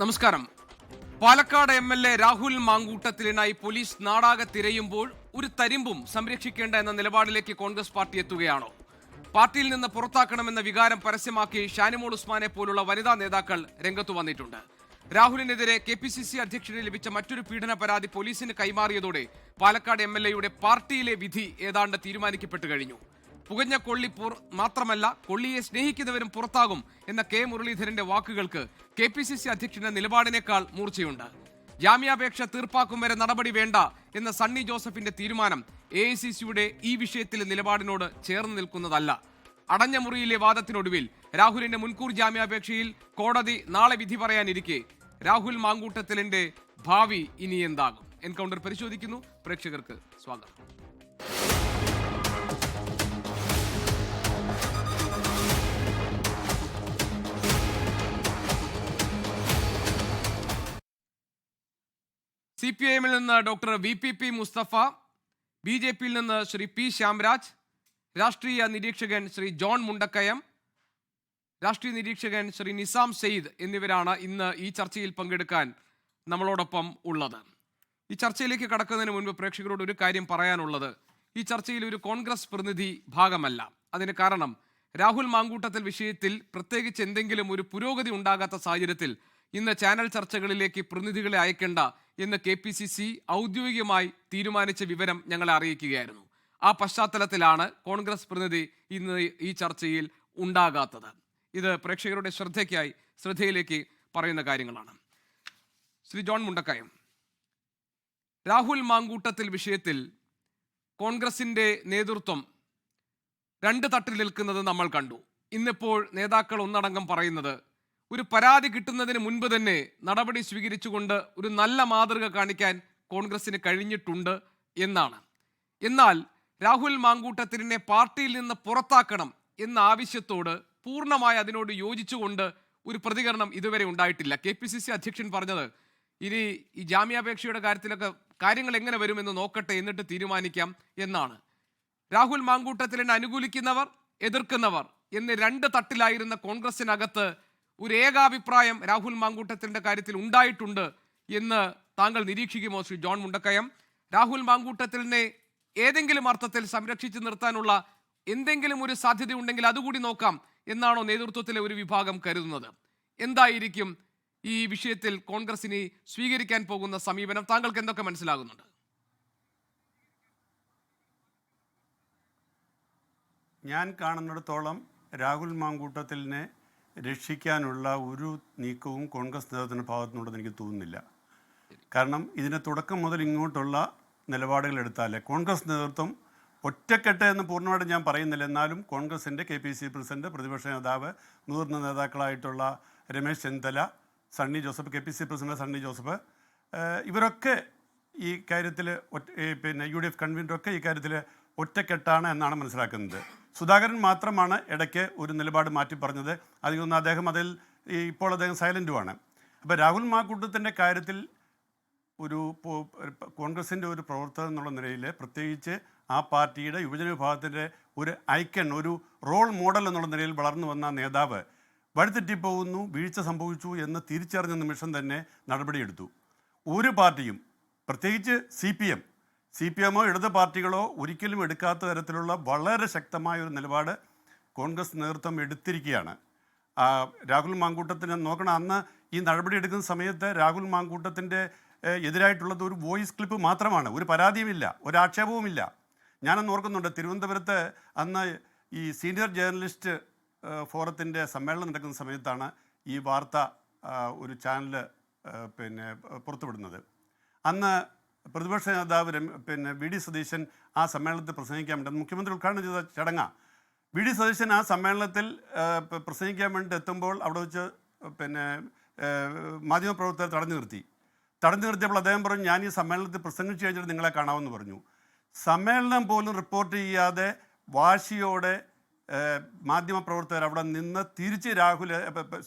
നമസ്കാരം. Palakkad MLA Rahul മാങ്കൂട്ടത്തിലിനായി police നാടാകെ തിരയുമ്പോൾ ഒരു തരിമ്പും സംരക്ഷിക്കേണ്ട എന്ന നിലപാടിലേക്ക് കോൺഗ്രസ് പാർട്ടി എത്തുകയാണോ? പാർട്ടിയിൽ നിന്ന് പുറത്താക്കണമെന്ന വികാരം പരസ്യമാക്കി ഷാനിമോൾ ഉസ്മാനെ പോലുള്ള വനിതാ നേതാക്കൾ രംഗത്തു വന്നിട്ടുണ്ട്. രാഹുലിനെതിരെ KPCC അധ്യക്ഷന് ലഭിച്ച മറ്റൊരു പീഡന പരാതി പോലീസിന് കൈമാറിയതോടെ പാലക്കാട് MLAയുടെ പാർട്ടിയിലെ വിധി ഏതാണ്ട് തീരുമാനിക്കപ്പെട്ടു കഴിഞ്ഞു. പുകഞ്ഞ കൊള്ളി മാത്രമല്ല, കൊള്ളിയെ സ്നേഹിക്കുന്നവരും പുറത്താകും എന്ന മുരളീധരന്റെ വാക്കുകൾക്ക് KPCC അധ്യക്ഷന്റെ നിലപാടിനേക്കാൾ മൂർച്ചയുണ്ട്. ജാമ്യാപേക്ഷ തീർപ്പാക്കും വരെ നടപടി വേണ്ട എന്ന സണ്ണി ജോസഫിന്റെ തീരുമാനം AICCയുടെ ഈ വിഷയത്തിലെ നിലപാടിനോട് ചേർന്ന് നിൽക്കുന്നതല്ല. അടഞ്ഞ മുറിയിലെ വാദത്തിനൊടുവിൽ രാഹുലിന്റെ മുൻകൂർ ജാമ്യാപേക്ഷയിൽ കോടതി നാളെ വിധി പറയാനിരിക്കെ രാഹുൽ മാങ്കൂട്ടത്തിലിന്റെ ഭാവി ഇനി എന്താകും? എൻകൗണ്ടർ പരിശോധിക്കുന്നു. പ്രേക്ഷകർക്ക് സ്വാഗതം. CPIM നിന്ന് ഡോക്ടർ VPP മുസ്തഫ, BJPയിൽ നിന്ന് ശ്രീ P ശ്യാംരാജ്, രാഷ്ട്രീയ നിരീക്ഷകൻ ശ്രീ ജോൺ മുണ്ടക്കയം, രാഷ്ട്രീയ നിരീക്ഷകൻ ശ്രീ നിസാം സെയ്ദ് എന്നിവരാണ് ഇന്ന് ഈ ചർച്ചയിൽ പങ്കെടുക്കാൻ നമ്മളോടൊപ്പം ഉള്ളത്. ഈ ചർച്ചയിലേക്ക് കടക്കുന്നതിന് മുൻപ് പ്രേക്ഷകരോട് ഒരു കാര്യം പറയാനുള്ളത്, ഈ ചർച്ചയിൽ ഒരു കോൺഗ്രസ് പ്രതിനിധി ഭാഗമല്ല. അതിന് കാരണം രാഹുൽ മാങ്കൂട്ടത്തിൽ വിഷയത്തിൽ പ്രത്യേകിച്ച് എന്തെങ്കിലും ഒരു പുരോഗതി ഉണ്ടാകാത്ത സാഹചര്യത്തിൽ ഇന്ന് ചാനൽ ചർച്ചകളിലേക്ക് പ്രതിനിധികളെ അയക്കേണ്ട എന്ന് KPCC ഔദ്യോഗികമായി തീരുമാനിച്ച വിവരം ഞങ്ങളെ അറിയിക്കുകയായിരുന്നു. ആ പശ്ചാത്തലത്തിലാണ് കോൺഗ്രസ് പ്രതിനിധി ഇന്ന് ഈ ചർച്ചയിൽ ഉണ്ടാകാത്തത്. ഇത് പ്രേക്ഷകരുടെ ശ്രദ്ധയിലേക്ക് പറയുന്ന കാര്യങ്ങളാണ്. ശ്രീ ജോൺ മുണ്ടക്കയം, രാഹുൽ മാങ്കൂട്ടത്തിൽ വിഷയത്തിൽ കോൺഗ്രസിന്റെ നേതൃത്വം രണ്ട് തട്ടിൽ നിൽക്കുന്നത് നമ്മൾ കണ്ടു. ഇന്നിപ്പോൾ നേതാക്കൾ ഒന്നടങ്കം പറയുന്നത് ഒരു പരാതി കിട്ടുന്നതിന് മുൻപ് തന്നെ നടപടി സ്വീകരിച്ചുകൊണ്ട് ഒരു നല്ല മാതൃക കാണിക്കാൻ കോൺഗ്രസിന് കഴിഞ്ഞിട്ടുണ്ട് എന്നാണ്. എന്നാൽ രാഹുൽ മാങ്കൂട്ടത്തിലിനെ പാർട്ടിയിൽ നിന്ന് പുറത്താക്കണം എന്ന ആവശ്യത്തോട് പൂർണ്ണമായി അതിനോട് യോജിച്ചുകൊണ്ട് ഒരു പ്രതികരണം ഇതുവരെ ഉണ്ടായിട്ടില്ല. KPCC അധ്യക്ഷൻ പറഞ്ഞത് ഇനി ഈ ജാമ്യാപേക്ഷയുടെ കാര്യത്തിലൊക്കെ കാര്യങ്ങൾ എങ്ങനെ വരുമെന്ന് നോക്കട്ടെ, എന്നിട്ട് തീരുമാനിക്കാം എന്നാണ്. രാഹുൽ മാങ്കൂട്ടത്തിലിനെ അനുകൂലിക്കുന്നവർ, എതിർക്കുന്നവർ എന്ന് രണ്ട് തട്ടിലായിരുന്ന കോൺഗ്രസിനകത്ത് ഒരു ഏകാഭിപ്രായം രാഹുൽ മാങ്കൂട്ടത്തിന്റെ കാര്യത്തിൽ ഉണ്ടായിട്ടുണ്ട് എന്ന് താങ്കൾ നിരീക്ഷിക്കുമോ ശ്രീ ജോൺ മുണ്ടക്കയം? രാഹുൽ മാങ്കൂട്ടത്തിലിനെ ഏതെങ്കിലും അർത്ഥത്തിൽ സംരക്ഷിച്ചു നിർത്താനുള്ള എന്തെങ്കിലും ഒരു സാധ്യത ഉണ്ടെങ്കിൽ അതുകൂടി നോക്കാം എന്നാണോ നേതൃത്വത്തിലെ ഒരു വിഭാഗം കരുതുന്നത്? എന്തായിരിക്കും ഈ വിഷയത്തിൽ കോൺഗ്രസിന് സ്വീകരിക്കാൻ പോകുന്ന സമീപനം? താങ്കൾക്ക് എന്തൊക്കെ മനസ്സിലാകുന്നുണ്ട്? ഞാൻ കാണുന്നിടത്തോളം രാഹുൽ മാങ്കൂട്ടത്തിലിനെ രക്ഷിക്കാനുള്ള ഒരു നീക്കവും കോൺഗ്രസ് നേതൃത്വത്തിൻ്റെ ഭാഗത്തുനിന്നുണ്ടെന്ന് എനിക്ക് തോന്നുന്നില്ല. കാരണം ഇതിൻ്റെ തുടക്കം മുതൽ ഇങ്ങോട്ടുള്ള നിലപാടുകൾ എടുത്താൽ കോൺഗ്രസ് നേതൃത്വം ഒറ്റക്കെട്ട് എന്ന് പൂർണ്ണമായിട്ട് ഞാൻ പറയുന്നില്ല, എന്നാലും കോൺഗ്രസിൻ്റെ KPCC പ്രസിഡന്റ്, പ്രതിപക്ഷ നേതാവ്, മുതിർന്ന നേതാക്കളായിട്ടുള്ള രമേശ് ചെന്നിത്തല, സണ്ണി ജോസഫ്, KPCC പ്രസിഡന്റ് സണ്ണി ജോസഫ്, ഇവരൊക്കെ ഈ കാര്യത്തിൽ UDF കൺവീനറൊക്കെ ഈ കാര്യത്തിൽ ഒറ്റക്കെട്ടാണ് എന്നാണ് മനസ്സിലാക്കുന്നത്. സുധാകരൻ മാത്രമാണ് ഇടയ്ക്ക് ഒരു നിലപാട് മാറ്റി പറഞ്ഞത്. അതിൽ അദ്ദേഹം ഇപ്പോൾ അദ്ദേഹം സൈലൻറ്റുമാണ്. അപ്പോൾ രാഹുൽ മാങ്കൂട്ടത്തിൻ്റെ കാര്യത്തിൽ ഒരു കോൺഗ്രസിൻ്റെ ഒരു പ്രവർത്തകൻ എന്നുള്ള നിലയിൽ, പ്രത്യേകിച്ച് ആ പാർട്ടിയുടെ യുവജന വിഭാഗത്തിൻ്റെ ഒരു ഐക്കൺ, ഒരു റോൾ മോഡൽ എന്നുള്ള നിലയിൽ വളർന്നു വന്ന നേതാവ് വഴിതെറ്റിപ്പോകുന്നു, വീഴ്ച സംഭവിച്ചു എന്ന് തിരിച്ചറിഞ്ഞ നിമിഷം തന്നെ നടപടിയെടുത്തു. ഒരു പാർട്ടിയും, പ്രത്യേകിച്ച് CPMോ ഇടത് പാർട്ടികളോ ഒരിക്കലും എടുക്കാത്ത തരത്തിലുള്ള വളരെ ശക്തമായ ഒരു നിലപാട് കോൺഗ്രസ് നേതൃത്വം എടുത്തിരിക്കുകയാണ്. രാഹുൽ മാങ്കൂട്ടത്തിന് നോക്കണം, അന്ന് ഈ നടപടി എടുക്കുന്ന സമയത്ത് രാഹുൽ മാങ്കൂട്ടത്തിൻ്റെ എതിരായിട്ടുള്ളത് ഒരു വോയിസ് ക്ലിപ്പ് മാത്രമാണ്, ഒരു പരാതിയുമില്ല, ഒരാക്ഷേപവുമില്ല. ഞാനന്ന് ഓർക്കുന്നുണ്ട്, തിരുവനന്തപുരത്ത് അന്ന് ഈ സീനിയർ ജേർണലിസ്റ്റ് ഫോറത്തിൻ്റെ സമ്മേളനം നടക്കുന്ന സമയത്താണ് ഈ വാർത്ത ഒരു ചാനൽ പുറത്തുവിടുന്നത്. അന്ന് പ്രതിപക്ഷ നേതാവ് VD സതീശൻ ആ സമ്മേളനത്തിൽ പ്രസംഗിക്കാൻ വേണ്ടി, മുഖ്യമന്ത്രി ഉദ്ഘാടനം ചെയ്ത ചടങ്ങാണ്. VD സതീശൻ ആ സമ്മേളനത്തിൽ പ്രസംഗിക്കാൻ വേണ്ടി എത്തുമ്പോൾ അവിടെ വെച്ച് മാധ്യമപ്രവർത്തകർ തടഞ്ഞു നിർത്തിയപ്പോൾ അദ്ദേഹം പറഞ്ഞു, ഞാൻ ഈ സമ്മേളനത്തിൽ പ്രസംഗിച്ചു കഴിഞ്ഞിട്ട് നിങ്ങളെ കാണാമെന്ന് പറഞ്ഞു. സമ്മേളനം പോലും റിപ്പോർട്ട് ചെയ്യാതെ വാശിയോടെ മാധ്യമപ്രവർത്തകർ അവിടെ നിന്ന് തിരിച്ച്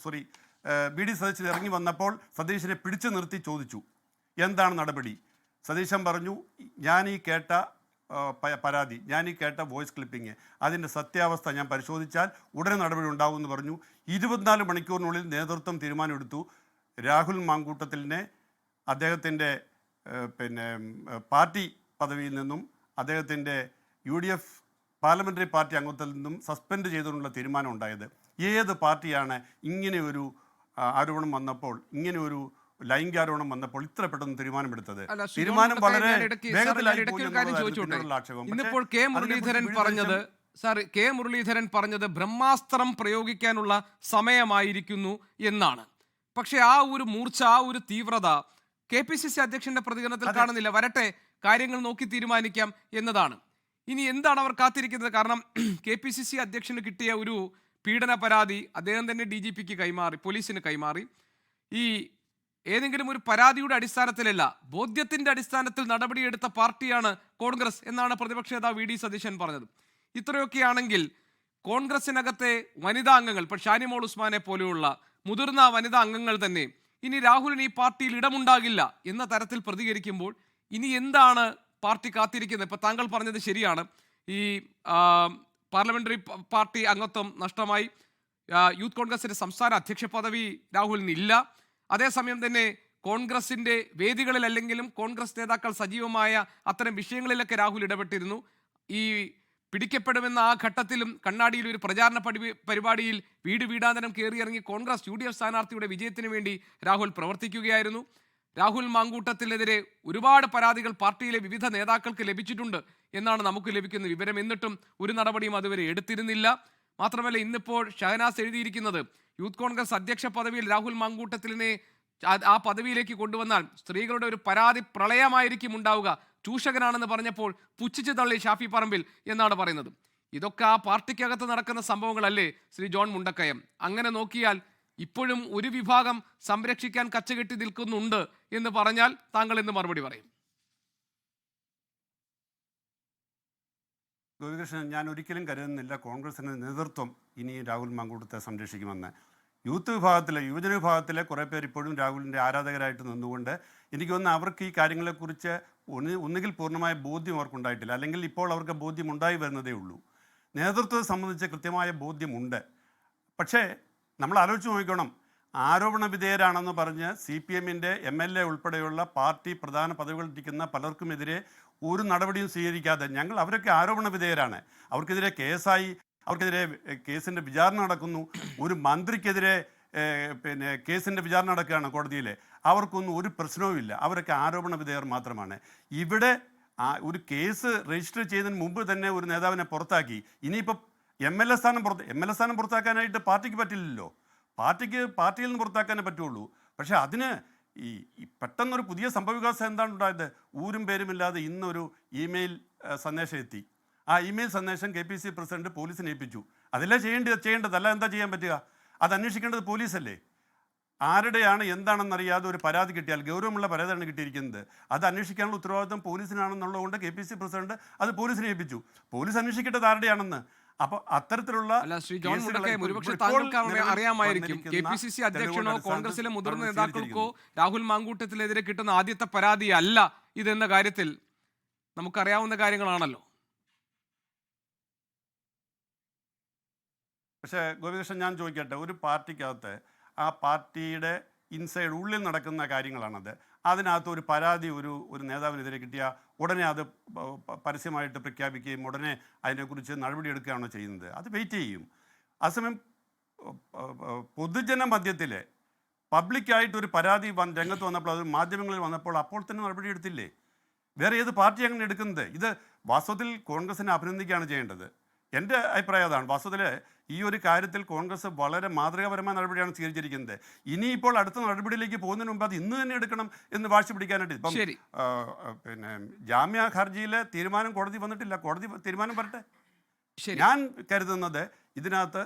VD സതീശൻ ഇറങ്ങി വന്നപ്പോൾ സതീശനെ പിടിച്ചു നിർത്തി ചോദിച്ചു, എന്താണ് നടപടി? സതീശൻ പറഞ്ഞു, ഞാൻ ഈ കേട്ട പരാതി, ഞാൻ ഈ കേട്ട വോയിസ് ക്ലിപ്പിങ്, അതിൻ്റെ സത്യാവസ്ഥ ഞാൻ പരിശോധിച്ചാൽ ഉടനെ നടപടി ഉണ്ടാകുമെന്ന് പറഞ്ഞു. 24 മണിക്കൂറിനുള്ളിൽ നേതൃത്വം തീരുമാനമെടുത്തു. രാഹുൽ മാങ്കൂട്ടത്തിലിനെ അദ്ദേഹത്തിൻ്റെ പിന്നെ പാർട്ടി പദവിയിൽ നിന്നും അദ്ദേഹത്തിൻ്റെ UDF പാർലമെൻ്ററി പാർട്ടി അംഗത്വത്തിൽ നിന്നും സസ്പെൻഡ് ചെയ്തുകൊണ്ടുള്ള തീരുമാനം ഉണ്ടായത്? ഏത് പാർട്ടിയാണ് ഇങ്ങനെ ഒരു ആരോപണം വന്നപ്പോൾ, ഇങ്ങനെ ഒരു ലൈംഗികാരോപണം വന്നപ്പോൾ ഇത്ര പെട്ടെന്ന് തീരുമാനമെടുത്തത്? തീരുമാനം വളരെ വേഗത്തിലായി ഇന്നിപ്പോൾ കെ മുരളീധരൻ പറഞ്ഞത് ബ്രഹ്മാസ്ത്രം പ്രയോഗിക്കാനുള്ള സമയമായിരിക്കുന്നു എന്നാണ്. പക്ഷെ ആ ഒരു മൂർച്ച, ആ ഒരു തീവ്രത KPCC അധ്യക്ഷന്റെ പ്രതികരണത്തിൽ കാണുന്നില്ല. വരട്ടെ, കാര്യങ്ങൾ നോക്കി തീരുമാനിക്കാം എന്നതാണ്. ഇനി എന്താണ് അവർ കാത്തിരിക്കുന്നത്? കാരണം KPCC അധ്യക്ഷന് കിട്ടിയ ഒരു പീഡന പരാതി അദ്ദേഹം തന്നെ DGPക്ക് കൈമാറി, പോലീസിന് കൈമാറി. ഈ ഏതെങ്കിലും ഒരു പരാതിയുടെ അടിസ്ഥാനത്തിലല്ല, ബോധ്യത്തിന്റെ അടിസ്ഥാനത്തിൽ നടപടിയെടുത്ത പാർട്ടിയാണ് കോൺഗ്രസ് എന്നാണ് പ്രതിപക്ഷ നേതാവ് VD സതീശൻ പറഞ്ഞത്. ഇത്രയൊക്കെയാണെങ്കിൽ കോൺഗ്രസിനകത്തെ വനിതാ അംഗങ്ങൾ, ഇപ്പോൾ ഷാനിമോൾ ഉസ്മാനെ പോലെയുള്ള മുതിർന്ന വനിതാ അംഗങ്ങൾ തന്നെ ഇനി രാഹുലിന് ഈ പാർട്ടിയിൽ ഇടമുണ്ടാകില്ല എന്ന തരത്തിൽ പ്രതികരിക്കുമ്പോൾ ഇനി എന്താണ് പാർട്ടി കാത്തിരിക്കുന്നത്? ഇപ്പൊ താങ്കൾ പറഞ്ഞത് ശരിയാണ്, ഈ പാർലമെന്ററി പാർട്ടി അംഗത്വം നഷ്ടമായി, യൂത്ത് കോൺഗ്രസിന്റെ സംസ്ഥാന അധ്യക്ഷ പദവി രാഹുലിന് ഇല്ല. അതേസമയം തന്നെ കോൺഗ്രസിന്റെ വേദികളിൽ അല്ലെങ്കിലും കോൺഗ്രസ് നേതാക്കൾ സജീവമായ അത്തരം വിഷയങ്ങളിലൊക്കെ രാഹുൽ ഇടപെട്ടിരുന്നു. ഈ പിടിക്കപ്പെടുമെന്ന ആ ഘട്ടത്തിലും കണ്ണാടിയിൽ ഒരു പ്രചാരണ പരിപാടിയിൽ വീട് വീടാന്തരം കയറിയിറങ്ങി കോൺഗ്രസ് UDF സ്ഥാനാർത്ഥിയുടെ വിജയത്തിന് വേണ്ടി രാഹുൽ പ്രവർത്തിക്കുകയായിരുന്നു. രാഹുൽ മാങ്കൂട്ടത്തിനെതിരെ ഒരുപാട് പരാതികൾ പാർട്ടിയിലെ വിവിധ നേതാക്കൾക്ക് ലഭിച്ചിട്ടുണ്ട് എന്നാണ് നമുക്ക് ലഭിക്കുന്ന വിവരം. എന്നിട്ടും ഒരു നടപടിയും അതുവരെ എടുത്തിരുന്നില്ല. മാത്രമല്ല, ഇന്നിപ്പോൾ ഷഹനാസ് എഴുതിയിരിക്കുന്നത് യൂത്ത് കോൺഗ്രസ് അധ്യക്ഷ പദവിയിൽ രാഹുൽ മാങ്കൂട്ടത്തിലിനെ ആ പദവിയിലേക്ക് കൊണ്ടുവന്നാൽ സ്ത്രീകളുടെ ഒരു പരാതി പ്രളയമായിരിക്കും ഉണ്ടാവുക, ചൂഷകനാണെന്ന് പറഞ്ഞപ്പോൾ പുച്ഛിച്ചു തള്ളി ഷാഫി പറമ്പിൽ എന്നാണ് പറയുന്നത്. ഇതൊക്കെ ആ പാർട്ടിക്കകത്ത് നടക്കുന്ന സംഭവങ്ങളല്ലേ ശ്രീ ജോൺ മുണ്ടക്കയം? അങ്ങനെ നോക്കിയാൽ ഇപ്പോഴും ഒരു വിഭാഗം സംരക്ഷിക്കാൻ കച്ചകെട്ടി നിൽക്കുന്നുണ്ട് എന്ന് പറഞ്ഞാൽ താങ്കൾ എന്ന് മറുപടി പറയും? ഗോപികൃഷ്ണൻ, ഞാൻ ഒരിക്കലും കരുതുന്നില്ല കോൺഗ്രസിൻ്റെ നേതൃത്വം ഇനി രാഹുൽ മാങ്കൂട്ടത്തെ സംരക്ഷിക്കുമെന്ന്. യൂത്ത് വിഭാഗത്തിലെ, യുവജന വിഭാഗത്തിലെ കുറേ പേർ ഇപ്പോഴും രാഹുലിൻ്റെ ആരാധകരായിട്ട് നിന്നുകൊണ്ട് എനിക്ക് തോന്നുന്നു അവർക്ക് ഈ കാര്യങ്ങളെക്കുറിച്ച് ഒന്നുകിൽ പൂർണ്ണമായ ബോധ്യം അവർക്കുണ്ടായിട്ടില്ല, അല്ലെങ്കിൽ ഇപ്പോൾ അവർക്ക് ബോധ്യം ഉണ്ടായി വരുന്നതേ ഉള്ളൂ. നേതൃത്വത്തെ സംബന്ധിച്ച് കൃത്യമായ ബോധ്യമുണ്ട്. പക്ഷേ നമ്മൾ ആലോചിച്ച് നോക്കണം, ആരോപണ വിധേയരാണെന്ന് പറഞ്ഞ് CPMൻ്റെ MLA ഉൾപ്പെടെയുള്ള പാർട്ടി പ്രധാന പദവികളിരിക്കുന്ന പലർക്കുമെതിരെ ഒരു നടപടിയും സ്വീകരിക്കാതെ അവരൊക്കെ ആരോപണ വിധേയരാണ്, അവർക്കെതിരെ കേസായി, അവർക്കെതിരെ കേസിൻ്റെ വിചാരണ നടക്കുന്നു. ഒരു മന്ത്രിക്കെതിരെ പിന്നെ കേസിൻ്റെ വിചാരണ നടക്കുകയാണ് കോടതിയിൽ, അവർക്കൊന്നും ഒരു പ്രശ്നവുമില്ല, അവരൊക്കെ ആരോപണ വിധേയർ മാത്രമാണ്. ഇവിടെ ഒരു കേസ് രജിസ്റ്റർ ചെയ്യുന്നതിന് മുമ്പ് തന്നെ ഒരു നേതാവിനെ പുറത്താക്കി. ഇനിയിപ്പോൾ MLA സ്ഥാനം പുറത്താക്കാനായിട്ട് പാർട്ടിക്ക് പറ്റില്ലല്ലോ, പാർട്ടിയിൽ നിന്ന് പുറത്താക്കാനേ പറ്റുള്ളൂ. പക്ഷേ അതിന് ഈ പെട്ടെന്നൊരു പുതിയ സംഭവവികാസം എന്താണ് ഉണ്ടായത്? ഊരും പേരുമില്ലാതെ ഇന്നൊരു ഇമെയിൽ സന്ദേശം എത്തി. ആ ഇമെയിൽ സന്ദേശം KPCC പ്രസിഡന്റ് പോലീസിനെ ഏൽപ്പിച്ചു. അതല്ലേ ചെയ്യേണ്ടത്, അല്ല എന്താ ചെയ്യാൻ പറ്റുക? അത് അന്വേഷിക്കേണ്ടത് പോലീസല്ലേ? ആരുടെയാണ് എന്താണെന്നറിയാതെ ഒരു പരാതി കിട്ടിയാൽ, ഗൗരവമുള്ള പരാതിയാണ് കിട്ടിയിരിക്കുന്നത്, അത് അന്വേഷിക്കാനുള്ള ഉത്തരവാദിത്വം പോലീസിനാണെന്നുള്ളതുകൊണ്ട് KPCC പ്രസിഡന്റ് അത് പോലീസിനെ ഏൽപ്പിച്ചു. പോലീസ് അന്വേഷിക്കേണ്ടത് ആരുടെയാണെന്ന്. അപ്പോൾ അത്തരത്തിലുള്ള അറിയാമായിരിക്കും KPCC അധ്യക്ഷനോ കോൺഗ്രസിലെ മുതിർന്ന നേതാക്കൾക്കോ രാഹുൽ മാങ്കൂട്ടത്തിനെതിരെ കിട്ടുന്ന ആദ്യത്തെ പരാതി അല്ല ഇതെന്ന കാര്യത്തിൽ നമുക്കറിയാവുന്ന കാര്യങ്ങളാണല്ലോ. പക്ഷേ ഗോപികൃഷ്ണൻ, ഞാൻ ചോദിക്കട്ടെ, ഒരു പാർട്ടിക്കകത്ത് ആ പാർട്ടിയുടെ ഇൻസൈഡ് ഉള്ളിൽ നടക്കുന്ന കാര്യങ്ങളാണത്. അതിനകത്ത് ഒരു പരാതി ഒരു നേതാവിനെതിരെ കിട്ടിയാൽ ഉടനെ അത് പരസ്യമായിട്ട് പ്രഖ്യാപിക്കുകയും ഉടനെ അതിനെക്കുറിച്ച് നടപടിയെടുക്കുകയാണോ ചെയ്യുന്നത്? അത് വെയിറ്റ് ചെയ്യും. അതേസമയം പൊതുജന മധ്യത്തിൽ പബ്ലിക്കായിട്ടൊരു പരാതി രംഗത്ത് വന്നപ്പോൾ, അത് മാധ്യമങ്ങളിൽ വന്നപ്പോൾ അപ്പോൾ തന്നെ നടപടിയെടുത്തില്ലേ? വേറെ ഏത് പാർട്ടി അങ്ങനെ എടുക്കുന്നത്? ഇത് വാസ്തവത്തിൽ കോൺഗ്രസിനെ അഭിനന്ദിക്കുകയാണ് ചെയ്യേണ്ടത്. എൻ്റെ അഭിപ്രായം അതാണ്. വാസ്തവത്തിൽ ഈ ഒരു കാര്യത്തിൽ കോൺഗ്രസ് വളരെ മാതൃകാപരമായ നടപടിയാണ് സ്വീകരിച്ചിരിക്കുന്നത്. ഇനിയിപ്പോൾ അടുത്ത നടപടിയിലേക്ക് പോകുന്നതിന് മുമ്പ് അത് ഇന്ന് തന്നെ എടുക്കണം എന്ന് വാശി പിടിക്കാനായിട്ട് ഇപ്പം പിന്നെ ജാമ്യ ഹർജിയിലെ തീരുമാനം കോടതി വന്നിട്ടില്ല, കോടതി തീരുമാനം വരട്ടെ. ഞാൻ കരുതുന്നത് ഇതിനകത്ത്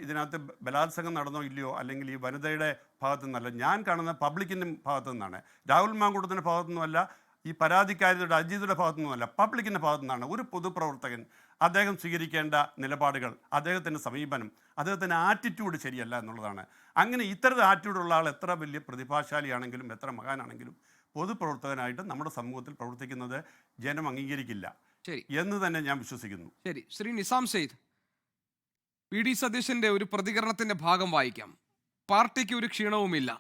ഇതിനകത്ത് ബലാത്സംഗം നടന്നോ ഇല്ലയോ, അല്ലെങ്കിൽ ഈ വനിതയുടെ ഭാഗത്തു നിന്നല്ല, ഞാൻ കാണുന്ന പബ്ലിക്കിൻ്റെ ഭാഗത്തു നിന്നാണ്. രാഹുൽ മാങ്കൂട്ടത്തിൻ്റെ ഭാഗത്തു നിന്നുമല്ല, ഈ പരാതിക്കാരിയുടെ അജിതയുടെ ഭാഗത്തു നിന്നുമല്ല, പബ്ലിക്കിൻ്റെ ഭാഗത്തു നിന്നാണ്. ഒരു പൊതുപ്രവർത്തകൻ അദ്ദേഹം സ്വീകരിക്കേണ്ട നിലപാടുകൾ, അദ്ദേഹത്തിൻ്റെ സമീപനം, അദ്ദേഹത്തിൻ്റെ ആറ്റിറ്റ്യൂഡ് ശരിയല്ല എന്നുള്ളതാണ്. അങ്ങനെ ഇത്തരത്തിൽ ആറ്റിറ്റ്യൂഡുള്ള ആൾ എത്ര വലിയ പ്രതിഭാശാലിയാണെങ്കിലും എത്ര മഹാനാണെങ്കിലും പൊതുപ്രവർത്തകനായിട്ട് നമ്മുടെ സമൂഹത്തിൽ പ്രവർത്തിക്കുന്നത് ജനം അംഗീകരിക്കില്ല എന്ന് തന്നെ ഞാൻ വിശ്വസിക്കുന്നു. ശരി, ശ്രീ നിസാം സെയ്ദ്, VD സതീശൻ്റെ ഒരു പ്രതികരണത്തിൻ്റെ ഭാഗം വായിക്കാം. പാർട്ടിക്ക് ഒരു ക്ഷീണവുമില്ല,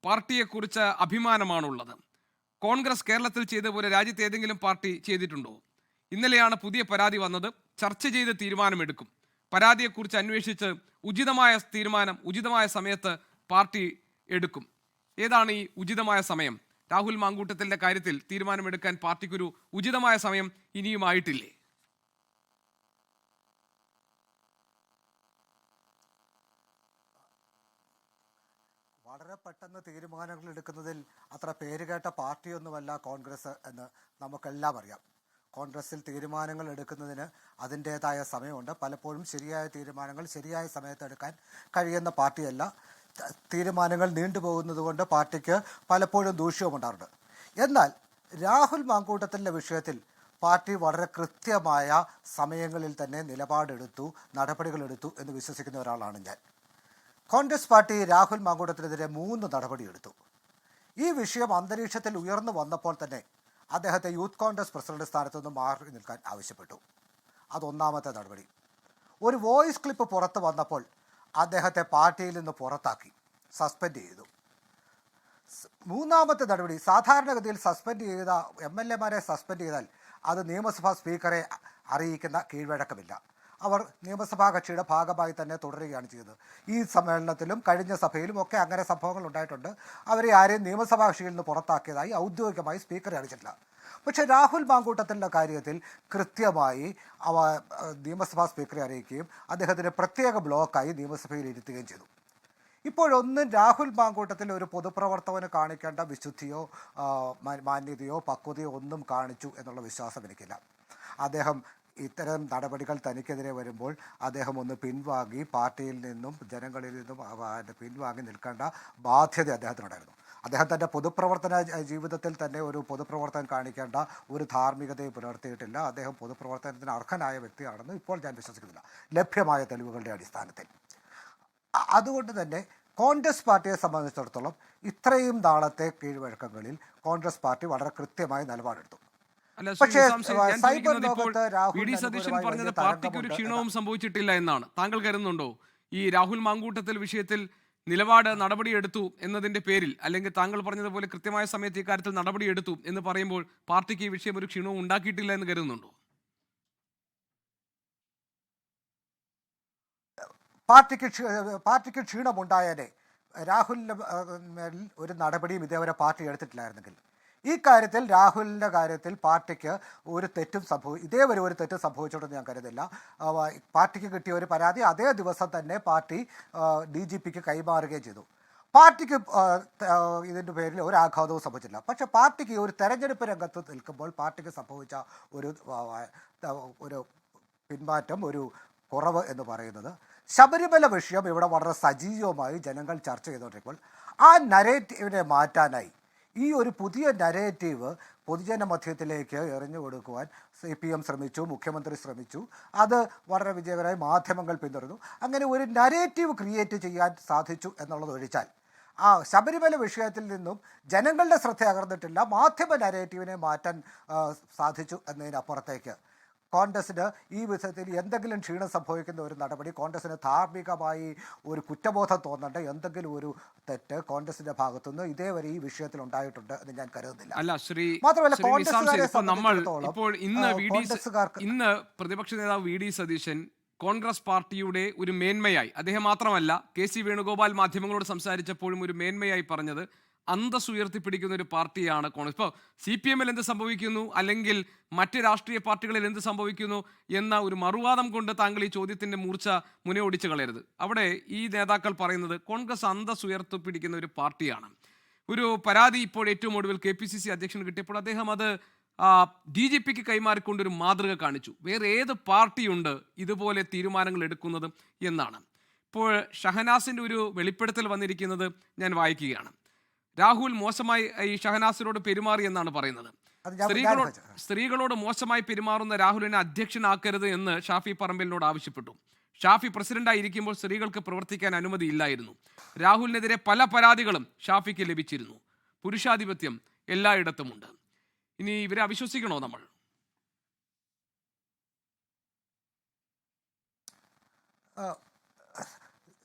പാർട്ടിയെക്കുറിച്ച് അഭിമാനമാണുള്ളത്. കോൺഗ്രസ് കേരളത്തിൽ ചെയ്ത പോലെ രാജ്യത്ത് ഏതെങ്കിലും പാർട്ടി ചെയ്തിട്ടുണ്ടോ? ഇന്നലെയാണ് പുതിയ പരാതി വന്നത്. ചർച്ച ചെയ്ത് തീരുമാനമെടുക്കും. പരാതിയെക്കുറിച്ച് അന്വേഷിച്ച് ഉചിതമായ തീരുമാനം ഉചിതമായ സമയത്ത് പാർട്ടി എടുക്കും. ഏതാണ് ഈ ഉചിതമായ സമയം? രാഹുൽ മാങ്കൂട്ടത്തിൻ്റെ കാര്യത്തിൽ തീരുമാനമെടുക്കാൻ പാർട്ടിക്കൊരു ഉചിതമായ സമയം ഇനിയും ആയിട്ടില്ലേ? വളരെ പെട്ടെന്ന് തീരുമാനങ്ങൾ എടുക്കുന്നതിൽ അത്ര പേരുകേട്ട പാർട്ടിയൊന്നുമല്ല കോൺഗ്രസ് എന്ന് നമുക്കെല്ലാം അറിയാം. കോൺഗ്രസിൽ തീരുമാനങ്ങൾ എടുക്കുന്നതിന് അതിൻ്റേതായ സമയമുണ്ട്. പലപ്പോഴും ശരിയായ തീരുമാനങ്ങൾ ശരിയായ സമയത്ത് എടുക്കാൻ കഴിയുന്ന പാർട്ടിയല്ല. തീരുമാനങ്ങൾ നീണ്ടുപോകുന്നത് കൊണ്ട് പാർട്ടിക്ക് പലപ്പോഴും ദൂഷ്യവുമുണ്ടാറുണ്ട്. എന്നാൽ രാഹുൽ മാങ്കൂട്ടത്തിൻ്റെ വിഷയത്തിൽ പാർട്ടി വളരെ കൃത്യമായ സമയങ്ങളിൽ തന്നെ നിലപാടെടുത്തു, നടപടികളെടുത്തു എന്ന് വിശ്വസിക്കുന്ന ഒരാളാണ് ഞാൻ. കോൺഗ്രസ് പാർട്ടി രാഹുൽ മാങ്കൂട്ടത്തിനെതിരെ 3 നടപടിയെടുത്തു. ഈ വിഷയം അന്തരീക്ഷത്തിൽ ഉയർന്നു വന്നപ്പോൾ തന്നെ അദ്ദേഹത്തെ യൂത്ത് കോൺഗ്രസ് പ്രസിഡന്റ് സ്ഥാനത്തു നിന്ന് മാറി നിൽക്കാൻ ആവശ്യപ്പെട്ടു. അതൊന്നാമത്തെ നടപടി. ഒരു വോയിസ് ക്ലിപ്പ് പുറത്തു വന്നപ്പോൾ അദ്ദേഹത്തെ പാർട്ടിയിൽ നിന്ന് പുറത്താക്കി, സസ്പെൻഡ് ചെയ്തു. മൂന്നാമത്തെ നടപടി, സാധാരണഗതിയിൽ സസ്പെൻഡ് ചെയ്ത MLA-മാരെ സസ്പെൻഡ് ചെയ്താൽ അത് നിയമസഭാ സ്പീക്കറെ അറിയിക്കുന്ന കീഴ്വഴക്കമില്ല. അവർ നിയമസഭാ കക്ഷിയുടെ ഭാഗമായി തന്നെ തുടരുകയാണ് ചെയ്തത്. ഈ സമ്മേളനത്തിലും കഴിഞ്ഞ സഭയിലും ഒക്കെ അങ്ങനെ സംഭവങ്ങൾ ഉണ്ടായിട്ടുണ്ട്. അവരെ ആരെയും നിയമസഭാ കക്ഷിയിൽ നിന്ന് പുറത്താക്കിയതായി ഔദ്യോഗികമായി സ്പീക്കറെ അറിയിച്ചിട്ടില്ല. പക്ഷേ രാഹുൽ മാങ്കൂട്ടത്തിൻ്റെ കാര്യത്തിൽ കൃത്യമായി നിയമസഭാ സ്പീക്കറെ അറിയിക്കുകയും അദ്ദേഹത്തിന് പ്രത്യേക ബ്ലോക്കായി നിയമസഭയിൽ ഇരുത്തുകയും ചെയ്തു. ഇപ്പോഴൊന്നും രാഹുൽ മാങ്കൂട്ടത്തിൽ ഒരു പൊതുപ്രവർത്തകന് കാണിക്കേണ്ട വിശുദ്ധിയോ മാന്യതയോ പക്വതയോ ഒന്നും കാണിച്ചു എന്നുള്ള വിശ്വാസം എനിക്കില്ല. അദ്ദേഹം ഇത്തരം നടപടികൾ തനിക്കെതിരെ വരുമ്പോൾ അദ്ദേഹം ഒന്ന് പിൻവാങ്ങി പാർട്ടിയിൽ നിന്നും ജനങ്ങളിൽ നിന്നും പിൻവാങ്ങി നിൽക്കേണ്ട ബാധ്യത അദ്ദേഹത്തിനുണ്ടായിരുന്നു. അദ്ദേഹം തൻ്റെ പൊതുപ്രവർത്തന ജീവിതത്തിൽ തന്നെ ഒരു പൊതുപ്രവർത്തകൻ കാണിക്കേണ്ട ഒരു ധാർമ്മികതയും പുലർത്തിയിട്ടില്ല. അദ്ദേഹം പൊതുപ്രവർത്തനത്തിന് അർഹനായ വ്യക്തിയാണെന്ന് ഇപ്പോൾ ഞാൻ വിശ്വസിക്കുന്നില്ല, ലഭ്യമായ തെളിവുകളുടെ അടിസ്ഥാനത്തിൽ. അതുകൊണ്ട് തന്നെ കോൺഗ്രസ് പാർട്ടിയെ സംബന്ധിച്ചിടത്തോളം ഇത്രയും നാളത്തെ കീഴ്വഴക്കങ്ങളിൽ കോൺഗ്രസ് പാർട്ടി വളരെ കൃത്യമായ നിലപാടെടുത്തു. പക്ഷേ സതീശൻ പറഞ്ഞത് പാർട്ടിക്ക് ഒരു ക്ഷീണവും സംഭവിച്ചിട്ടില്ല എന്നാണ്. താങ്കൾ കരുതുന്നുണ്ടോ ഈ രാഹുൽ മാങ്കൂട്ടത്തിൽ വിഷയത്തിൽ നിലപാട് നടപടിയെടുത്തു എന്നതിന്റെ പേരിൽ, അല്ലെങ്കിൽ താങ്കൾ പറഞ്ഞതുപോലെ കൃത്യമായ സമയത്ത് ഇക്കാര്യത്തിൽ നടപടിയെടുത്തു എന്ന് പറയുമ്പോൾ പാർട്ടിക്ക് ഈ വിഷയം ഒരു ക്ഷീണവും ഉണ്ടാക്കിയിട്ടില്ല എന്ന് കരുതുന്നുണ്ടോ? പാർട്ടിക്ക് ക്ഷീണമുണ്ടായാലേ രാഹുലിൻ്റെ മേൽ ഒരു നടപടിയും ഇതേവരെ പാർട്ടി എടുത്തിട്ടില്ലായിരുന്നെങ്കിൽ ഈ കാര്യത്തിൽ രാഹുലിൻ്റെ കാര്യത്തിൽ പാർട്ടിക്ക് ഒരു തെറ്റും ഇതേവരെ ഒരു തെറ്റും സംഭവിച്ചിട്ടുണ്ടെന്ന് ഞാൻ കരുതില്ല. പാർട്ടിക്ക് കിട്ടിയ ഒരു പരാതി അതേ ദിവസം തന്നെ പാർട്ടി DGPക്ക് കൈമാറുകയും ചെയ്തു. പാർട്ടിക്ക് ഇതിൻ്റെ പേരിൽ ഒരു ആഘാതവും സംഭവിച്ചില്ല. പക്ഷേ പാർട്ടിക്ക് ഒരു തെരഞ്ഞെടുപ്പ് രംഗത്ത് നിൽക്കുമ്പോൾ പാർട്ടിക്ക് സംഭവിച്ച ഒരു പിന്മാറ്റം, ഒരു കുറവ് എന്ന് പറയുന്നത് ശബരിമല വിഷയം ഇവിടെ വളരെ സജീവമായി ജനങ്ങൾ ചർച്ച ചെയ്തുകൊണ്ടിരിക്കുമ്പോൾ ആ നരേറ്റീവിനെ മാറ്റാനായി ഈ ഒരു പുതിയ നരേറ്റീവ് പൊതുജന മധ്യത്തിലേക്ക് എറിഞ്ഞു കൊടുക്കുവാൻ CPM ശ്രമിച്ചു, മുഖ്യമന്ത്രി ശ്രമിച്ചു. അത് വളരെ വിജയകരമായി മാധ്യമങ്ങൾ പിന്തുടർന്നു. അങ്ങനെ ഒരു നരേറ്റീവ് ക്രിയേറ്റ് ചെയ്യാൻ സാധിച്ചു എന്നുള്ളത് ഒഴിച്ചാൽ ശബരിമല വിഷയത്തിൽ നിന്നും ജനങ്ങളുടെ ശ്രദ്ധ അകർന്നിട്ടില്ല. മാധ്യമ നരേറ്റീവിനെ മാറ്റാൻ സാധിച്ചു എന്നതിനപ്പുറത്തേക്ക് കോൺഗ്രസിന് ഈ വിഷയത്തിൽ എന്തെങ്കിലും ക്ഷീണം സംഭവിക്കുന്ന ഒരു നടപടി, കോൺഗ്രസിന് ധാർമ്മികമായി ഒരു കുറ്റബോധം തോന്നേണ്ട എന്തെങ്കിലും ഒരു തെറ്റ് കോൺഗ്രസിന്റെ ഭാഗത്തുനിന്ന് ഇതേവരെ ഈ വിഷയത്തിൽ ഉണ്ടായിട്ടുണ്ട് എന്ന് ഞാൻ കരുതുന്നില്ല. മാത്രമല്ല ഇന്ന് പ്രതിപക്ഷ നേതാവ് VD സതീശൻ കോൺഗ്രസ് പാർട്ടിയുടെ ഒരു മേന്മയായി, അദ്ദേഹം മാത്രമല്ല KC വേണുഗോപാൽ മാധ്യമങ്ങളോട് സംസാരിച്ചപ്പോഴും ഒരു മേന്മയായി പറഞ്ഞത് അന്തസ് ഉയർത്തിപ്പിടിക്കുന്ന ഒരു പാർട്ടിയാണ് കോൺഗ്രസ്. ഇപ്പോൾ CPM-ൽ എന്ത് സംഭവിക്കുന്നു, അല്ലെങ്കിൽ മറ്റ് രാഷ്ട്രീയ പാർട്ടികളിൽ എന്ത് സംഭവിക്കുന്നു എന്ന ഒരു മറുവാദം കൊണ്ട് താങ്കൾ ഈ ചോദ്യത്തിന്റെ മൂർച്ച മുനയൊടിച്ച് കളയരുത്. അവിടെ ഈ നേതാക്കൾ പറയുന്നത് കോൺഗ്രസ് അന്തസ് ഉയർത്തിപ്പിടിക്കുന്ന ഒരു പാർട്ടിയാണ്. ഒരു പരാതി ഇപ്പോൾ ഏറ്റവും ഒടുവിൽ KPCC അധ്യക്ഷന് കിട്ടിയപ്പോൾ അദ്ദേഹം അത് DGPക്ക് കൈമാറിക്കൊണ്ടൊരു മാതൃക കാണിച്ചു. വേറെ ഏത് പാർട്ടിയുണ്ട് ഇതുപോലെ തീരുമാനങ്ങൾ എടുക്കുന്നത് എന്നാണ്. ഇപ്പോൾ ഷഹനാസിന്റെ ഒരു വെളിപ്പെടുത്തൽ വന്നിരിക്കുന്നത് ഞാൻ വായിക്കുകയാണ്. രാഹുൽ മോശമായി ഈ ഷഹനാസിനോട് പെരുമാറി എന്നാണ് പറയുന്നത്. സ്ത്രീകളോട് മോശമായി പെരുമാറുന്ന രാഹുലിനെ അധ്യക്ഷനാക്കരുത് എന്ന് ഷാഫി പറമ്പിലിനോട് ആവശ്യപ്പെട്ടു. ഷാഫി പ്രസിഡന്റായിരിക്കുമ്പോൾ സ്ത്രീകൾക്ക് പ്രവർത്തിക്കാൻ അനുമതിയില്ലായിരുന്നു. രാഹുലിനെതിരെ പല പരാതികളും ഷാഫിക്ക് ലഭിച്ചിരുന്നു. പുരുഷാധിപത്യം എല്ലായിടത്തുമുണ്ട്. ഇനി ഇവരെ അവിശ്വസിക്കണോ നമ്മൾ?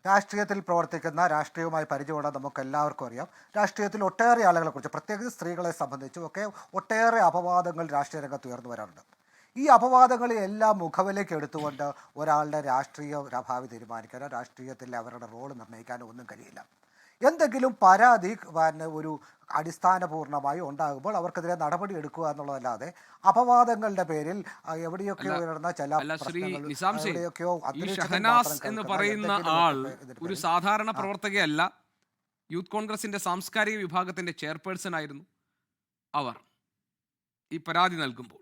രാഷ്ട്രീയത്തിൽ പ്രവർത്തിക്കുന്ന രാഷ്ട്രീയവുമായി പരിചയമുള്ള നമുക്ക് എല്ലാവർക്കും അറിയാം, രാഷ്ട്രീയത്തിൽ ഒട്ടേറെ ആളുകളെക്കുറിച്ച് പ്രത്യേകിച്ച് സ്ത്രീകളെ സംബന്ധിച്ചും ഒക്കെ ഒട്ടേറെ അപവാദങ്ങൾ രാഷ്ട്രീയ രംഗത്ത് ഉയർന്നു വരാറുണ്ട്. ഈ അപവാദങ്ങളെ എല്ലാം മുഖവിലേക്ക് എടുത്തുകൊണ്ട് ഒരാളുടെ രാഷ്ട്രീയ ഭാവി തീരുമാനിക്കാനോ രാഷ്ട്രീയത്തിൽ അവരുടെ റോള് നിർണ്ണയിക്കാനോ ഒന്നും കഴിയില്ല. എന്തെങ്കിലും പരാതി ഒരു അടിസ്ഥാനപൂർണമായി ഉണ്ടാകുമ്പോൾ അവർക്കെതിരെ നടപടി എടുക്കുക എന്നുള്ളതല്ലാതെ അപവാദങ്ങളുടെ പേരിൽ എവിടെയൊക്കെ ഉയർന്ന ചില എവിടെയൊക്കെയോ ഷഹനാസ് എന്ന് പറയുന്ന ആൾ ഒരു സാധാരണ പ്രവർത്തകയല്ല. യൂത്ത് കോൺഗ്രസിന്റെ സാംസ്കാരിക വിഭാഗത്തിന്റെ ചെയർപേഴ്സൺ ആയിരുന്നു അവർ. ഈ പരാതി നൽകുമ്പോൾ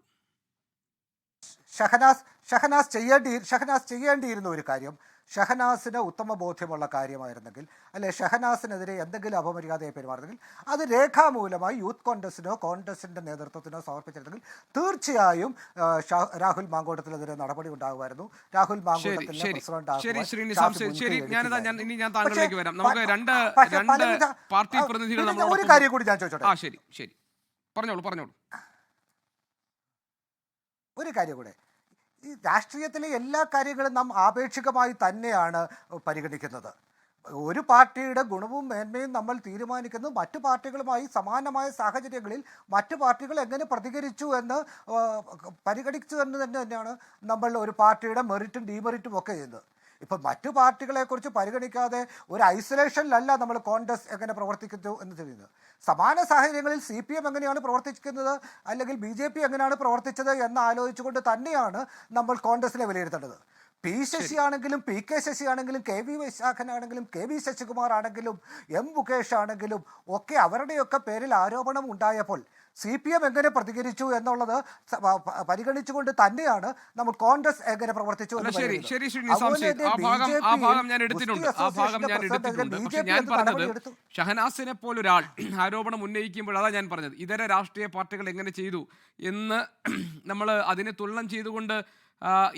ഷഹനാസ് ചെയ്യേണ്ടിയിരുന്ന ഒരു കാര്യം, ഷഹനാസിന് ഉത്തമ ബോധ്യമുള്ള കാര്യമായിരുന്നെങ്കിൽ, അല്ലെ ഷഹനാസിനെതിരെ എന്തെങ്കിലും അപമര്യാദയെ പെരുമാറുന്നെങ്കിൽ അത് രേഖാമൂലമായി യൂത്ത് കോൺഗ്രസിനോ കോൺഗ്രസിന്റെ നേതൃത്വത്തിനോ സമർപ്പിച്ചിരുന്നെങ്കിൽ തീർച്ചയായും രാഹുൽ മാങ്കൂട്ടത്തിനെതിരെ നടപടി ഉണ്ടാകുമായിരുന്നു. രാഹുൽ മാങ്കൂട്ടത്തിലെ ഒരു കാര്യം കൂടി ഞാൻ ചോദിച്ചോട്ടെ. ഒരു കാര്യം കൂടെ, ഈ രാഷ്ട്രീയത്തിലെ എല്ലാ കാര്യങ്ങളും നാം ആപേക്ഷികമായി തന്നെയാണ് പരിഗണിക്കുന്നത്. ഒരു പാർട്ടിയുടെ ഗുണവും മേന്മയും നമ്മൾ തീരുമാനിക്കുന്നത് മറ്റു പാർട്ടികളുമായി സമാനമായ സാഹചര്യങ്ങളിൽ മറ്റു പാർട്ടികൾ എങ്ങനെ പ്രതികരിച്ചു എന്ന് പരിഗണിച്ചു എന്ന് തന്നെയാണ് നമ്മൾ ഒരു പാർട്ടിയുടെ മെറിറ്റും ഡീമെറിറ്റും ഒക്കെ ചെയ്യുന്നത്. ഇപ്പം മറ്റു പാർട്ടികളെക്കുറിച്ച് പരിഗണിക്കാതെ ഒരു ഐസൊലേഷനിലല്ല നമ്മൾ കോൺഗ്രസ് എങ്ങനെ പ്രവർത്തിക്കുന്നു എന്ന് ചെയ്യുന്നത്. സമാന സാഹചര്യങ്ങളിൽ CPM എങ്ങനെയാണ് പ്രവർത്തിക്കുന്നത്, അല്ലെങ്കിൽ BJP എങ്ങനെയാണ് പ്രവർത്തിച്ചത് എന്ന് ആലോചിച്ചുകൊണ്ട് തന്നെയാണ് നമ്മൾ കോൺഗ്രസിനെ വിലയിരുത്തേണ്ടത്. P ശശി ആണെങ്കിലും PK ശശി ആണെങ്കിലും KV വൈശാഖനാണെങ്കിലും KV ശശികുമാർ ആണെങ്കിലും M മുകേഷ് ആണെങ്കിലും ഒക്കെ അവരുടെയൊക്കെ പേരിൽ ആരോപണം ഉണ്ടായപ്പോൾ CPM എങ്ങനെ പ്രതികരിച്ചു എന്നുള്ളത് പരിഗണിച്ചുകൊണ്ട് തന്നെയാണ് നമ്മൾ കോൺഗ്രസ് എങ്ങനെ പ്രവർത്തിച്ചു എന്ന് പറയുന്നത്. ഷഹനാസിനെ പോലൊരാൾ ആരോപണം ഉന്നയിക്കുമ്പോൾ അതാ ഞാൻ പറഞ്ഞത്, ഇതര രാഷ്ട്രീയ പാർട്ടികൾ എങ്ങനെ ചെയ്തു എന്ന് നമ്മൾ അതിനെ തുലനം ചെയ്തുകൊണ്ട്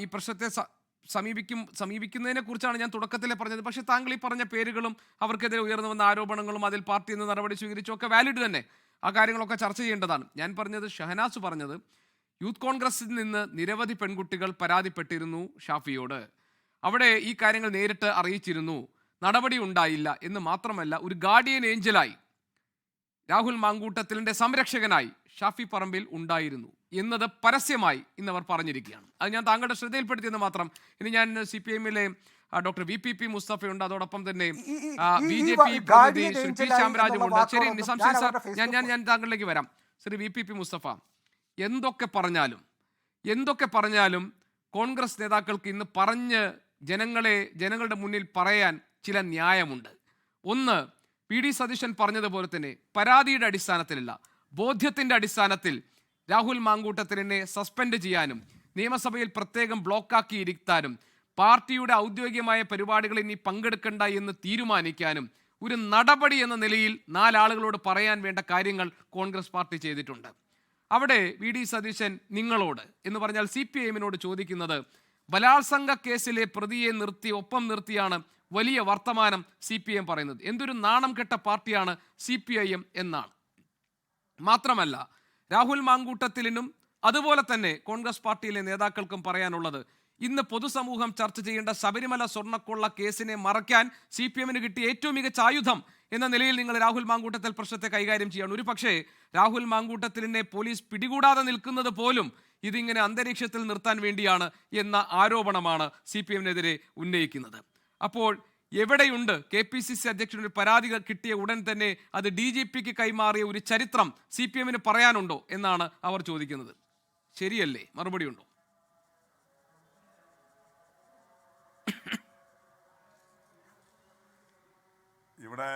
ഈ പ്രശ്നത്തെ സമീപിക്കുന്നതിനെ കുറിച്ചാണ് ഞാൻ തുടക്കത്തിലെ പറഞ്ഞത്. പക്ഷേ താങ്കൾ ഈ പറഞ്ഞ പേരുകളും അവർക്കെതിരെ ഉയർന്നു വന്ന ആരോപണങ്ങളും അതിൽ പാർട്ടി നിന്ന് നടപടി സ്വീകരിച്ചു ഒക്കെ വാലിഡ് തന്നെ. ആ കാര്യങ്ങളൊക്കെ ചർച്ച ചെയ്യേണ്ടതാണ്. ഞാൻ പറഞ്ഞത്, ഷഹനാസ് പറഞ്ഞത് യൂത്ത് കോൺഗ്രസിൽ നിന്ന് നിരവധി പെൺകുട്ടികൾ പരാതിപ്പെട്ടിരുന്നു ഷാഫിയോട്. അവിടെ ഈ കാര്യങ്ങൾ നേരിട്ട് അറിയിച്ചിരുന്നു, നടപടി ഉണ്ടായില്ല എന്ന് മാത്രമല്ല ഒരു ഗാർഡിയൻ ഏഞ്ചലായി രാഹുൽ മാങ്കൂട്ടത്തിലിന്റെ സംരക്ഷകനായി ഷാഫി പറമ്പിൽ ഉണ്ടായിരുന്നു എന്നത് പരസ്യമായി ഇന്നവർ പറഞ്ഞിരിക്കുകയാണ്. അത് ഞാൻ താങ്കളുടെ ശ്രദ്ധയിൽപ്പെടുത്തിയെന്ന് മാത്രം. ഇനി ഞാൻ CPM-ലെ ഡോക്ടർ VPP മുസ്തഫയുണ്ട്, അതോടൊപ്പം തന്നെ BJP പ്രതിനിധി ശ്രീ P ശ്യാംരാജുമുണ്ട്. ശരി നിസാം ശരി സാർ, ഞാൻ താങ്കളിലേക്ക് വരാം. ശ്രീ VPP മുസ്തഫ, എന്തൊക്കെ പറഞ്ഞാലും കോൺഗ്രസ് നേതാക്കൾക്ക് ഇന്ന് പറഞ്ഞ് ജനങ്ങളുടെ മുന്നിൽ പറയാൻ ചില ന്യായമുണ്ട്. ഒന്ന്, PD സതീശൻ പറഞ്ഞതുപോലെ തന്നെ പരാതിയുടെ അടിസ്ഥാനത്തിലല്ല, ബോധ്യത്തിന്റെ അടിസ്ഥാനത്തിൽ രാഹുൽ മാങ്കൂട്ടത്തിലിനെ സസ്പെൻഡ് ചെയ്യാനും നിയമസഭയിൽ പ്രത്യേകം ബ്ലോക്കാക്കി ഇരുത്താനും പാർട്ടിയുടെ ഔദ്യോഗികമായ പരിപാടികളിൽ ഇനി പങ്കെടുക്കണ്ട എന്ന് തീരുമാനിക്കാനും ഒരു നടപടി എന്ന നിലയിൽ 4 ആളുകളോട് പറയാൻ വേണ്ട കാര്യങ്ങൾ കോൺഗ്രസ് പാർട്ടി ചെയ്തിട്ടുണ്ട്. അവിടെ VD സതീശൻ നിങ്ങളോട് എന്ന് പറഞ്ഞാൽ CPM-നോട് ചോദിക്കുന്നത്, ബലാത്സംഗ കേസിലെ പ്രതിയെ ഒപ്പം നിർത്തിയാണ് വലിയ വർത്തമാനം CPM പറയുന്നത്. എന്തൊരു നാണം കെട്ട പാർട്ടിയാണ് CPIM എന്നാണ്. മാത്രമല്ല, രാഹുൽ മാങ്കൂട്ടത്തിലിനും അതുപോലെ തന്നെ കോൺഗ്രസ് പാർട്ടിയിലെ നേതാക്കൾക്കും പറയാനുള്ളത്, ഇന്ന് പൊതുസമൂഹം ചർച്ച ചെയ്യേണ്ട ശബരിമല സ്വർണ്ണക്കൊള്ള കേസിനെ മറയ്ക്കാൻ CPM-ന് കിട്ടിയ ഏറ്റവും മികച്ച ആയുധം എന്ന നിലയിൽ നിങ്ങൾ രാഹുൽ മാങ്കൂട്ടത്തിൽ പ്രശ്നത്തെ കൈകാര്യം ചെയ്യണം. ഒരു പക്ഷേ രാഹുൽ മാങ്കൂട്ടത്തിലിനെ പോലീസ് പിടികൂടാതെ നിൽക്കുന്നത് പോലും ഇതിങ്ങനെ അന്തരീക്ഷത്തിൽ നിർത്താൻ വേണ്ടിയാണ് എന്ന ആരോപണമാണ് CPM-നെതിരെ ഉന്നയിക്കുന്നത്. അപ്പോൾ എവിടെയുണ്ട് KPCC അധ്യക്ഷന് പരാതി കിട്ടിയ ഉടൻ തന്നെ അത് DGP-ക്ക് കൈമാറിയ ഒരു ചരിത്രം CPM-ന് പറയാനുണ്ടോ എന്നാണ് അവർ ചോദിക്കുന്നത്. ശരിയല്ലേ? മറുപടി ഉണ്ടോ? ഇവിടെ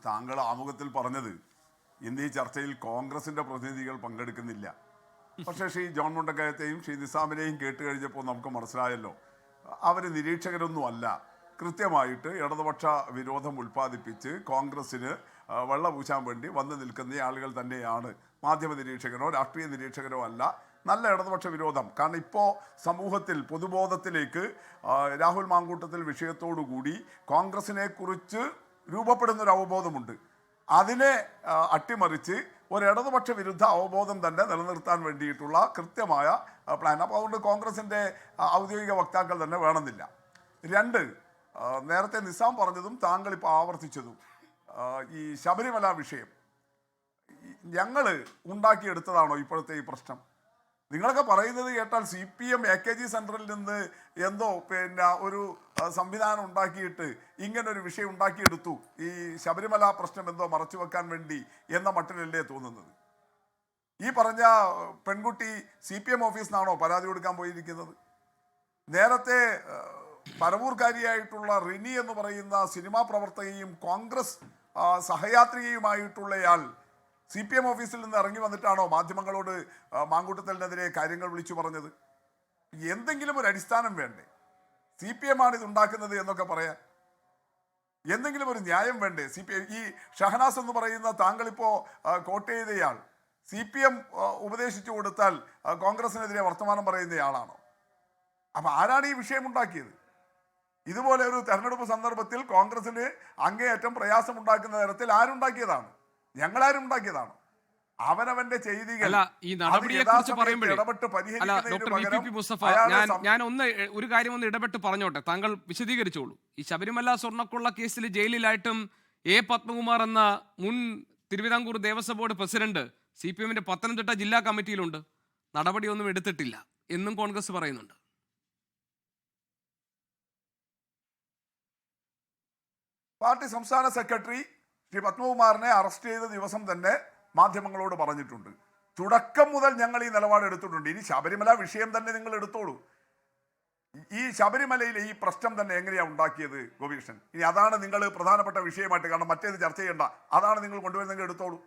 താങ്കൾ ആമുഖത്തിൽ പറഞ്ഞത് ഇന്ന് ഈ ചർച്ചയിൽ കോൺഗ്രസിന്റെ പ്രതിനിധികൾ പങ്കെടുക്കുന്നില്ല. പക്ഷേ ശ്രീ ജോൺ മുണ്ടക്കയത്തെയും ശ്രീ നിസാമിനെയും കേട്ട് കഴിഞ്ഞപ്പോൾ നമുക്ക് മനസ്സിലായല്ലോ, അവർ നിരീക്ഷകരൊന്നും അല്ല. കൃത്യമായിട്ട് ഇടതുപക്ഷ വിരോധം ഉൽപ്പാദിപ്പിച്ച് കോൺഗ്രസ്സിന് വെള്ളപൂശാൻ വേണ്ടി വന്നു നിൽക്കുന്ന ആളുകൾ തന്നെയാണ്. മാധ്യമ നിരീക്ഷകരോ രാഷ്ട്രീയ നിരീക്ഷകരോ അല്ല. നല്ല ഇടതുപക്ഷ വിരോധം. കാരണം ഇപ്പോൾ സമൂഹത്തിൽ പൊതുബോധത്തിലേക്ക് രാഹുൽ മാങ്കൂട്ടത്തിൽ വിഷയത്തോടുകൂടി കോൺഗ്രസിനെ കുറിച്ച് രൂപപ്പെടുന്നൊരു അവബോധമുണ്ട്. അതിനെ അട്ടിമറിച്ച് ഒരു ഇടതുപക്ഷ വിരുദ്ധ അവബോധം തന്നെ നിലനിർത്താൻ വേണ്ടിയിട്ടുള്ള കൃത്യമായ പ്ലാൻ. അപ്പോൾ അതുകൊണ്ട് കോൺഗ്രസിൻ്റെ ഔദ്യോഗിക വക്താക്കൾ തന്നെ വേണമെന്നില്ല. 2, നേരത്തെ നിസാം പറഞ്ഞതും താങ്കൾ ഇപ്പോൾ ആവർത്തിച്ചതും ഈ ശബരിമല വിഷയം ഞങ്ങൾ ഉണ്ടാക്കിയെടുത്തതാണോ ഇപ്പോഴത്തെ ഈ പ്രശ്നം? നിങ്ങളൊക്കെ പറയുന്നത് കേട്ടാൽ CPM AKG സെൻറ്ററിൽ നിന്ന് എന്തോ ഒരു സംവിധാനം ഉണ്ടാക്കിയിട്ട് ഇങ്ങനൊരു വിഷയം ഉണ്ടാക്കിയെടുത്തു, ഈ ശബരിമല പ്രശ്നം എന്തോ മറച്ചു വെക്കാൻ വേണ്ടി എന്ന മട്ടിലല്ലേ തോന്നുന്നത്. ഈ പറഞ്ഞ പെൺകുട്ടി CPM ഓഫീസിൽ നിന്നാണോ പരാതി കൊടുക്കാൻ പോയിരിക്കുന്നത്? നേരത്തെ പരവൂർക്കാരിയായിട്ടുള്ള റിനി എന്ന് പറയുന്ന സിനിമാ പ്രവർത്തകയും കോൺഗ്രസ് സഹയാത്രികയുമായിട്ടുള്ളയാൾ CPM ഓഫീസിൽ നിന്ന് ഇറങ്ങി വന്നിട്ടാണോ മാധ്യമങ്ങളോട് മാങ്കൂട്ടത്തലിനെതിരെ കാര്യങ്ങൾ വിളിച്ചു പറഞ്ഞത്? എന്തെങ്കിലും ഒരു അടിസ്ഥാനം വേണ്ടേ? CPM ആണ് ഇത് ഉണ്ടാക്കുന്നത് എന്നൊക്കെ പറയാൻ എന്തെങ്കിലും ഒരു ന്യായം വേണ്ടേ? ഈ ഷഹനാസ് എന്ന് പറയുന്ന താങ്കളിപ്പോൾ കോട്ട് ചെയ്തയാൾ CPM ഉപദേശിച്ചു കൊടുത്താൽ കോൺഗ്രസിനെതിരെ വർത്തമാനം പറയുന്നയാളാണോ? അപ്പം ആരാണ് ഈ വിഷയം ഉണ്ടാക്കിയത്? ഇതുപോലെ ഒരു തെരഞ്ഞെടുപ്പ് സന്ദർഭത്തിൽ കോൺഗ്രസിന് അങ്ങേയറ്റം പ്രയാസമുണ്ടാക്കുന്ന തരത്തിൽ ആരുണ്ടാക്കിയതാണ്? ഞങ്ങളാരും ഉണ്ടാക്കിയതാണ്. അവനവന്റെ ചെയ്തികൾ ഞാൻ ഒരു കാര്യം ഒന്ന് ഇടപെട്ട് പറഞ്ഞോട്ടെ, താങ്കൾ വിശദീകരിച്ചോളൂ. ഈ ശബരിമല സ്വർണ്ണക്കൊള്ള കേസിൽ ജയിലിലായിട്ടും പത്മകുമാർ എന്ന മുൻ തിരുവിതാംകൂർ ദേവസ്വം ബോർഡ് പ്രസിഡന്റ് CPMന്റെ പത്തനംതിട്ട ജില്ലാ കമ്മിറ്റിയിലുണ്ട്. നടപടിയൊന്നും എടുത്തിട്ടില്ല എന്നും കോൺഗ്രസ് പറയുന്നുണ്ട്. പാർട്ടി സംസ്ഥാന സെക്രട്ടറി ശ്രീ പത്മകുമാറിനെ അറസ്റ്റ് ചെയ്ത ദിവസം തന്നെ മാധ്യമങ്ങളോട് പറഞ്ഞിട്ടുണ്ട്, തുടക്കം മുതൽ ഞങ്ങൾ ഈ നിലപാട് എടുത്തിട്ടുണ്ട്. ഇനി ശബരിമല വിഷയം തന്നെ നിങ്ങൾ എടുത്തോളൂ. ഈ ശബരിമലയിലെ ഈ പ്രശ്നം തന്നെ എങ്ങനെയാണ് ഉണ്ടാക്കിയത് ഗോപികൃഷ്ണൻ? ഇനി അതാണ് നിങ്ങൾ പ്രധാനപ്പെട്ട വിഷയമായിട്ട്, കാരണം മറ്റേത് ചർച്ച ചെയ്യേണ്ട, അതാണ് നിങ്ങൾ കൊണ്ടുവരുന്നെങ്കിൽ എടുത്തോളൂ.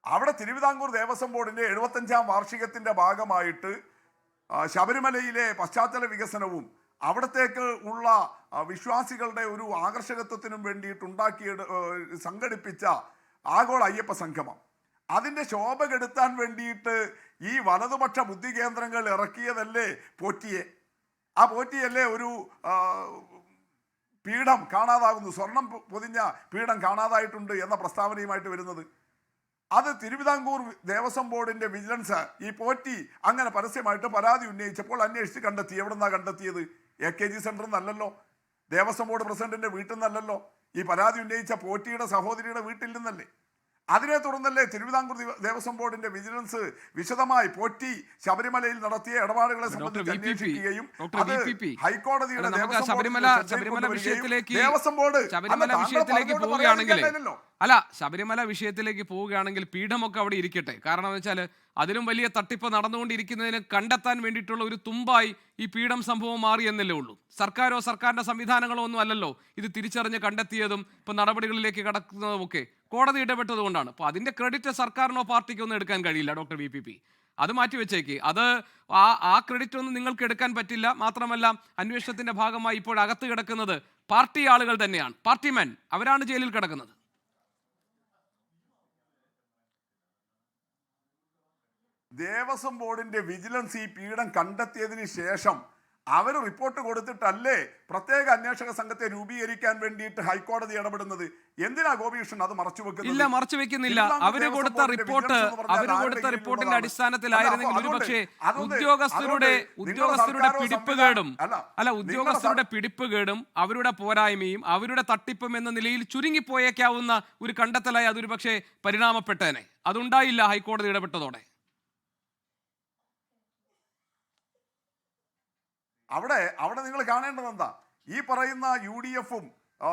അവിടെ തിരുവിതാംകൂർ ദേവസ്വം ബോർഡിന്റെ 75ാം വാർഷികത്തിന്റെ ഭാഗമായിട്ട് ശബരിമലയിലെ പശ്ചാത്തല വികസനവും അവിടത്തേക്ക് ഉള്ള വിശ്വാസികളുടെ ഒരു ആകർഷകത്വത്തിനും വേണ്ടിയിട്ട് സംഘടിപ്പിച്ച ആഗോള അയ്യപ്പ സംഗമം, അതിൻ്റെ ശോഭ കെടുത്താൻ വേണ്ടിയിട്ട് ഈ വലതുപക്ഷ ബുദ്ധി കേന്ദ്രങ്ങൾ ഇറക്കിയതല്ലേ പോറ്റിയെ. ആ പോറ്റിയല്ലേ ഒരു പീഠം കാണാതാകുന്നു, സ്വർണം പൊതിഞ്ഞ പീഠം കാണാതായിട്ടുണ്ട് എന്ന പ്രസ്താവനയുമായിട്ട് വരുന്നത്. അത് തിരുവിതാംകൂർ ദേവസ്വം ബോർഡിന്റെ വിജിലൻസ് ഈ പോറ്റി അങ്ങനെ പരസ്യമായിട്ട് പരാതി ഉന്നയിച്ചപ്പോൾ അന്വേഷിച്ച് കണ്ടെത്തി. എവിടുന്നാ കണ്ടെത്തിയത്? AKG സെന്ററിൽ നിന്നല്ലല്ലോ, ദേവസ്വം ബോർഡ് പ്രസിഡന്റിന്റെ വീട്ടിൽ നിന്നല്ലല്ലോ, ഈ പരാതി ഉന്നയിച്ച പോറ്റിയുടെ സഹോദരിയുടെ വീട്ടിൽ നിന്നല്ലേ. അതിനെ തുടർന്നല്ലേ തിരുവിതാംകൂർ ദേവസ്വം ബോർഡിന്റെ വിജിലൻസ് വിശദമായി പോറ്റി ശബരിമലയിൽ നടത്തിയ ഇടപാടുകളെ സംബന്ധിച്ച് അന്വേഷിക്കുകയും ഹൈക്കോടതിയുടെ ശബരിമല വിഷയത്തിലേക്ക് പോവുകയാണെങ്കിൽ പീഠമൊക്കെ അവിടെ ഇരിക്കട്ടെ. കാരണം എന്ന് വെച്ചാൽ അതിലും വലിയ തട്ടിപ്പ് നടന്നുകൊണ്ടിരിക്കുന്നതിന് കണ്ടെത്താൻ വേണ്ടിയിട്ടുള്ള ഒരു തുമ്പായി ഈ പീഠം സംഭവം മാറി എന്നല്ലേ ഉള്ളൂ. സർക്കാരോ സർക്കാരിന്റെ സംവിധാനങ്ങളോ ഒന്നും അല്ലല്ലോ ഇത് തിരിച്ചറിഞ്ഞ് കണ്ടെത്തിയതും ഇപ്പൊ നടപടികളിലേക്ക് കടക്കുന്നതുമൊക്കെ കോടതി ഇടപെട്ടത് കൊണ്ടാണ്. അപ്പോൾ അതിന്റെ ക്രെഡിറ്റ് സർക്കാരിനോ പാർട്ടിക്കോ ഒന്നും എടുക്കാൻ കഴിയില്ല. ഡോക്ടർ VPP അത് മാറ്റിവെച്ചേക്ക്. അത് ആ ക്രെഡിറ്റ് ഒന്നും നിങ്ങൾക്ക് എടുക്കാൻ പറ്റില്ല. മാത്രമല്ല അന്വേഷണത്തിന്റെ ഭാഗമായി ഇപ്പോൾ അകത്ത് കിടക്കുന്നത് പാർട്ടി ആളുകൾ തന്നെയാണ്, പാർട്ടിമാൻ, അവരാണ് ജയിലിൽ കിടക്കുന്നത്. ദേവസ്വം ബോർഡിന്റെ വിജിലൻസ് ഈ പീഠം കണ്ടെത്തിയതിന് ശേഷം അവർ റിപ്പോർട്ട് കൊടുത്തിട്ടല്ലേ പ്രത്യേക അന്വേഷക സംഘത്തെ രൂപീകരിക്കാൻ വേണ്ടിയിട്ട് ഹൈക്കോടതി ഇടപെടുന്നത്? എന്തിനാ ഗോപികൃഷ്ണൻ അത് മറച്ചു വെക്കുന്നത്? ഇല്ല, മറച്ചു വെക്കുന്നില്ല. അവര് കൊടുത്ത റിപ്പോർട്ടിന്റെ അടിസ്ഥാനത്തിലായിരുന്നെങ്കിൽ ഒരുപക്ഷെ ഉദ്യോഗസ്ഥരുടെ പിടിപ്പുകേടും അവരുടെ പോരായ്മയും അവരുടെ തട്ടിപ്പും എന്ന നിലയിൽ ചുരുങ്ങിപ്പോയേക്കാവുന്ന ഒരു കണ്ടെത്തലായി അതൊരു പക്ഷേ പരിണാമപ്പെട്ടേനെ. അതുണ്ടായില്ല ഹൈക്കോടതി ഇടപെട്ടതോടെ. അവിടെ നിങ്ങൾ കാണേണ്ടത് എന്താ? ഈ പറയുന്ന UDFും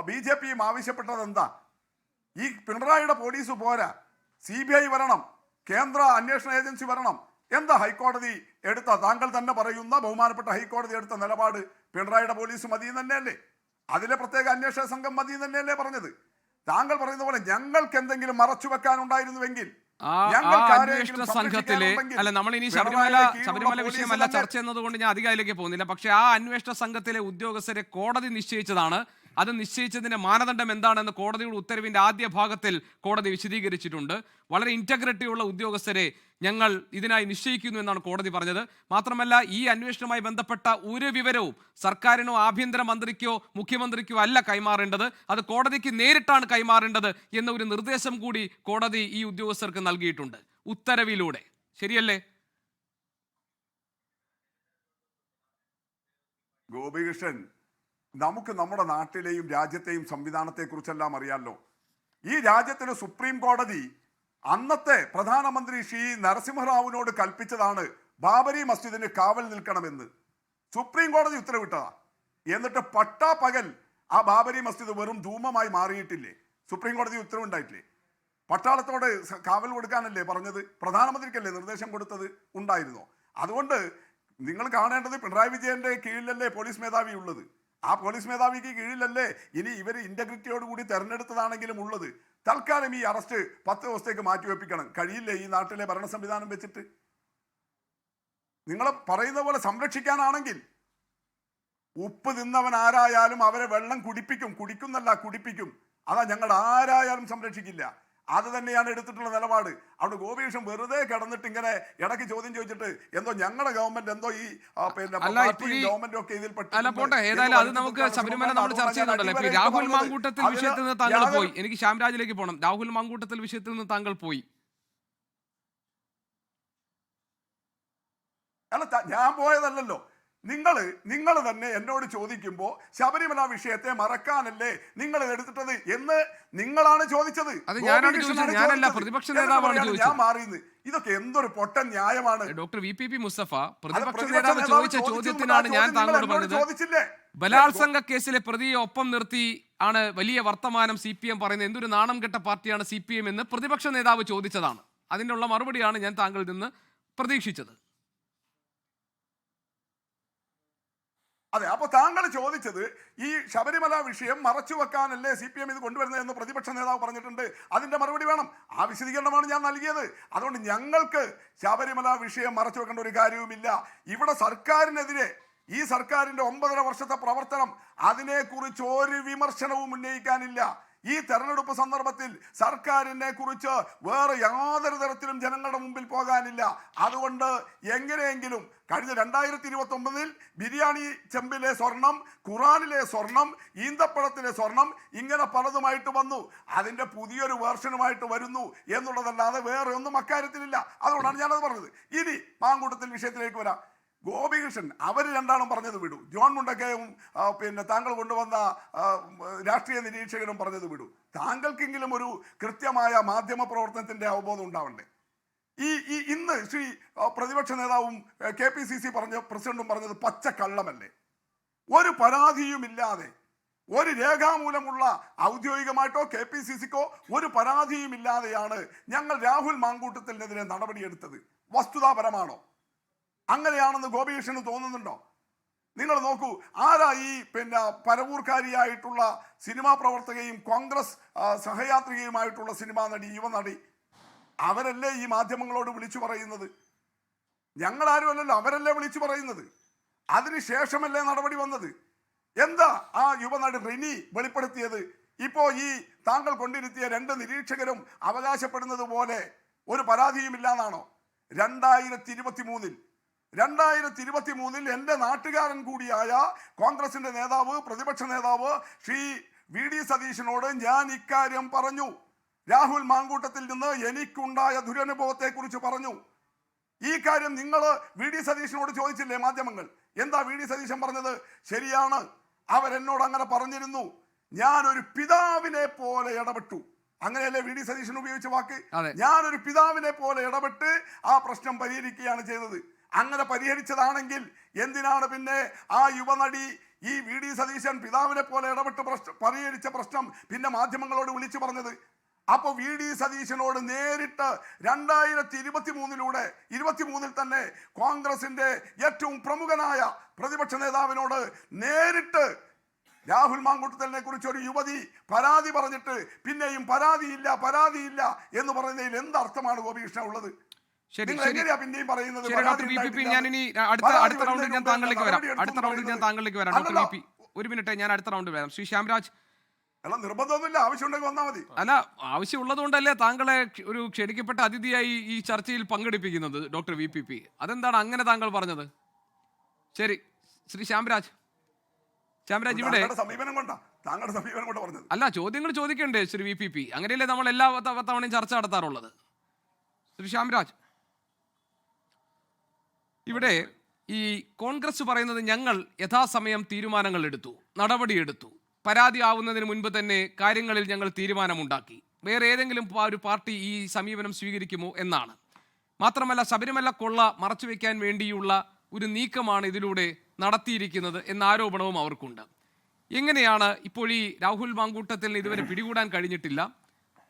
BJPയും ആവശ്യപ്പെട്ടത് എന്താ? ഈ പിണറായിയുടെ പോലീസ് പോരാ, CBI വരണം, കേന്ദ്ര അന്വേഷണ ഏജൻസി വരണം. എന്താ ഹൈക്കോടതി എടുത്ത, താങ്കൾ തന്നെ പറയുന്ന ബഹുമാനപ്പെട്ട ഹൈക്കോടതി എടുത്ത നിലപാട്? പിണറായിയുടെ പോലീസ് മതി തന്നെയല്ലേ, അതിലെ പ്രത്യേക അന്വേഷണ സംഘം മതി തന്നെയല്ലേ പറഞ്ഞത്? താങ്കൾ പറയുന്ന പോലെ ഞങ്ങൾക്ക് എന്തെങ്കിലും മറച്ചു വെക്കാനുണ്ടായിരുന്നുവെങ്കിൽ അന്വേഷണ സംഘത്തിലെ നമ്മൾ ഇനി ശബരിമല വിഷയമല്ല ചർച്ച എന്നതുകൊണ്ട് ഞാൻ അധികം അതിലേക്ക് പോകുന്നില്ല. പക്ഷെ ആ അന്വേഷണ സംഘത്തിലെ ഉദ്യോഗസ്ഥരെ കോടതി നിശ്ചയിച്ചതാണ്. അത് നിശ്ചയിച്ചതിന്റെ മാനദണ്ഡം എന്താണെന്ന് കോടതിയുടെ ഉത്തരവിന്റെ ആദ്യ ഭാഗത്തിൽ കോടതി വിശദീകരിച്ചിട്ടുണ്ട്. വളരെ ഇന്റഗ്രിറ്റി ഉള്ള ഉദ്യോഗസ്ഥരെ ഞങ്ങൾ ഇതിനായി നിശ്ചയിക്കുന്നു എന്നാണ് കോടതി പറഞ്ഞത്. മാത്രമല്ല ഈ അന്വേഷണവുമായി ബന്ധപ്പെട്ട ഒരു വിവരവും സർക്കാരിനോ ആഭ്യന്തര മന്ത്രിക്കോ മുഖ്യമന്ത്രിക്കോ അല്ല കൈമാറേണ്ടത്, അത് കോടതിക്ക് നേരിട്ടാണ് കൈമാറേണ്ടത് എന്ന ഒരു നിർദ്ദേശം കൂടി കോടതി ഈ ഉദ്യോഗസ്ഥർക്ക് നൽകിയിട്ടുണ്ട് ഉത്തരവിലൂടെ. ശരിയല്ലേ ഗോപികൃഷ്ണൻ? നമുക്ക് നമ്മുടെ നാട്ടിലെയും രാജ്യത്തെയും സംവിധാനത്തെക്കുറിച്ചെല്ലാം അറിയാമല്ലോ. ഈ രാജ്യത്തിന് സുപ്രീം കോടതി അന്നത്തെ പ്രധാനമന്ത്രി ശ്രീ നരസിംഹറാവുവിനോട് കൽപ്പിച്ചതാണ് ബാബരി മസ്ജിദിന് കാവൽ നിൽക്കണമെന്ന്. സുപ്രീം കോടതി ഉത്തരവിട്ടതാ. എന്നിട്ട് പട്ടാപ്പകൽ ആ ബാബരി മസ്ജിദ് വെറും ധൂമമായി മാറിയിട്ടില്ലേ? സുപ്രീം കോടതി ഉത്തരവുണ്ടായിട്ടില്ലേ? പട്ടാളത്തോട് കാവൽ കൊടുക്കാനല്ലേ പറഞ്ഞത്? പ്രധാനമന്ത്രിക്കല്ലേ നിർദ്ദേശം കൊടുത്തത്? ഉണ്ടായിരുന്നോ? അതുകൊണ്ട് നിങ്ങൾ കാണേണ്ടത് പിണറായി വിജയന്റെ കീഴിലല്ലേ പോലീസ് മേധാവി ഉള്ളത്. ആ പോലീസ് മേധാവിക്ക് കീഴിലല്ലേ ഇനി ഇവർ ഇന്റഗ്രിറ്റിയോടുകൂടി തെരഞ്ഞെടുത്തതാണെങ്കിലും ഉള്ളത്. തൽക്കാലം ഈ അറസ്റ്റ് 10 ദിവസത്തേക്ക് മാറ്റിവെപ്പിക്കണം. കഴിയില്ലേ ഈ നാട്ടിലെ ഭരണ സംവിധാനം വെച്ചിട്ട്? നിങ്ങൾ പറയുന്ന പോലെ സംരക്ഷിക്കാനാണെങ്കിൽ ഉപ്പ് തിന്നവൻ ആരായാലും അവരെ വെള്ളം കുടിപ്പിക്കും. അതാ ഞങ്ങളുടെ ആരായാലും സംരക്ഷിക്കില്ല. അത് തന്നെയാണ് എടുത്തിട്ടുള്ള നിലപാട്. അവിടെ ഗോപീഷൻ വെറുതെ കിടന്നിട്ട് ഇങ്ങനെ ഇടയ്ക്ക് ചോദ്യം ചോദിച്ചിട്ട് എന്തോ ഞങ്ങളുടെ ഗവൺമെന്റ് എന്തോ ഈ ഗവൺമെന്റും ഒക്കെ ഇതിൽ പോട്ടെ. ഏതായാലും അത് നമുക്ക് ശബരിമല നമ്മൾ ചർച്ച ചെയ്യുന്നുണ്ടല്ലോ. രാഹുൽ മാങ്കൂട്ടത്തിൽ വിഷയത്തിൽ നിന്ന് താങ്കൾ പോയി. എനിക്ക് ശ്യാംരാജിലേക്ക് പോകണം. രാഹുൽ മാങ്കൂട്ടത്തിൽ വിഷയത്തിൽ നിന്ന് താങ്കൾ പോയി. അല്ല, ഞാൻ പോയതല്ലല്ലോ. നിങ്ങൾ തന്നെ എന്നോട് ചോദിക്കുമ്പോൾ ശബരിമല വിഷയത്തെ മറക്കാനല്ലേ നിങ്ങൾ എടുത്തിട്ടത് എന്ന് നിങ്ങളാണ് ചോദിച്ചത്. പ്രതിപക്ഷ നേതാവാണ് ഞാൻ മാറിയെന്ന്. ഇതൊക്കെ എന്തൊരു പൊട്ടൻ ന്യായമാണ്. ഡോക്ടർ VPP മുസ്തഫ പ്രതിപക്ഷ നേതാവ് ചോദിച്ച ചോദ്യത്തിനാണ് ഞാൻ താങ്കളോട് പറഞ്ഞത്. ചോദിച്ചില്ലേ? ബലാത്സംഗ കേസിലെ പ്രതിയെ ഒപ്പം നിർത്തി ആണ് വലിയ വർത്തമാനം CPM പറയുന്നത്. എന്തൊരു നാണം കെട്ട പാർട്ടിയാണ് CPM എന്ന് പ്രതിപക്ഷ നേതാവ് ചോദിച്ചതാണ്. അതിനുള്ള മറുപടിയാണ് ഞാൻ താങ്കളിൽ നിന്ന് പ്രതീക്ഷിച്ചത്. അതെ, അപ്പൊ താങ്കൾ ചോദിച്ചത് ഈ ശബരിമല വിഷയം മറച്ചു വെക്കാനല്ലേ CPM ഇത് കൊണ്ടുവരുന്നത് എന്ന് പ്രതിപക്ഷ നേതാവ് പറഞ്ഞിട്ടുണ്ട്. അതിന്റെ മറുപടി വേണം. ആ വിശദീകരണമാണ് ഞാൻ നൽകിയത്. അതുകൊണ്ട് ഞങ്ങൾക്ക് ശബരിമല വിഷയം മറച്ചു വെക്കേണ്ട ഒരു കാര്യവുമില്ല. ഇവിടെ സർക്കാരിനെതിരെ ഈ സർക്കാരിന്റെ 9.5 വർഷത്തെ പ്രവർത്തനം, അതിനെക്കുറിച്ച് ഒരു വിമർശനവും ഉന്നയിക്കാനില്ല. ഈ തെരഞ്ഞെടുപ്പ് സന്ദർഭത്തിൽ സർക്കാരിനെ കുറിച്ച് വേറെ യാതൊരു തരത്തിലും ജനങ്ങളുടെ മുമ്പിൽ പോകാനില്ല. അതുകൊണ്ട് എങ്ങനെയെങ്കിലും കഴിഞ്ഞ 2029 ബിരിയാണി ചെമ്പിലെ സ്വർണം, ഖുറാനിലെ സ്വർണം, ഈന്തപ്പഴത്തിലെ സ്വർണം, ഇങ്ങനെ പലതുമായിട്ട് വന്നു. അതിൻ്റെ പുതിയൊരു വേർഷനുമായിട്ട് വരുന്നു എന്നുള്ളതല്ലാതെ വേറെ ഒന്നും അക്കാര്യത്തിലില്ല. അതുകൊണ്ടാണ് ഞാനത് പറഞ്ഞത്. ഇനി മാങ്കൂട്ടത്തിൽ വിഷയത്തിലേക്ക് വരാം. ഗോപികൃഷ്ണൻ അവർ രണ്ടാളും പറഞ്ഞത് വിടൂ. ജോൺ മുണ്ടക്കയും താങ്കൾ കൊണ്ടുവന്ന രാഷ്ട്രീയ നിരീക്ഷകനും പറഞ്ഞത് വിടൂ. താങ്കൾക്കെങ്കിലും ഒരു കൃത്യമായ മാധ്യമ പ്രവർത്തനത്തിന്റെ അവബോധം ഉണ്ടാവണ്ടേ? ഇന്ന് ശ്രീ പ്രതിപക്ഷ നേതാവും KPCC പ്രസിഡന്റും പറഞ്ഞത് പച്ചക്കള്ളമല്ലേ? ഒരു പരാതിയുമില്ലാതെ, ഒരു രേഖാമൂലമുള്ള ഔദ്യോഗികമായിട്ടോ KPCCക്കോ ഒരു പരാതിയുമില്ലാതെയാണ് ഞങ്ങൾ രാഹുൽ മാങ്കൂട്ടത്തിനെതിരെ നടപടിയെടുത്തത്. വസ്തുതാപരമാണോ? അങ്ങനെയാണെന്ന് ഗോപികൃഷ്ണന് തോന്നുന്നുണ്ടോ? നിങ്ങൾ നോക്കൂ, ആരാ ഈ പരവൂർക്കാരിയായിട്ടുള്ള സിനിമാ പ്രവർത്തകയും കോൺഗ്രസ് സഹയാത്രികയുമായിട്ടുള്ള സിനിമാ നടി, യുവനടി? അവരല്ലേ ഈ മാധ്യമങ്ങളോട് വിളിച്ചു പറയുന്നത്? ഞങ്ങളാരും അല്ലല്ലോ, അവരല്ലേ വിളിച്ചു പറയുന്നത്. അതിനുശേഷമല്ലേ നടപടി വന്നത്? എന്താ ആ യുവനടി റിനി വെളിപ്പെടുത്തിയത്? ഇപ്പോ ഈ താങ്കൾ കൊണ്ടിരുത്തിയ 2 നിരീക്ഷകരും അവകാശപ്പെടുന്നത് പോലെ ഒരു പരാതിയുമില്ലാന്നാണോ? 2023 എൻ്റെ നാട്ടുകാരൻ കൂടിയായ കോൺഗ്രസിന്റെ നേതാവ്, പ്രതിപക്ഷ നേതാവ് ശ്രീ VD സതീശനോട് ഞാൻ ഇക്കാര്യം പറഞ്ഞു. രാഹുൽ മാങ്കൂട്ടത്തിൽ നിന്ന് എനിക്കുണ്ടായ ദുരനുഭവത്തെ കുറിച്ച് പറഞ്ഞു. ഈ കാര്യം നിങ്ങൾ VD സതീശനോട് ചോദിച്ചില്ലേ മാധ്യമങ്ങൾ? എന്താ VD സതീശൻ പറഞ്ഞത്? ശരിയാണ്, അവരെന്നോട് അങ്ങനെ പറഞ്ഞിരുന്നു. ഞാനൊരു പിതാവിനെ പോലെ ഇടപെട്ടു. അങ്ങനെയല്ലേ VD സതീശൻ ഉപയോഗിച്ച വാക്ക്? ഞാനൊരു പിതാവിനെ പോലെ ഇടപെട്ട് ആ പ്രശ്നം പരിഹരിക്കുകയാണ് ചെയ്തത്. അങ്ങനെ പരിഹരിച്ചതാണെങ്കിൽ എന്തിനാണ് പിന്നെ ആ യുവനടി ഈ VD സതീശൻ പിതാവിനെ പോലെ ഇടപെട്ട് പരിഹരിച്ച പ്രശ്നം പിന്നെ മാധ്യമങ്ങളോട് വിളിച്ചു പറഞ്ഞത്? അപ്പോൾ VD സതീശനോട് നേരിട്ട് 2023 തന്നെ കോൺഗ്രസിന്റെ ഏറ്റവും പ്രമുഖനായ പ്രതിപക്ഷ നേതാവിനോട് നേരിട്ട് രാഹുൽ മാങ്കൂട്ടത്തിനെ കുറിച്ച് ഒരു യുവതി പരാതി പറഞ്ഞിട്ട് പിന്നെയും പരാതിയില്ല എന്ന് പറയുന്നതിൽ എന്തർത്ഥമാണ് ഗോപികൃഷ്ണ ഉള്ളത്? പിന്നെയും പറയുന്നത് അടുത്ത റൗണ്ടിൽ ഞാൻ താങ്കളിലേക്ക് വരാം. ഡോക്ടർ VP ഒരു മിനിറ്റ്, ഞാൻ അടുത്ത റൗണ്ടിൽ വരാം. ശ്രീ ശ്യാംരാജ്, നിർബന്ധമൊന്നുമില്ല, ആവശ്യമുണ്ടെങ്കിൽ വന്നാൽ മതി. അല്ല, ആവശ്യമുള്ളതുകൊണ്ടല്ലേ താങ്കളെ ഒരു ക്ഷണിക്കപ്പെട്ട അതിഥിയായി ഈ ചർച്ചയിൽ പങ്കെടുപ്പിക്കുന്നത് ഡോക്ടർ VPP? അതെന്താണ് അങ്ങനെ താങ്കൾ പറഞ്ഞത്? ശരി, ശ്രീ ശ്യാംരാജ് ഇവിടെ താങ്കളുടെ സമീപനം കൊണ്ട് പറഞ്ഞത് അല്ല, ചോദ്യങ്ങൾ ചോദിക്കണ്ടേ ശ്രീ VPP? അങ്ങനെയല്ലേ നമ്മൾ എല്ലാ തവണയും ചർച്ച നടത്താറുള്ളത്. ശ്രീ ശ്യാംരാജ്, ഇവിടെ ഈ കോൺഗ്രസ് പറയുന്നത് ഞങ്ങൾ യഥാസമയം തീരുമാനങ്ങൾ എടുത്തു, നടപടിയെടുത്തു, പരാതി ആവുന്നതിന് മുൻപ് തന്നെ കാര്യങ്ങളിൽ ഞങ്ങൾ തീരുമാനമുണ്ടാക്കി, വേറെ ഏതെങ്കിലും ഒരു പാർട്ടി ഈ സമീപനം സ്വീകരിക്കുമോ എന്നാണ്. മാത്രമല്ല ശബരിമല കൊള്ള മറച്ചുവെക്കാൻ വേണ്ടിയുള്ള ഒരു നീക്കമാണ് ഇതിലൂടെ നടത്തിയിരിക്കുന്നത് എന്ന ആരോപണവും അവർക്കുണ്ട്. എങ്ങനെയാണ് ഇപ്പോൾ ഈ രാഹുൽ മാങ്കൂട്ടത്തിൽ ഇതുവരെ പിടികൂടാൻ കഴിഞ്ഞിട്ടില്ല,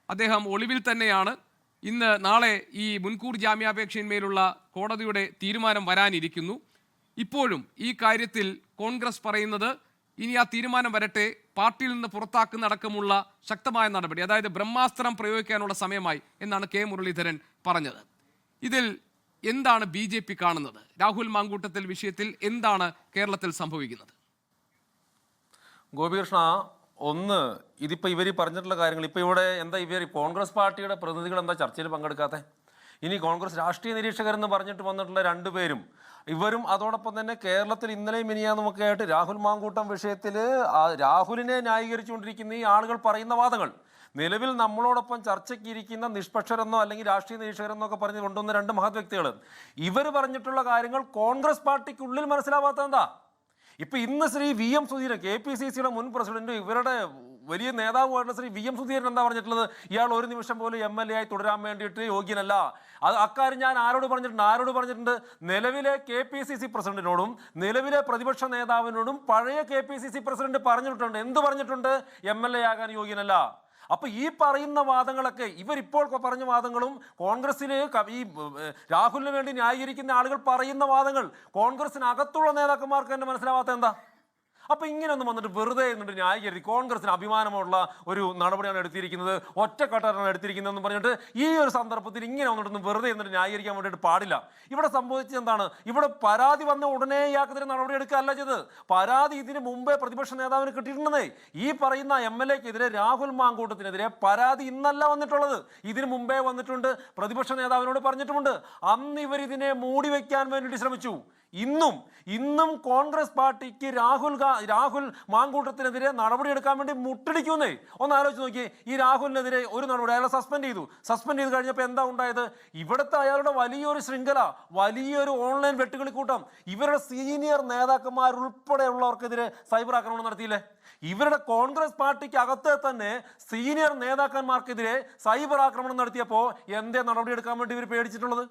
അദ്ദേഹം ഒളിവിൽ തന്നെയാണ്. ഇന്ന് നാളെ ഈ മുൻകൂർ ജാമ്യാപേക്ഷയിന്മേലുള്ള കോടതിയുടെ തീരുമാനം വരാനിരിക്കുന്നു. ഇപ്പോഴും ഈ കാര്യത്തിൽ കോൺഗ്രസ് പറയുന്നത് ഇനി ആ തീരുമാനം വരട്ടെ, പാർട്ടിയിൽ നിന്ന് പുറത്താക്കുന്നതടക്കമുള്ള ശക്തമായ നടപടി, അതായത് ബ്രഹ്മാസ്ത്രം പ്രയോഗിക്കാനുള്ള സമയമായി എന്നാണ് കെ മുരളീധരൻ പറഞ്ഞത്. ഇതിൽ എന്താണ് BJP കാണുന്നത്? രാഹുൽ മാങ്കൂട്ടത്തിൽ വിഷയത്തിൽ എന്താണ് കേരളത്തിൽ സംഭവിക്കുന്നത്? ഗോപികൃഷ്ണ, ഒന്ന് ഇതിപ്പോൾ ഇവർ പറഞ്ഞിട്ടുള്ള കാര്യങ്ങൾ ഇപ്പോൾ ഇവിടെ എന്താ ഇവർ കോൺഗ്രസ് പാർട്ടിയുടെ പ്രതിനിധികൾ എന്താ ചർച്ചയിൽ പങ്കെടുക്കാത്ത? ഇനി കോൺഗ്രസ് രാഷ്ട്രീയ നിരീക്ഷകരെന്ന് പറഞ്ഞിട്ട് വന്നിട്ടുള്ള രണ്ടുപേരും ഇവരും അതോടൊപ്പം തന്നെ കേരളത്തിൽ ഇന്നലെയും മിനിയാന്നുമൊക്കെ ആയിട്ട് രാഹുൽ മാങ്കൂട്ടം വിഷയത്തിൽ രാഹുലിനെ ന്യായീകരിച്ചുകൊണ്ടിരിക്കുന്ന ഈ ആളുകൾ പറയുന്ന വാദങ്ങൾ നിലവിൽ നമ്മളോടൊപ്പം ചർച്ചയ്ക്ക് ഇരിക്കുന്ന നിഷ്പക്ഷരെന്നോ അല്ലെങ്കിൽ രാഷ്ട്രീയ നിരീക്ഷകരെന്നോ ഒക്കെ പറഞ്ഞ് കൊണ്ടുവന്ന രണ്ട് മഹത് വ്യക്തികൾ ഇവർ പറഞ്ഞിട്ടുള്ള കാര്യങ്ങൾ കോൺഗ്രസ് പാർട്ടിക്കുള്ളിൽ മനസ്സിലാവാത്ത എന്താ? ഇപ്പൊ ഇന്ന് ശ്രീ VM സുധീരൻ, KPCCയുടെ മുൻ പ്രസിഡന്റ്, ഇവരുടെ വലിയ നേതാവുമായിട്ടുള്ള ശ്രീ VM സുധീരൻ എന്താ പറഞ്ഞിട്ടുള്ളത്? ഇയാൾ ഒരു നിമിഷം പോലും MLA ആയി തുടരാൻ വേണ്ടിയിട്ട് യോഗ്യനല്ല. അത് അക്കാര്യം ഞാൻ ആരോട് പറഞ്ഞിട്ടുണ്ട്? നിലവിലെ KPCC പ്രസിഡന്റിനോടും നിലവിലെ പ്രതിപക്ഷ നേതാവിനോടും പഴയ KPCC പ്രസിഡന്റ് പറഞ്ഞിട്ടുണ്ട്. എന്ത് പറഞ്ഞിട്ടുണ്ട്? MLA ആകാൻ യോഗ്യനല്ല. അപ്പൊ ഈ പറയുന്ന വാദങ്ങളൊക്കെ ഇവരിപ്പോൾ പറഞ്ഞ വാദങ്ങളും കോൺഗ്രസിന് ഈ രാഹുലിന് വേണ്ടി ന്യായീകരിക്കുന്ന ആളുകൾ പറയുന്ന വാദങ്ങൾ കോൺഗ്രസിനകത്തുള്ള നേതാക്കന്മാർക്ക് തന്നെ മനസ്സിലാവാത്ത എന്താ? അപ്പൊ ഇങ്ങനെയൊന്നും വന്നിട്ട് വെറുതെ എന്നിട്ട് ന്യായീകരിച്ച് കോൺഗ്രസിന് അഭിമാനമുള്ള ഒരു നടപടിയാണ് എടുത്തിരിക്കുന്നത്, ഒറ്റക്കെട്ടാണ് എടുത്തിരിക്കുന്നതെന്ന് പറഞ്ഞിട്ട് ഈ ഒരു സന്ദർഭത്തിൽ ഇങ്ങനെ വന്നിട്ടൊന്നും വെറുതെ എന്നിട്ട് ന്യായീകരിക്കാൻ വേണ്ടിയിട്ട് പാടില്ല. ഇവിടെ സംഭവിച്ചത് എന്താണ്? ഇവിടെ പരാതി വന്ന ഉടനെ ഇയാൾക്കെതിരെ നടപടി എടുക്കുകയല്ല ചെയ്ത്, പരാതി ഇതിന് മുമ്പേ പ്രതിപക്ഷ നേതാവിന് കിട്ടിയിട്ടുണ്ടെന്നേ. ഈ പറയുന്ന MLAക്കെതിരെ രാഹുൽ മാങ്കൂട്ടത്തിനെതിരെ പരാതി ഇന്നല്ല വന്നിട്ടുള്ളത്, ഇതിന് മുമ്പേ വന്നിട്ടുണ്ട്, പ്രതിപക്ഷ നേതാവിനോട് പറഞ്ഞിട്ടുമുണ്ട്. അന്ന് ഇവർ ഇതിനെ മൂടി വയ്ക്കാൻ വേണ്ടിയിട്ട് ശ്രമിച്ചു. ഇന്നും കോൺഗ്രസ് പാർട്ടിക്ക് രാഹുൽ മാങ്കൂട്ടത്തിനെതിരെ നടപടിയെടുക്കാൻ വേണ്ടി മുട്ടടിക്കുന്നേ. ഒന്ന് ആലോചിച്ച് നോക്കിയേ, ഈ രാഹുലിനെതിരെ ഒരു നടപടി അയാളെ സസ്പെൻഡ് ചെയ്ത് കഴിഞ്ഞപ്പോൾ എന്താ ഉണ്ടായത്? ഇവിടുത്തെ അയാളുടെ വലിയൊരു ശൃംഖല, വലിയൊരു ഓൺലൈൻ വെട്ടുകളിക്കൂട്ടം, ഇവരുടെ സീനിയർ നേതാക്കന്മാരുൾപ്പെടെയുള്ളവർക്കെതിരെ സൈബർ ആക്രമണം നടത്തിയില്ലേ? ഇവരുടെ കോൺഗ്രസ് പാർട്ടിക്ക് അകത്തെ തന്നെ സീനിയർ നേതാക്കന്മാർക്കെതിരെ സൈബർ ആക്രമണം നടത്തിയപ്പോൾ എന്തേ നടപടിയെടുക്കാൻ വേണ്ടി ഇവർ പേടിച്ചിട്ടുള്ളത്?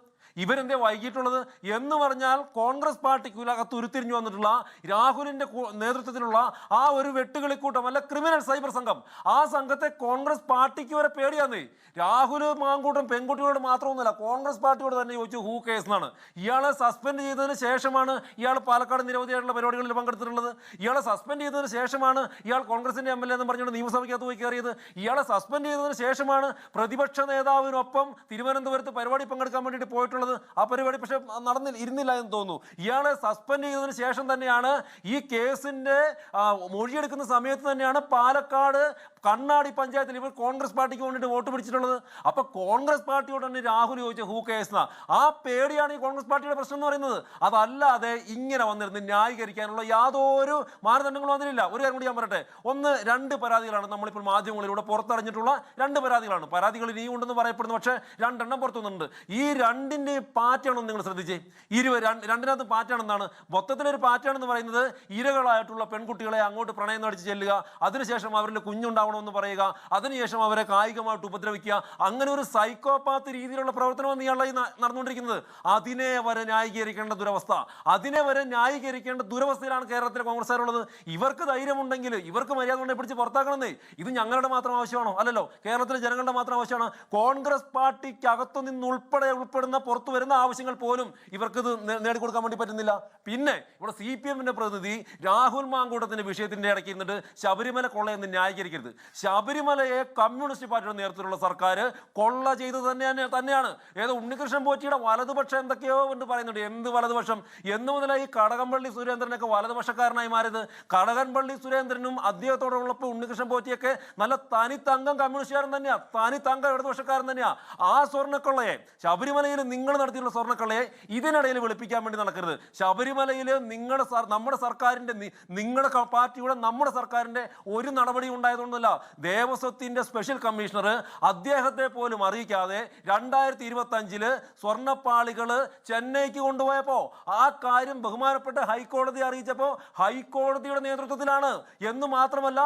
ഇവരെന്തേ വൈകിട്ടുള്ളത് എന്ന് പറഞ്ഞാൽ കോൺഗ്രസ് പാർട്ടിക്കകത്ത് ഉരുത്തിരിഞ്ഞു വന്നിട്ടുള്ള രാഹുലിന്റെ നേതൃത്വത്തിലുള്ള ആ ഒരു വെട്ടുകളിക്കൂട്ടം, അല്ല ക്രിമിനൽ സൈബർ സംഘം, ആ സംഘത്തെ കോൺഗ്രസ് പാർട്ടിക്ക് വരെ പേടിയാന്നേ. രാഹുൽ മാങ്കൂട്ടം പെൺകുട്ടികളോട് മാത്രമൊന്നുമല്ല, കോൺഗ്രസ് പാർട്ടിയോട് തന്നെ ചോദിച്ചു ഹൂ കേസ് എന്നാണ്. ഇയാളെ സസ്പെൻഡ് ചെയ്തതിന് ശേഷമാണ് ഇയാൾ പാലക്കാട് നിരവധിയായിട്ടുള്ള പരിപാടികളിൽ പങ്കെടുത്തിട്ടുള്ളത്. ഇയാളെ സസ്പെൻഡ് ചെയ്തതിന് ശേഷമാണ് ഇയാൾ കോൺഗ്രസിന്റെ MLA എന്ന് പറഞ്ഞുകൊണ്ട് നിയമസഭയ്ക്കകത്ത് പോയി കയറിയത്. ഇയാളെ സസ്പെൻഡ് ചെയ്തതിന് ശേഷമാണ് പ്രതിപക്ഷ നേതാവിനൊപ്പം തിരുവനന്തപുരത്ത് പരിപാടി പങ്കെടുക്കാൻ വേണ്ടിയിട്ട് പോയിട്ടുള്ളത്. ആ പരിപാടി പക്ഷെ ഇരുന്നില്ല എന്ന് തോന്നുന്നു. ഇയാളെ സസ്പെൻഡ് ചെയ്തതിന് ശേഷം തന്നെയാണ് ഈ കേസിന്റെ മൊഴിയെടുക്കുന്ന സമയത്ത് തന്നെയാണ് പാലക്കാട് കണ്ണാടി പഞ്ചായത്തിൽ ഇവർ കോൺഗ്രസ് പാർട്ടിക്ക് വേണ്ടിയിട്ട് വോട്ട് പിടിച്ചിട്ടുള്ളത്. അപ്പൊ കോൺഗ്രസ് പാർട്ടിയോട് തന്നെ രാഹുൽ ചോദിച്ച ഹൂ കേസ് ആ പേടിയാണ് ഈ കോൺഗ്രസ് പാർട്ടിയുടെ പ്രശ്നം എന്ന് പറയുന്നത്. അതല്ലാതെ ഇങ്ങനെ വന്നിരുന്ന് ന്യായീകരിക്കാനുള്ള യാതൊരു മാനദണ്ഡങ്ങളും വന്നിട്ടില്ല. ഒരു കാര്യം കൂടി ഞാൻ പറയട്ടെ, രണ്ട് പരാതികളാണ് നമ്മളിപ്പോൾ മാധ്യമങ്ങളിലൂടെ പുറത്തറിഞ്ഞിട്ടുള്ള രണ്ട് പരാതികളാണ്. പരാതികൾ ഇനിയും ഉണ്ടെന്ന് പറയപ്പെടുന്നു, പക്ഷേ രണ്ടെണ്ണം പുറത്തു വന്നിട്ടുണ്ട്. ഈ രണ്ടിന്റെ പാറ്റേൺ ഒന്ന് നിങ്ങൾ ശ്രദ്ധിച്ചേ. രണ്ടിനകത്ത് പാറ്റേൺ എന്താണ്? മൊത്തത്തിലൊരു പാറ്റേൺ എന്ന് പറയുന്നത് ഇരകളായിട്ടുള്ള പെൺകുട്ടികളെ അങ്ങോട്ട് പ്രണയം നടിച്ച് ചെല്ലുക, അതിനുശേഷം അവരിൽ കുഞ്ഞുണ്ടാവണമെന്ന് പറയുക, അതിനുശേഷം അവരെ കായികമായിട്ട് ഉപദ്രവിക്കുക, അങ്ങനെ ഒരു സൈക്കോപാത്ത് രീതിയിലുള്ള പ്രവർത്തനമാണ് ഇയാളെ നടന്നുകൊണ്ടിരിക്കുന്നത്. അതിനെ വരെ ന്യായീകരിക്കേണ്ട ദുരവസ്ഥയിലാണ് കേരളത്തിലെ കോൺഗ്രസ്സുകാരുള്ളത്. ഇവർക്ക് ധൈര്യമുണ്ടെങ്കിൽ, ഇവർക്ക് മര്യാദ ഉണ്ടെങ്കിൽ പിടിച്ച് പുറത്താക്കണമെന്നേ. ഇത് ഞങ്ങളുടെ മാത്രം ആവശ്യമാണോ? അല്ലല്ലോ, കേരളത്തിലെ ജനങ്ങളുടെ മാത്രം ആവശ്യമാണ്. കോൺഗ്രസ് പാർട്ടിക്ക് അകത്തു ഉൾപ്പെടുന്ന പുറത്തു വരുന്ന ആവശ്യങ്ങൾ പോലും ഇവർക്ക് ഇത് നേടിക്കൊടുക്കാൻ വേണ്ടി പറ്റുന്നില്ല. പിന്നെ ഇവിടെ CPMന്റെ പ്രതിനിധി രാഹുൽ മാങ്കൂട്ടത്തിന്റെ വിഷയത്തിന്റെ ഇടയ്ക്ക് ഇരുന്നിട്ട് ശബരിമല കൊള്ളയെന്ന് ന്യായീകരിക്കരുത്. ശബരിമലയെ കമ്മ്യൂണിസ്റ്റ് പാർട്ടിയുടെ നേതൃത്വത്തിലുള്ള സർക്കാർ കൊള്ള ചെയ്തത് തന്നെയാണ്. ഏതോ ഉണ്ണികൃഷ്ണൻ പോറ്റിയുടെ വലതുപക്ഷം എന്തൊക്കെയോ കൊണ്ട് പറയുന്നുണ്ട്. എന്ത് വലതുപക്ഷം? എന്ന് മുതലായി കടകംപള്ളി സുരേന്ദ്രനൊക്കെ വലതുപക്ഷക്കാരനായി മാറിയത്? കടകംപള്ളി സുരേന്ദ്രനും അദ്ദേഹത്തോടുള്ളപ്പോൾ ഉണ്ണികൃഷ്ണൻ പോറ്റിയൊക്കെ നല്ല തനിത്തങ്കം കമ്മ്യൂണിസ്റ്റുകാരൻ തന്നെയാ, തനിത്തങ്കം ഇടതുപക്ഷക്കാരൻ തന്നെയാ. ആ സ്വർണ്ണക്കൊള്ളയെ ശബരിമലയിൽ നിങ്ങൾ നിങ്ങൾ നടത്തിയിട്ടുള്ള സ്വർണ്ണക്കള്ളയെ ഇതിനിടയിൽ വെളുപ്പിക്കാൻ വേണ്ടി നടക്കരുത്. ശബരിമലയിൽ നമ്മുടെ സർക്കാരിന്റെ നിങ്ങളുടെ പാർട്ടിയുടെ നമ്മുടെ സർക്കാരിന്റെ ഒരു നടപടി ഉണ്ടായതുകൊണ്ടല്ല. ദേവസ്വത്തിന്റെ സ്പെഷ്യൽ കമ്മീഷണർ അദ്ദേഹത്തെ പോലും അറിയിക്കാതെ 2025 സ്വർണ്ണപ്പാളികൾ ചെന്നൈക്ക് കൊണ്ടുപോയപ്പോ ആ കാര്യം ബഹുമാനപ്പെട്ട ഹൈക്കോടതി അറിയിച്ചപ്പോൾ ഹൈക്കോടതിയുടെ നേതൃത്വത്തിലാണ്. എന്ന് മാത്രമല്ല,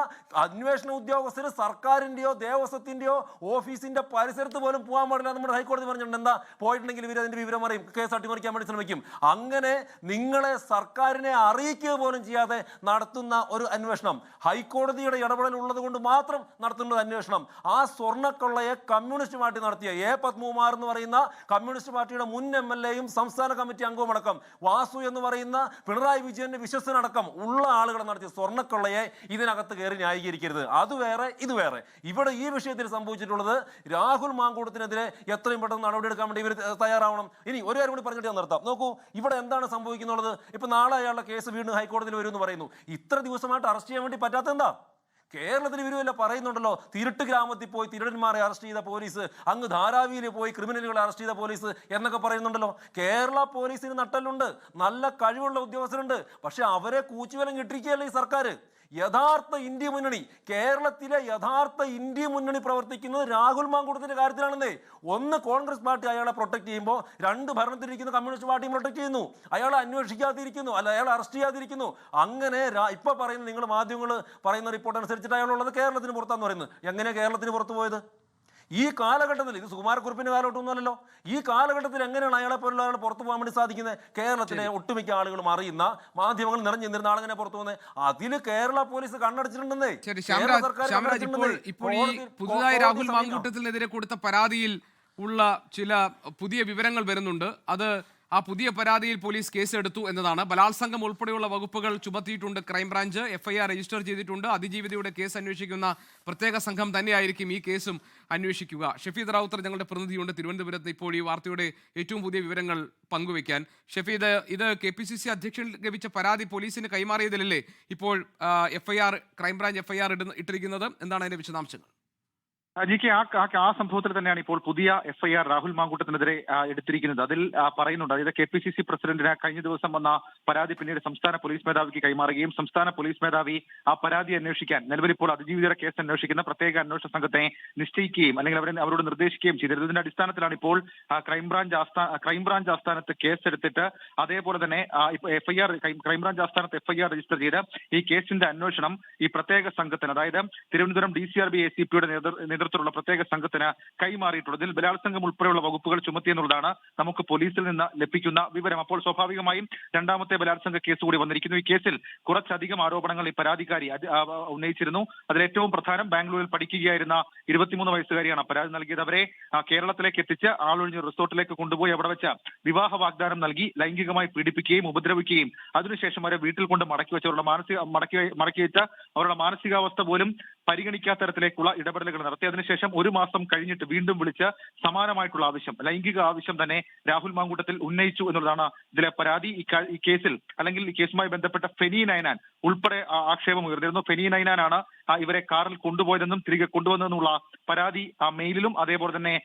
അന്വേഷണ ഉദ്യോഗസ്ഥർ സർക്കാരിന്റെയോ ദേവസ്വത്തിന്റെയോ ഓഫീസിന്റെ പരിസരത്ത് പോലും പോകാൻ പാടില്ല നമ്മുടെ ഹൈക്കോടതി പറഞ്ഞിട്ടുണ്ട്. എന്താ, പോയിട്ടുണ്ടെങ്കിൽ ഇവർ അതിന്റെ വിവരം അറിയും, കേസ് അട്ടിമറിക്കാൻ വേണ്ടി ശ്രമിക്കും. അങ്ങനെ നിങ്ങളെ സർക്കാരിനെ അറിയിക്കുക പോലും ചെയ്യാതെ നടത്തുന്ന ഒരു അന്വേഷണം, ഹൈക്കോടതിയുടെ ഇടപെടൽ ഉള്ളത് കൊണ്ട് മാത്രം നടത്തുന്ന അന്വേഷണം, ആ സ്വർണ്ണക്കൊള്ളയെ കമ്മ്യൂണിസ്റ്റ് പാർട്ടി നടത്തിയ പത്മകുമാർ എന്ന് പറയുന്ന കമ്മ്യൂണിസ്റ്റ് പാർട്ടിയുടെ മുൻ MLA-യും സംസ്ഥാന കമ്മിറ്റി അംഗവുമടക്കം, വാസു എന്ന് പറയുന്ന പിണറായി വിജയന്റെ വിശ്വസ്തനടക്കം ഉള്ള ആളുകൾ നടത്തിയ സ്വർണ്ണക്കൊള്ളയെ ഇതിനകത്ത് കയറി ന്യായീകരിക്കരുത്. അത് വേറെ ഇത് വേറെ. ഇവിടെ ഈ വിഷയത്തിൽ സംഭവിച്ചിട്ടുള്ളത് രാഹുൽ മാങ്കൂട്ടത്തിനെതിരെ എത്രയും പെട്ടെന്ന് നടപടിയെടുക്കാൻ വേണ്ടി ഇവർ തയ്യാറാവണം. ഇനി ഒരു കാര്യം കൂടി പറഞ്ഞിട്ട് ഞാൻ നിർത്താം. നോക്കൂ, ഇവിടെ എന്താണ് സംഭവിക്കുന്നുള്ളത്. ഇപ്പൊ നാളെ അയാളുടെ കേസ് വീണ്ടും ഹൈക്കോടതിയിൽ വരും എന്ന് പറയുന്നു. ഇത്ര ദിവസമായിട്ട് അറസ്റ്റ് ചെയ്യാൻ വേണ്ടി പറ്റാത്ത എന്താ? കേരളത്തിൽ ഇവരുമല്ല പറയുന്നുണ്ടല്ലോ, തിരുട്ട് ഗ്രാമത്തിൽ പോയി തിരുടന്മാരെ അറസ്റ്റ് ചെയ്ത പോലീസ്, അങ്ങ് ധാരാവിയിൽ പോയി ക്രിമിനലുകളെ അറസ്റ്റ് ചെയ്ത പോലീസ് എന്നൊക്കെ പറയുന്നുണ്ടല്ലോ. കേരള പോലീസിന് നട്ടലുണ്ട്, നല്ല കഴിവുള്ള ഉദ്യോഗസ്ഥരുണ്ട്. പക്ഷെ അവരെ കൂച്ചുവിലം കിട്ടിക്കുകയല്ലേ ഈ സർക്കാർ. യഥാർത്ഥ ഇന്ത്യ മുന്നണി, കേരളത്തിലെ യഥാർത്ഥ ഇന്ത്യ മുന്നണി പ്രവർത്തിക്കുന്നത് രാഹുൽ മാങ്കൂട്ടത്തിന്റെ കാര്യത്തിലാണെന്നേ. ഒന്ന് കോൺഗ്രസ് പാർട്ടി അയാളെ പ്രൊട്ടക്ട് ചെയ്യുമ്പോൾ, രണ്ട് ഭരണത്തിലിരിക്കുന്ന കമ്മ്യൂണിസ്റ്റ് പാർട്ടിയും പ്രൊട്ടക്ട് ചെയ്യുന്നു. അയാളെ അന്വേഷിക്കാതിരിക്കുന്നു, അല്ല അയാളെ അറസ്റ്റ് ചെയ്യാതിരിക്കുന്നു. അങ്ങനെ ഇപ്പൊ പറയുന്ന നിങ്ങൾ മാധ്യമങ്ങൾ പറയുന്ന റിപ്പോർട്ട് അനുസരിച്ചിട്ട് അയാളുള്ളത് കേരളത്തിന് പുറത്താന്ന് പറയുന്നത്. എങ്ങനെ കേരളത്തിന് പുറത്തു പോയത്? ഈ കാലഘട്ടത്തിൽ, ഇത് സുകുമാരക്കുറിപ്പിന്റെ കാലഘട്ടമൊന്നുമല്ലല്ലോ, ഈ കാലഘട്ടത്തിൽ എങ്ങനെയാണ് അയാളെ പോലുള്ള ആൾ പുറത്തു പോകാൻ വേണ്ടി സാധിക്കുന്നത്? കേരളത്തിലെ ഒട്ടുമിക്ക ആളുകളും അറിയുന്ന മാധ്യമങ്ങൾ നിറഞ്ഞിരുന്ന ആളെങ്ങനെ പുറത്തു പോകുന്നത്? അതില് കേരള പോലീസ് കണ്ണടച്ചിട്ടുണ്ടെന്നേ. ഇപ്പോൾ ഈ പുതുതായി രാഹുൽ മാങ്കൂട്ടത്തിനെതിരെ കൊടുത്ത പരാതിയിൽ ഉള്ള ചില പുതിയ വിവരങ്ങൾ വരുന്നുണ്ട്. അത് ആ പുതിയ പരാതിയിൽ പോലീസ് കേസെടുത്തു എന്നതാണ്. ബലാത്സംഗം ഉൾപ്പെടെയുള്ള വകുപ്പുകൾ ചുമത്തിയിട്ടുണ്ട് ക്രൈംബ്രാഞ്ച്. FIR രജിസ്റ്റർ ചെയ്തിട്ടുണ്ട്. അതിജീവിതയുടെ കേസ് അന്വേഷിക്കുന്ന പ്രത്യേക സംഘം തന്നെയായിരിക്കും ഈ കേസും അന്വേഷിക്കുക. ഷഫീദ് റാവുത്തർ ഞങ്ങളുടെ പ്രതിനിധിയുണ്ട് തിരുവനന്തപുരത്ത് ഇപ്പോൾ ഈ വാർത്തയുടെ ഏറ്റവും പുതിയ വിവരങ്ങൾ പങ്കുവയ്ക്കാൻ. ഷഫീദ്, ഇത് KPCC അധ്യക്ഷൻ ലഭിച്ച പരാതി പോലീസിന് കൈമാറിയതിലല്ലേ ഇപ്പോൾ FIR, ക്രൈംബ്രാഞ്ച് FIR ഇട്ടിരിക്കുന്നത്? എന്താണ് അതിന്റെ വിശദാംശങ്ങൾ? ജിക്ക്, ആ സംഭവത്തിൽ തന്നെയാണ് ഇപ്പോൾ പുതിയ FIR രാഹുൽ മാങ്കൂട്ടത്തിനെതിരെ എടുത്തിരിക്കുന്നത്. അതിൽ പറയുന്നുണ്ട്, അതായത് KPCC പ്രസിഡന്റിന് കഴിഞ്ഞ ദിവസം വന്ന പരാതി പിന്നീട് സംസ്ഥാന പോലീസ് മേധാവിക്ക് കൈമാറുകയും സംസ്ഥാന പോലീസ് മേധാവി ആ പരാതി അന്വേഷിക്കാൻ നിലവിൽ ഇപ്പോൾ അതിജീവിതയുടെ കേസ് അന്വേഷിക്കുന്ന പ്രത്യേക അന്വേഷണ സംഘത്തെ നിശ്ചയിക്കുകയും അല്ലെങ്കിൽ അവരോട് നിർദ്ദേശിക്കുകയും ചെയ്തിരുന്നു. ഇതിന്റെ അടിസ്ഥാനത്തിലാണ് ഇപ്പോൾ ക്രൈംബ്രാഞ്ച് ആസ്ഥാനത്ത് കേസെടുത്തിട്ട് അതേപോലെ തന്നെ FIR ക്രൈംബ്രാഞ്ച് ആസ്ഥാനത്ത് FIR രജിസ്റ്റർ ചെയ്ത് ഈ കേസിന്റെ അന്വേഷണം ഈ പ്രത്യേക സംഘത്തിന്, അതായത് തിരുവനന്തപുരം DCRB ACPയുടെ നേതൃത്വത്തിലുള്ള പ്രത്യേക സംഘത്തിന് കൈമാറിയിട്ടുള്ളത്. ഇതിൽ ബലാത്സംഗം ഉൾപ്പെടെയുള്ള വകുപ്പുകൾ ചുമത്തിയെന്നുള്ളതാണ് നമുക്ക് പോലീസിൽ നിന്ന് ലഭിക്കുന്ന വിവരം. അപ്പോൾ സ്വാഭാവികമായും രണ്ടാമത്തെ ബലാത്സംഗ കേസ് കൂടി വന്നിരിക്കുന്നു. ഈ കേസിൽ കുറച്ചധികം ആരോപണങ്ങൾ ഈ പരാതിക്കാരി ഉന്നയിച്ചിരുന്നു. അതിലേറ്റവും പ്രധാനം, ബാംഗ്ലൂരിൽ പഠിക്കുകയായിരുന്ന 23 വയസ്സുകാരിയാണ് പരാതി നൽകിയത്. അവരെ കേരളത്തിലേക്ക് എത്തിച്ച് ആളൊഴിഞ്ഞ റിസോർട്ടിലേക്ക് കൊണ്ടുപോയി അവിടെ വെച്ച് വിവാഹ വാഗ്ദാനം നൽകി ലൈംഗികമായി പീഡിപ്പിക്കുകയും ഉപദ്രവിക്കുകയും അതിനുശേഷം അവരെ വീട്ടിൽ കൊണ്ട് മടക്കി വെച്ച് മടക്കി വെച്ച അവരുടെ മാനസികാവസ്ഥ പോലും പരിഗണിക്കാത്ത തരത്തിലേക്കുള്ള ഇടപെടലുകൾ നടത്തി. അതിനുശേഷം 1 മാസം കഴിഞ്ഞിട്ട് വീണ്ടും വിളിച്ച് സമാനമായിട്ടുള്ള ആവശ്യം, ലൈംഗിക ആവശ്യം തന്നെ രാഹുൽ മാങ്കൂട്ടത്തിൽ ഉന്നയിച്ചു എന്നുള്ളതാണ് ഇതിലെ പരാതി. ഈ കേസിൽ അല്ലെങ്കിൽ ഈ കേസുമായി ബന്ധപ്പെട്ട ഫെനി നൈനാൻ ഉൾപ്പെടെ ആക്ഷേപം ഉയർന്നിരുന്നു. ഫെനി നൈനാനാണ് ഇവരെ കാറിൽ കൊണ്ടുപോയതെന്നും തിരികെ കൊണ്ടുവന്നതെന്നുള്ള പരാതി മെയിലിലും അതേപോലെ തന്നെ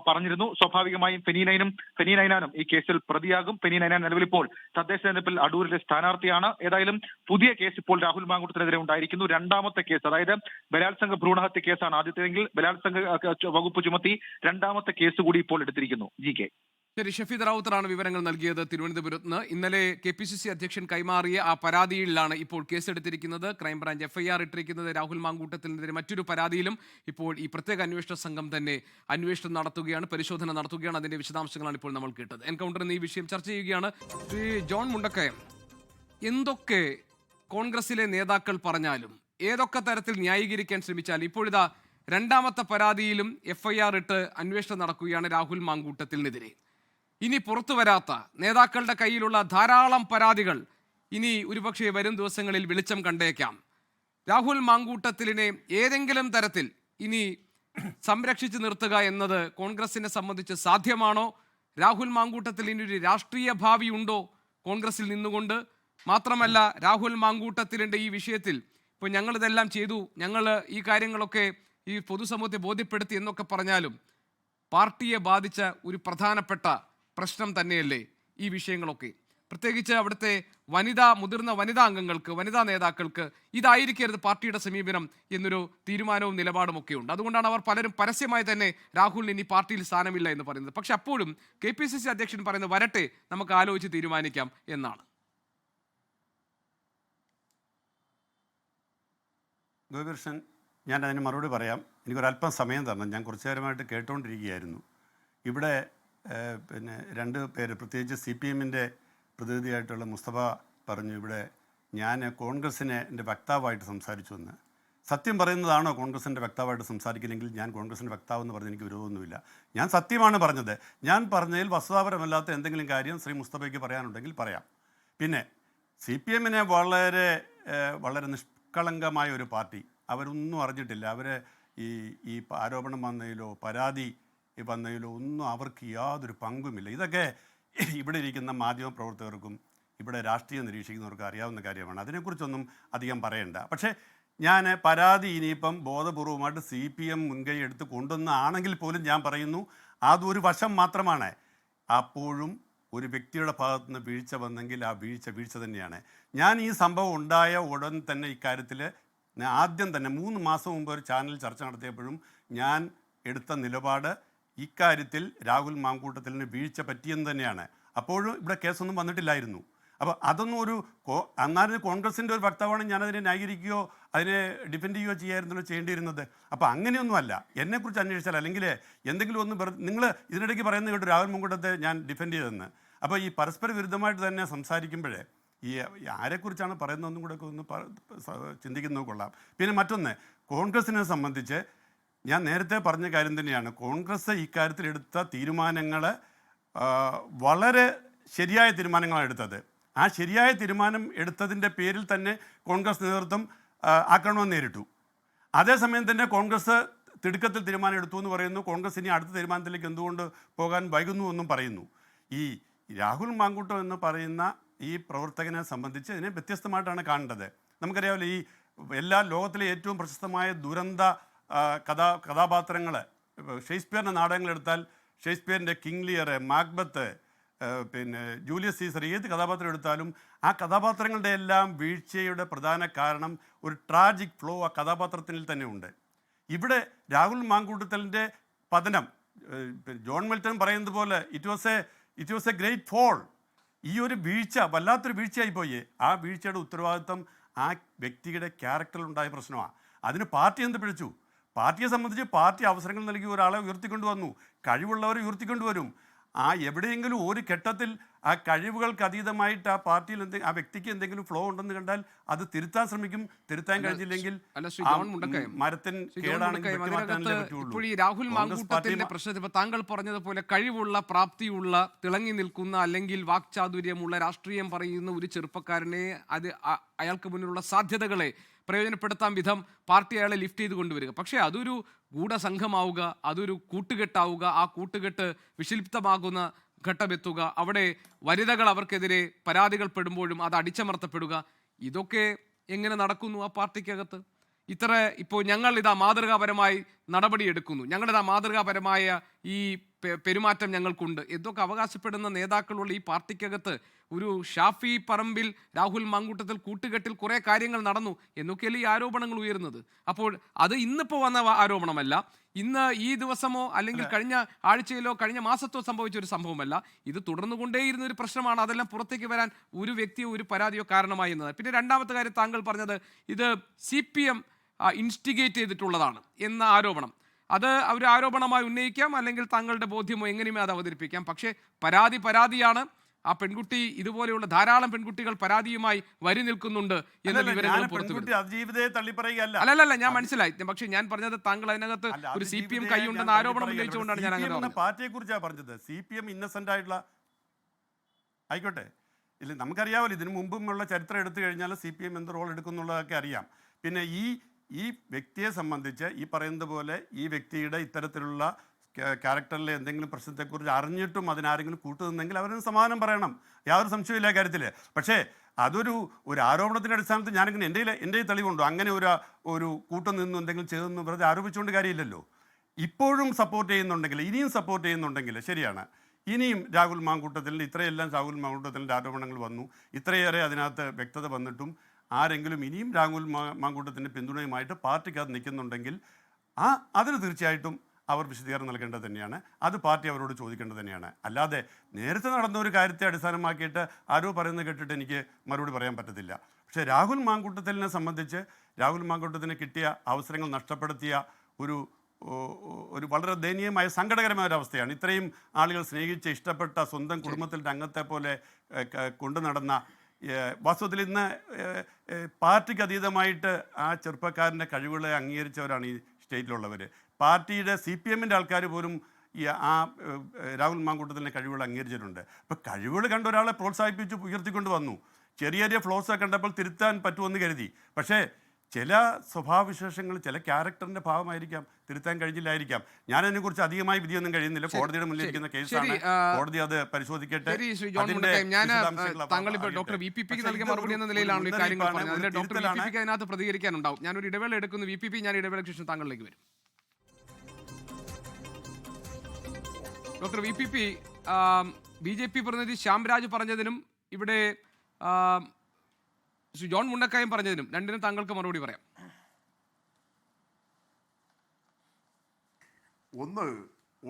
പറഞ്ഞിരുന്നു. സ്വാഭാവികമായും ഫെനി നൈനാനും ഈ കേസിൽ പ്രതിയാകും. ഫെനി നൈനാൻ നിലവിലിപ്പോൾ തദ്ദേശ തെരഞ്ഞെടുപ്പിൽ അടൂരിലെ സ്ഥാനാർത്ഥിയാണ്. ഏതായാലും പുതിയ കേസ് ഇപ്പോൾ രാഹുൽ മാങ്കൂട്ടത്തിനെതിരെ ഉണ്ടായിരിക്കുന്നു. രണ്ടാമത്തെ കേസ്, അതായത് ബലാത്സംഗ ഭ്രൂണഹത്യ കേസാണ് ആദ്യത്തേതെങ്കിൽ ബലാത്സംഗ വകുപ്പ് ചുമത്തി രണ്ടാമത്തെ കേസ് കൂടി ഇപ്പോൾ എടുത്തിരിക്കുന്നു. GK. ശരി, ഷഫീദ് റാവുത്തറാണ് വിവരങ്ങൾ നൽകിയത് തിരുവനന്തപുരത്ത് നിന്ന്. ഇന്നലെ KPCC അധ്യക്ഷൻ കൈമാറിയ ആ പരാതിയിലാണ് ഇപ്പോൾ കേസെടുത്തിരിക്കുന്നത്. ക്രൈംബ്രാഞ്ച് FIR ഇട്ടിരിക്കുന്നത് രാഹുൽ മാങ്കൂട്ടത്തിനെതിരെ മറ്റൊരു പരാതിയിലും ഇപ്പോൾ ഈ പ്രത്യേക അന്വേഷണ സംഘം തന്നെ അന്വേഷണം നടത്തുകയാണ്, പരിശോധന നടത്തുകയാണ്. അതിന്റെ വിശദാംശങ്ങളാണ് ഇപ്പോൾ നമ്മൾ കേട്ടത്. എൻകൗണ്ടറിൽ ഈ വിഷയം ചർച്ച ചെയ്യുകയാണ് ശ്രീ ജോൺ മുണ്ടക്കയം. എന്തൊക്കെ കോൺഗ്രസിലെ നേതാക്കൾ പറഞ്ഞാലും, ഏതൊക്കെ തരത്തിൽ ന്യായീകരിക്കാൻ ശ്രമിച്ചാലും, ഇപ്പോഴിതാ രണ്ടാമത്തെ പരാതിയിലും FIR ഇട്ട് അന്വേഷണം നടക്കുകയാണ് രാഹുൽ മാങ്കൂട്ടത്തിനെതിരെ. ഇനി പുറത്തു വരാത്ത നേതാക്കളുടെ കയ്യിലുള്ള ധാരാളം പരാതികൾ ഇനി ഒരുപക്ഷെ വരും ദിവസങ്ങളിൽ വെളിച്ചം കണ്ടേക്കാം. രാഹുൽ മാങ്കൂട്ടത്തിലിനെ ഏതെങ്കിലും തരത്തിൽ ഇനി സംരക്ഷിച്ചു നിർത്തുക എന്നത് കോൺഗ്രസിനെ സംബന്ധിച്ച് സാധ്യമാണോ? രാഹുൽ മാങ്കൂട്ടത്തിൽ ഇനി ഒരു രാഷ്ട്രീയ ഭാവി ഉണ്ടോ കോൺഗ്രസിൽ നിന്നുകൊണ്ട്? മാത്രമല്ല, രാഹുൽ മാങ്കൂട്ടത്തിലിൻ്റെ ഈ വിഷയത്തിൽ ഇപ്പോൾ ഞങ്ങളിതെല്ലാം ചെയ്തു, ഞങ്ങൾ ഈ കാര്യങ്ങളൊക്കെ ഈ പൊതുസമൂഹത്തെ ബോധ്യപ്പെടുത്തി എന്നൊക്കെ പറഞ്ഞാലും പാർട്ടിയെ ബാധിച്ച ഒരു പ്രധാനപ്പെട്ട പ്രശ്നം തന്നെയല്ലേ ഈ വിഷയങ്ങളൊക്കെ? പ്രത്യേകിച്ച് അവിടുത്തെ മുതിർന്ന വനിതാ അംഗങ്ങൾക്ക്, വനിതാ നേതാക്കൾക്ക് ഇതായിരിക്കരുത് പാർട്ടിയുടെ സമീപനം എന്നൊരു തീരുമാനവും നിലപാടും ഒക്കെ ഉണ്ട്. അതുകൊണ്ടാണ് അവർ പലരും പരസ്യമായി തന്നെ രാഹുലിന് ഇനി പാർട്ടിയിൽ സ്ഥാനമില്ല എന്ന് പറയുന്നത്. പക്ഷെ അപ്പോഴും KPCC അധ്യക്ഷൻ പറയുന്നത് വരട്ടെ, നമുക്ക് ആലോചിച്ച് തീരുമാനിക്കാം എന്നാണ്. ഗോപികൃഷ്ണൻ, ഞാൻ അതിന് മറുപടി പറയാം. എനിക്കൊരല്പം സമയം തരണം. ഞാൻ കുറച്ചു നേരമായിട്ട് കേട്ടുകൊണ്ടിരിക്കുകയായിരുന്നു. ഇവിടെ പിന്നെ രണ്ട് പേര്, പ്രത്യേകിച്ച് CPM-ൻ്റെ പ്രതിനിധിയായിട്ടുള്ള മുസ്തഫ പറഞ്ഞു ഇവിടെ ഞാൻ കോൺഗ്രസിനെ എൻ്റെ വക്താവായിട്ട് സംസാരിച്ചു എന്ന്. സത്യം പറയുന്നതാണോ കോൺഗ്രസിൻ്റെ വക്താവായിട്ട് സംസാരിക്കുന്നെങ്കിൽ ഞാൻ കോൺഗ്രസിൻ്റെ വക്താവെന്ന് പറഞ്ഞ് എനിക്ക് വിരോധമൊന്നുമില്ല. ഞാൻ സത്യമാണ് പറഞ്ഞത്. ഞാൻ പറഞ്ഞതിൽ വസ്തുതാപരമല്ലാത്ത എന്തെങ്കിലും കാര്യം ശ്രീ മുസ്തഫയ്ക്ക് പറയാനുണ്ടെങ്കിൽ പറയാം. പിന്നെ CPM-നെ വളരെ നിഷ്കളങ്കമായ ഒരു പാർട്ടി, അവരൊന്നും അറിഞ്ഞിട്ടില്ല. അവർ ഈ ആരോപണം വന്നതിലോ പരാതി വന്നതിലോ ഒന്നും അവർക്ക് യാതൊരു പങ്കുമില്ല. ഇതൊക്കെ ഇവിടെ ഇരിക്കുന്ന മാധ്യമപ്രവർത്തകർക്കും ഇവിടെ രാഷ്ട്രീയം നിരീക്ഷിക്കുന്നവർക്കും അറിയാവുന്ന കാര്യമാണ്. അതിനെക്കുറിച്ചൊന്നും അധികം പറയണ്ട. പക്ഷേ ഞാൻ പരാതി ഇനിയിപ്പം ബോധപൂർവമായിട്ട് CPM മുൻകൈ എടുത്ത് കൊണ്ടുവന്നാണെങ്കിൽ പോലും ഞാൻ പറയുന്നു അതൊരു വശം മാത്രമാണ്. അപ്പോഴും ഒരു വ്യക്തിയുടെ ഭാഗത്തുനിന്ന് വീഴ്ച വന്നെങ്കിൽ ആ വീഴ്ച തന്നെയാണ്. ഞാൻ ഈ സംഭവം ഉണ്ടായ ഉടൻ തന്നെ ഇക്കാര്യത്തിൽ ആദ്യം തന്നെ 3 മാസം മുമ്പ് ഒരു ചാനൽ ചർച്ച നടത്തിയപ്പോഴും ഞാൻ എടുത്ത നിലപാട് ഇക്കാര്യത്തിൽ രാഹുൽ മാങ്കൂട്ടത്തിന് വീഴ്ച പറ്റിയെന്ന് തന്നെയാണ്. അപ്പോഴും ഇവിടെ കേസൊന്നും വന്നിട്ടില്ലായിരുന്നു. അപ്പോൾ അതൊന്നും അന്നാലും കോൺഗ്രസിൻ്റെ ഒരു വക്താവാണ് ഞാനതിനെ ന്യായീകരിക്കുകയോ അതിനെ ഡിഫെൻഡ് ചെയ്യുകയോ ചെയ്യായിരുന്നല്ലോ ചെയ്യേണ്ടിയിരുന്നത്. അപ്പോൾ അങ്ങനെയൊന്നുമല്ല. എന്നെക്കുറിച്ച് അന്വേഷിച്ചാൽ അല്ലെങ്കിൽ എന്തെങ്കിലും ഒന്ന് നിങ്ങൾ ഇതിനിടയ്ക്ക് പറയുന്നത് കേട്ടു രാഹുൽ മാങ്കൂട്ടത്തെ ഞാൻ ഡിഫെൻഡ് ചെയ്തതെന്ന്. അപ്പോൾ ഈ പരസ്പര വിരുദ്ധമായിട്ട് തന്നെ സംസാരിക്കുമ്പോഴേ ഈ ആരെക്കുറിച്ചാണ് പറയുന്നതെന്നും കൂടെ ഒന്ന് ചിന്തിക്കുന്നത് കൊള്ളാം. പിന്നെ മറ്റൊന്ന്, കോൺഗ്രസിനെ സംബന്ധിച്ച് ഞാൻ നേരത്തെ പറഞ്ഞ കാര്യം തന്നെയാണ്. കോൺഗ്രസ് ഇക്കാര്യത്തിൽ എടുത്ത തീരുമാനങ്ങൾ വളരെ ശരിയായ തീരുമാനങ്ങളാണ് എടുത്തത്. ആ ശരിയായ തീരുമാനം എടുത്തതിൻ്റെ പേരിൽ തന്നെ കോൺഗ്രസ് നേതൃത്വം ആക്രമണം നേരിട്ടു. അതേസമയം തന്നെ കോൺഗ്രസ് തിടുക്കത്തിൽ തീരുമാനം എടുത്തു എന്ന് പറയുന്നു. കോൺഗ്രസ് ഇനി അടുത്ത തീരുമാനത്തിലേക്ക് എന്തുകൊണ്ട് പോകാൻ വൈകുന്നു എന്നും പറയുന്നു. ഈ രാഹുൽ മാങ്കൂട്ടം എന്ന് പറയുന്ന ഈ പ്രവർത്തകനെ സംബന്ധിച്ച് ഇതിനെ വ്യത്യസ്തമായിട്ടാണ് കാണേണ്ടത്. നമുക്കറിയാമല്ലോ, ഈ എല്ലാ ലോകത്തിലെ ഏറ്റവും പ്രശസ്തമായ ദുരന്ത കഥാപാത്രങ്ങൾ, ഷേക്സ്പിയറിൻ്റെ നാടകങ്ങളെടുത്താൽ ഷേക്സ്പിയറിൻ്റെ കിങ് ലിയർ, മാക്ബത്ത്, പിന്നെ ജൂലിയസ് സീസർ, ഏത് കഥാപാത്രം എടുത്താലും ആ കഥാപാത്രങ്ങളുടെ എല്ലാം വീഴ്ചയുടെ പ്രധാന കാരണം ഒരു ട്രാജിക് ഫ്ലോ ആ കഥാപാത്രത്തിൽ തന്നെ ഉണ്ട്. ഇവിടെ രാഹുൽ മാങ്കൂട്ടത്തിൻ്റെ പതനം, ജോൺ മിൽട്ടൺ പറയുന്നത് പോലെ it was a great fall. ഈ ഒരു വീഴ്ച വല്ലാത്തൊരു വീഴ്ചയായിപ്പോയി. ആ വീഴ്ചയുടെ ഉത്തരവാദിത്വം ആ വ്യക്തിയുടെ ക്യാരക്ടറിലുണ്ടായ പ്രശ്നമാണ്. അതിന് പാർട്ടി എന്ത് പിഴച്ചു? പാർട്ടിയെ സംബന്ധിച്ച് പാർട്ടി അവസരങ്ങൾ നൽകി ഒരാളെ ഉയർത്തിക്കൊണ്ടുവന്നു. കഴിവുള്ളവരെ ഉയർത്തിക്കൊണ്ടുവരും. എവിടെയെങ്കിലും ഒരു ഘട്ടത്തിൽ ആ കഴിവുകൾക്ക് അതീതമായിട്ട് ആ പാർട്ടിയിൽ ആ വ്യക്തിക്ക് എന്തെങ്കിലും ഫ്ലോ ഉണ്ടെന്ന് കണ്ടാൽ അത് തിരുത്താൻ ശ്രമിക്കും. തിരുത്താൻ കഴിഞ്ഞില്ലെങ്കിൽ മരത്തിന് ഇപ്പോൾ ഈ രാഹുൽ മാങ്കൂട്ടത്തിന്റെ പ്രശ്നത്തിൽ ഇപ്പൊ താങ്കൾ പറഞ്ഞതുപോലെ കഴിവുള്ള, പ്രാപ്തിയുള്ള, തിളങ്ങി നിൽക്കുന്ന അല്ലെങ്കിൽ വാക്ചാതുര്യമുള്ള, രാഷ്ട്രീയം പറയുന്ന ഒരു ചെറുപ്പക്കാരനെ അയാൾക്ക് മുന്നിലുള്ള സാധ്യതകളെ പ്രയോജനപ്പെടുത്താൻ വിധം പാർട്ടി അയാളെ ലിഫ്റ്റ് ചെയ്ത് കൊണ്ടുവരിക. പക്ഷേ അതൊരു ഗൂഢസംഘമാവുക, അതൊരു കൂട്ടുകെട്ടാവുക, ആ കൂട്ടുകെട്ട് വിഷലിപ്തമാകുന്ന ഘട്ടമെത്തുക, അവിടെ വനിതകൾ അവർക്കെതിരെ പരാതികൾ പെടുമ്പോഴും അത് അടിച്ചമർത്തപ്പെടുക, ഇതൊക്കെ എങ്ങനെ നടക്കുന്നു ആ പാർട്ടിക്കകത്ത്? ഇപ്പോൾ ഞങ്ങൾ മാതൃകാപരമായി നടപടിയെടുക്കുന്നു, ഞങ്ങളിതാ മാതൃകാപരമായ ഈ പെരുമാറ്റം ഞങ്ങൾക്കുണ്ട് എന്നൊക്കെ അവകാശപ്പെടുന്ന നേതാക്കളുള്ള ഈ പാർട്ടിക്കകത്ത് ഒരു ഷാഫി പറമ്പിൽ, രാഹുൽ മാങ്കൂട്ടത്തിൽ കൂട്ടുകെട്ടിൽ കുറേ കാര്യങ്ങൾ നടന്നു എന്നൊക്കെയല്ലേ ഈ ആരോപണങ്ങൾ ഉയരുന്നത്. അപ്പോൾ അത് ഇന്നിപ്പോൾ വന്ന ആരോപണമല്ല, ഇന്ന് ഈ ദിവസമോ അല്ലെങ്കിൽ കഴിഞ്ഞ ആഴ്ചയിലോ കഴിഞ്ഞ മാസത്തോ സംഭവിച്ച ഒരു സംഭവമല്ല. ഇത് തുടർന്നുകൊണ്ടേയിരുന്ന ഒരു പ്രശ്നമാണ്. അതെല്ലാം പുറത്തേക്ക് വരാൻ ഒരു വ്യക്തിയോ ഒരു പരാതിയോ കാരണമായി എന്നത്. പിന്നെ രണ്ടാമത്തെ കാര്യം, താങ്കൾ പറഞ്ഞത് ഇത് CPM ഇൻസ്റ്റിഗേറ്റ് ചെയ്തിട്ടുള്ളതാണ് എന്ന ആരോപണം. അത് ഒരു ആരോപണമായി ഉന്നയിക്കാം, അല്ലെങ്കിൽ താങ്കളുടെ ബോധ്യമോ എങ്ങനെയുമേ അത് അവതരിപ്പിക്കാം. പക്ഷേ പരാതിയാണ്. ആ പെൺകുട്ടി, ഇതുപോലെയുള്ള ധാരാളം പെൺകുട്ടികൾ പരാതിയുമായി വരി നിൽക്കുന്നുണ്ട് എന്ന വിവരങ്ങൾ അല്ലല്ല, ഞാൻ മനസ്സിലായി. പക്ഷേ ഞാൻ പറഞ്ഞത് താങ്കൾ അതിനകത്ത് ഒരു CPM കൈയുണ്ടെന്ന ആരോപണം ഉന്നയിച്ചുകൊണ്ടാണ് ഞാൻ അങ്ങനെ പാർട്ടിയെ കുറിച്ചാണ് പറഞ്ഞത്. CPM ഇന്നസെന്റ് ആയിട്ടുള്ള ആയിക്കോട്ടെ, ഇല്ല നമുക്കറിയാമല്ലോ, ഇതിനു മുമ്പുമുള്ള ചരിത്രം എടുത്തു കഴിഞ്ഞാൽ CPM എന്ത് റോൾ എടുക്കുന്നുള്ളതൊക്കെ അറിയാം. പിന്നെ ഈ വ്യക്തിയെ സംബന്ധിച്ച് ഈ പറയുന്നത് പോലെ ഈ വ്യക്തിയുടെ ഇത്തരത്തിലുള്ള ക്യാരക്ടറിലെ എന്തെങ്കിലും പ്രശ്നത്തെക്കുറിച്ച് അറിഞ്ഞിട്ടും അതിനാരെങ്കിലും കൂട്ടുനിന്നെങ്കിൽ അവരൊന്ന് സമാധാനം പറയണം. യാതൊരു സംശയമില്ല കാര്യത്തിൽ. പക്ഷേ അതൊരു ആരോപണത്തിൻ്റെ അടിസ്ഥാനത്തിൽ ഞാനിങ്ങനെ എൻ്റെ തെളിവുണ്ടോ അങ്ങനെ ഒരു കൂട്ടം നിന്നും എന്തെങ്കിലും ചെയ്തെന്ന് വെറുതെ ആരോപിച്ചുകൊണ്ട് കാര്യമില്ലല്ലോ. ഇപ്പോഴും സപ്പോർട്ട് ചെയ്യുന്നുണ്ടെങ്കിൽ, ഇനിയും സപ്പോർട്ട് ചെയ്യുന്നുണ്ടെങ്കിൽ ശരിയാണ്. ഇനിയും രാഹുൽ മാങ്കൂട്ടത്തിൽ ഇത്രയെല്ലാം രാഹുൽ മാങ്കൂട്ടത്തിൻ്റെ ആരോപണങ്ങൾ വന്നു, ഇത്രയേറെ അതിനകത്ത് വ്യക്തത വന്നിട്ടും ആരെങ്കിലും ഇനിയും രാഹുൽ മാങ്കൂട്ടത്തിൻ്റെ പിന്തുണയുമായിട്ട് പാർട്ടിക്കകത്ത് നിൽക്കുന്നുണ്ടെങ്കിൽ അതിന് തീർച്ചയായിട്ടും അവർ വിശദീകരണം നൽകേണ്ടത് തന്നെയാണ്. അത് പാർട്ടി അവരോട് ചോദിക്കേണ്ടത് തന്നെയാണ്. അല്ലാതെ നേരത്തെ നടന്ന ഒരു കാര്യത്തെ അടിസ്ഥാനമാക്കിയിട്ട് ആരോ പറയുന്നത് കേട്ടിട്ട് എനിക്ക് മറുപടി പറയാൻ പറ്റത്തില്ല. പക്ഷേ രാഹുൽ മാങ്കൂട്ടത്തിനെ സംബന്ധിച്ച് രാഹുൽ മാങ്കൂട്ടത്തിന് കിട്ടിയ അവസരങ്ങൾ നഷ്ടപ്പെടുത്തിയ ഒരു വളരെ ദയനീയമായ സങ്കടകരമായ ഒരു അവസ്ഥയാണ്. ഇത്രയും ആളുകൾ സ്നേഹിച്ച് ഇഷ്ടപ്പെട്ട സ്വന്തം കുടുംബത്തിൻ്റെ അംഗത്തെ പോലെ കൊണ്ടു നടന്ന, വാസ്തവത്തിൽ ഇന്ന് പാർട്ടിക്ക് അതീതമായിട്ട് ആ ചെറുപ്പക്കാരൻ്റെ കഴിവുകളെ അംഗീകരിച്ചവരാണ് ഈ സ്റ്റേറ്റിലുള്ളവർ. പാർട്ടിയുടെ CPM-ൻ്റെ ആൾക്കാർ പോലും രാഹുൽ മാങ്കൂട്ടത്തിൻ്റെ കഴിവുകൾ അംഗീകരിച്ചിട്ടുണ്ട്. അപ്പോൾ കഴിവുകൾ കണ്ട ഒരാളെ പ്രോത്സാഹിപ്പിച്ച് ഉയർത്തിക്കൊണ്ട് വന്നു. ചെറിയ ചെറിയ ഫ്ലോസൊക്കെ കണ്ടപ്പോൾ തിരുത്താൻ പറ്റുമെന്ന് കരുതി. പക്ഷേ ചില സ്വഭാവവിശേഷങ്ങൾ ചില ക്യാരക്ടറിൻ്റെ ഭാഗമായിരിക്കാം, തിരുത്താൻ കഴിഞ്ഞില്ലായിരിക്കാം. ഞാനതിനെക്കുറിച്ച് അധികമായി വിധിയൊന്നും കഴിയുന്നില്ല. കോടതിയുടെ മുന്നിലിരിക്കുന്ന കേസാണ്, കോടതി അത് പരിശോധിക്കട്ടെ. താങ്കൾ ഇപ്പോൾ ഡോക്ടർ VPP നൽകിയ മറുപടി എന്ന നിലയിലാണ് ഈ കാര്യങ്ങൾ പറഞ്ഞത്. അതിൽ ഡോക്ടർ VPP അതിനകത്ത് പ്രതികരിക്കാനുണ്ടാവും. ഞാനൊരു ഇടവേള എടുക്കുന്നു. VPP, ഞാൻ ഇടവേളയ്ക്ക് ശേഷം താങ്കളിലേക്ക് വരും. ഡോക്ടർ VPP, BJP പ്രതിനിധി ശ്യാംരാജ് പറഞ്ഞതിനും ഇവിടെ ശ്രീ ജോൺ മുണ്ടക്കയം പറഞ്ഞതിനും രണ്ടിനും താങ്കൾക്ക് മറുപടി പറയാം. ഒന്ന്,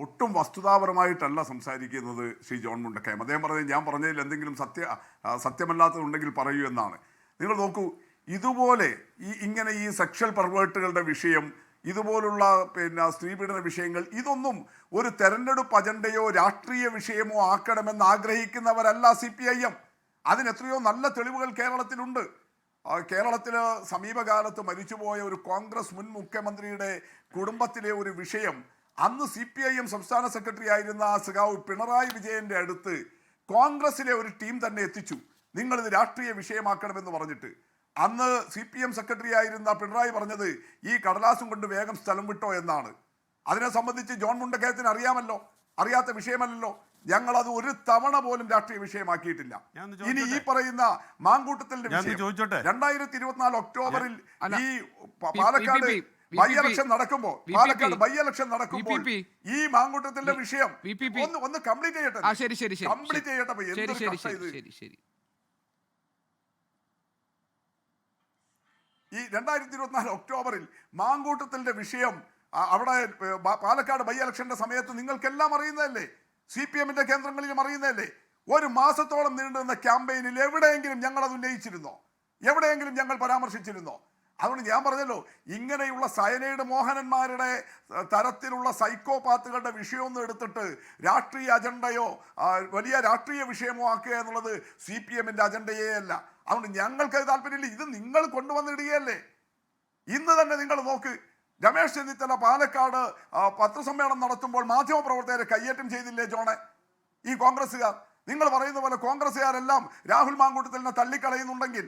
ഒട്ടും വസ്തുതാപരമായിട്ടല്ല സംസാരിക്കുന്നത് ശ്രീ ജോൺ മുണ്ടക്കയം. അദ്ദേഹം പറഞ്ഞത് ഞാൻ പറഞ്ഞതിൽ എന്തെങ്കിലും സത്യമല്ലാത്തതുണ്ടെങ്കിൽ പറയൂ എന്നാണ്. നിങ്ങൾ നോക്കൂ, ഇതുപോലെ ഇങ്ങനെ ഈ സെക്ഷൽ പെർവേർട്ടുകളുടെ വിഷയം, ഇതുപോലുള്ള സ്ത്രീപീഡന വിഷയങ്ങൾ, ഇതൊന്നും ഒരു തെരഞ്ഞെടുപ്പ് അജണ്ടയോ രാഷ്ട്രീയ വിഷയമോ ആക്കണമെന്ന് ആഗ്രഹിക്കുന്നവരല്ല CPIM. അതിനെത്രയോ നല്ല തെളിവുകൾ കേരളത്തിലുണ്ട്. കേരളത്തിൽ സമീപകാലത്ത് മരിച്ചുപോയ ഒരു കോൺഗ്രസ് മുൻ മുഖ്യമന്ത്രിയുടെ കുടുംബത്തിലെ ഒരു വിഷയം അന്ന് CPIM സംസ്ഥാന സെക്രട്ടറി ആയിരുന്ന സഖാവ് പിണറായി വിജയന്റെ അടുത്ത് കോൺഗ്രസിലെ ഒരു ടീം തന്നെ എത്തിച്ചു, നിങ്ങളിത് രാഷ്ട്രീയ വിഷയമാക്കണമെന്ന് പറഞ്ഞിട്ട്. അന്ന് CPM സെക്രട്ടറി ആയിരുന്ന പിണറായി പറഞ്ഞത് ഈ കടലാസും കൊണ്ട് വേഗം സ്ഥലം വിട്ടോ എന്നാണ്. അതിനെ സംബന്ധിച്ച് ജോൺ മുണ്ടക്കയത്തിന് അറിയാമല്ലോ, അറിയാത്ത വിഷയമല്ലല്ലോ. ഞങ്ങളത് ഒരു തവണ പോലും രാഷ്ട്രീയ വിഷയമാക്കിയിട്ടില്ല. ഇനി ഈ പറയുന്ന മാങ്കൂട്ടത്തിന്റെ വിഷയം 2024 ഒക്ടോബറിൽ ഈ പാലക്കാട് ബൈ ഇലക്ഷൻ നടക്കുമ്പോൾ ഈ മാങ്കൂട്ടത്തിന്റെ വിഷയം ഒന്ന് കംപ്ലീറ്റ് ചെയ്യട്ടെ. ഈ 2024 ഒക്ടോബറിൽ മാങ്കൂട്ടത്തിന്റെ വിഷയം അവിടെ പാലക്കാട് ബൈ ഇലക്ഷന്റെ സമയത്ത് നിങ്ങൾക്കെല്ലാം അറിയുന്നതല്ലേ, CPM-ന്റെ കേന്ദ്രങ്ങളിലും അറിയുന്നതല്ലേ. ഒരു മാസത്തോളം നീണ്ടുനിന്ന ക്യാമ്പയിനിൽ എവിടെയെങ്കിലും ഞങ്ങൾ അത് ഉന്നയിച്ചിരുന്നോ? എവിടെയെങ്കിലും ഞങ്ങൾ പരാമർശിച്ചിരുന്നോ? അതുകൊണ്ട് ഞാൻ പറഞ്ഞല്ലോ, ഇങ്ങനെയുള്ള സയനൈഡ് മോഹനന്മാരുടെ തരത്തിലുള്ള സൈക്കോപാത്തുകളുടെ വിഷയമൊന്നും എടുത്തിട്ട് രാഷ്ട്രീയ അജണ്ടയോ വലിയ രാഷ്ട്രീയ വിഷയമോ ആക്കുക എന്നുള്ളത് CPM-ന്റെ അജണ്ടയേ അല്ല. അതുകൊണ്ട് ഞങ്ങൾക്ക് താല്പര്യമില്ല. ഇത് നിങ്ങൾ കൊണ്ടുവന്നിടുകയല്ലേ. ഇന്ന് തന്നെ നിങ്ങൾ നോക്ക്, രമേശ് ചെന്നിത്തല പാലക്കാട് പത്രസമ്മേളനം നടത്തുമ്പോൾ മാധ്യമപ്രവർത്തകരെ കയ്യേറ്റം ചെയ്തില്ലേ ജോണെ ഈ കോൺഗ്രസ്സുകാർ? നിങ്ങൾ പറയുന്ന പോലെ കോൺഗ്രസ്സുകാരെല്ലാം രാഹുൽ മാങ്കൂട്ടത്തിനെ തള്ളിക്കളയുന്നുണ്ടെങ്കിൽ,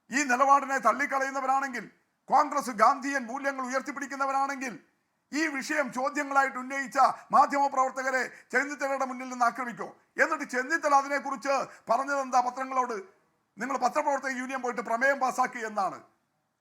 ഈ നിലപാടിനെ തള്ളിക്കളയുന്നവരാണെങ്കിൽ, കോൺഗ്രസ് ഗാന്ധിയൻ മൂല്യങ്ങൾ ഉയർത്തിപ്പിടിക്കുന്നവരാണെങ്കിൽ, ഈ വിഷയം ചോദ്യങ്ങളായിട്ട് ഉന്നയിച്ച മാധ്യമപ്രവർത്തകരെ ചെന്നിത്തലയുടെ മുന്നിൽ നിന്ന് ആക്രമിക്കോ? എന്നിട്ട് ചെന്നിത്തല അതിനെക്കുറിച്ച് പറഞ്ഞതെന്താ പത്രങ്ങളോട്? നിങ്ങൾ പത്രപ്രവർത്തക യൂണിയൻ പോയിട്ട് പ്രമേയം പാസ്സാക്കി എന്നാണ്.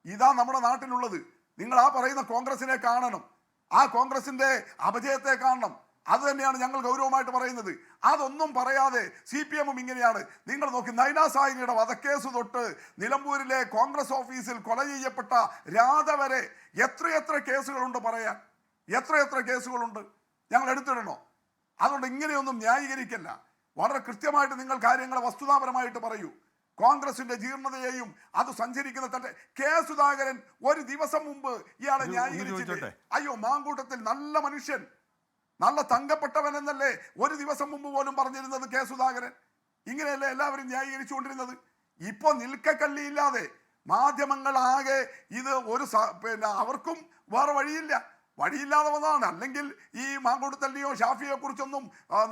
ഇതാ നമ്മുടെ നാട്ടിലുള്ളത്. നിങ്ങൾ ആ പറയുന്ന കോൺഗ്രസിനെ കാണണം, ആ കോൺഗ്രസിന്റെ അപജയത്തെ കാണണം. അത് തന്നെയാണ് ഞങ്ങൾ ഗൗരവമായിട്ട് പറയുന്നത്. അതൊന്നും പറയാതെ CPM-ഉം ഇങ്ങനെയാണ്. നിങ്ങൾ നോക്കി, നൈന സായിനിയുടെ വധക്കേസ് തൊട്ട് നിലമ്പൂരിലെ കോൺഗ്രസ് ഓഫീസിൽ കൊല ചെയ്യപ്പെട്ട രാധ വരെ എത്രയെത്ര കേസുകളുണ്ട് പറയാൻ, എത്രയെത്ര കേസുകളുണ്ട്. ഞങ്ങൾ എടുത്തിടണോ? അതുകൊണ്ട് ഇങ്ങനെയൊന്നും ന്യായീകരിക്കല്ല. വളരെ കൃത്യമായിട്ട് നിങ്ങൾ കാര്യങ്ങളെ വസ്തുതാപരമായിട്ട് പറയൂ. കോൺഗ്രസിന്റെ ജീർണതയെയും അത് സഞ്ചരിക്കുന്ന തന്റെ സുധാകരൻ ഒരു ദിവസം മുമ്പ് ഇയാളെ ന്യായീകരിച്ചില്ലേ? അയ്യോ, മാങ്കൂട്ടത്തിൽ നല്ല മനുഷ്യൻ, നല്ല തങ്കപ്പെട്ടവൻ എന്നല്ലേ ഒരു ദിവസം മുമ്പ് പോലും പറഞ്ഞിരുന്നത് സുധാകരൻ? ഇങ്ങനെയല്ലേ എല്ലാവരും ന്യായീകരിച്ചുകൊണ്ടിരുന്നത്? ഇപ്പൊ നിൽക്കക്കള്ളിയില്ലാതെ മാധ്യമങ്ങൾ ആകെ ഇത് ഒരു അവർക്കും വേറെ വഴിയില്ലാതെ വന്നതാണ്. അല്ലെങ്കിൽ ഈ മാങ്കൂട്ടത്തല്ലിയോ ഷാഫിയെ കുറിച്ചൊന്നും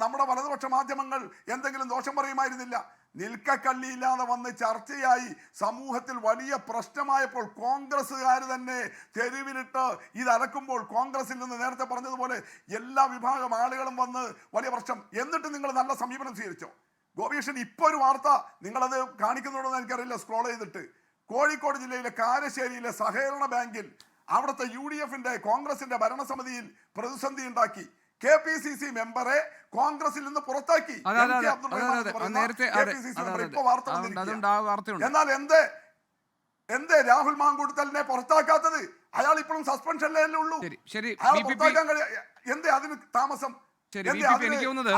നമ്മുടെ വലതുപക്ഷ മാധ്യമങ്ങൾ എന്തെങ്കിലും ദോഷം പറയുമായിരുന്നില്ല. നിൽക്കക്കള്ളിയില്ലാതെ വന്ന് ചർച്ചയായി സമൂഹത്തിൽ വലിയ പ്രശ്നമായപ്പോൾ കോൺഗ്രസ്സുകാർ തന്നെ തെരുവിലിട്ട് ഇതലക്കുമ്പോൾ കോൺഗ്രസിൽ നിന്ന് നേരത്തെ പറഞ്ഞതുപോലെ എല്ലാ വിഭാഗം ആളുകളും വന്ന് വലിയ പ്രശ്നം. എന്നിട്ട് നിങ്ങൾ നല്ല സമീപനം സ്വീകരിച്ചോ? ഗോപികൃഷ്ണൻ ഇപ്പോൾ ഒരു വാർത്ത നിങ്ങളത് കാണിക്കുന്നുണ്ടോന്ന് എനിക്കറിയില്ല, സ്ക്രോൾ ചെയ്തിട്ട്, കോഴിക്കോട് ജില്ലയിലെ കാരശ്ശേരിയിലെ സഹകരണ ബാങ്കിൽ അവിടുത്തെ UDF-ന്റെ കോൺഗ്രസിന്റെ ഭരണസമിതിയിൽ പ്രതിസന്ധി ഉണ്ടാക്കി. KPCC മെമ്പറെ കോൺഗ്രസിൽ നിന്ന് പുറത്താക്കി. അതെ, അതെ, അതെ, അതെ, അതെ, നേരത്തെ അതെ, KPCC അതെ, മെമ്പർ അതെ, ഇപ്പൊ വാർത്ത അതുകൊണ്ട് വന്നിരിക്കുകയാണ്. ആ വാർത്തയുണ്ട്. എന്നാൽ എന്തേ രാഹുൽ മാങ്കൂട്ടത്തലിനെ പുറത്താക്കാത്തത്? അയാൾ ഇപ്പോഴും സസ്പെൻഷനിലല്ലേ ഉള്ളൂ. ശരി, ശരി, അയാൾ BPP പുറത്താക്കാൻ എന്തേ അതിന് താമസം? ശരി, എന്തേ BPP, അതിന് എനിക്ക് തോന്നുന്നത്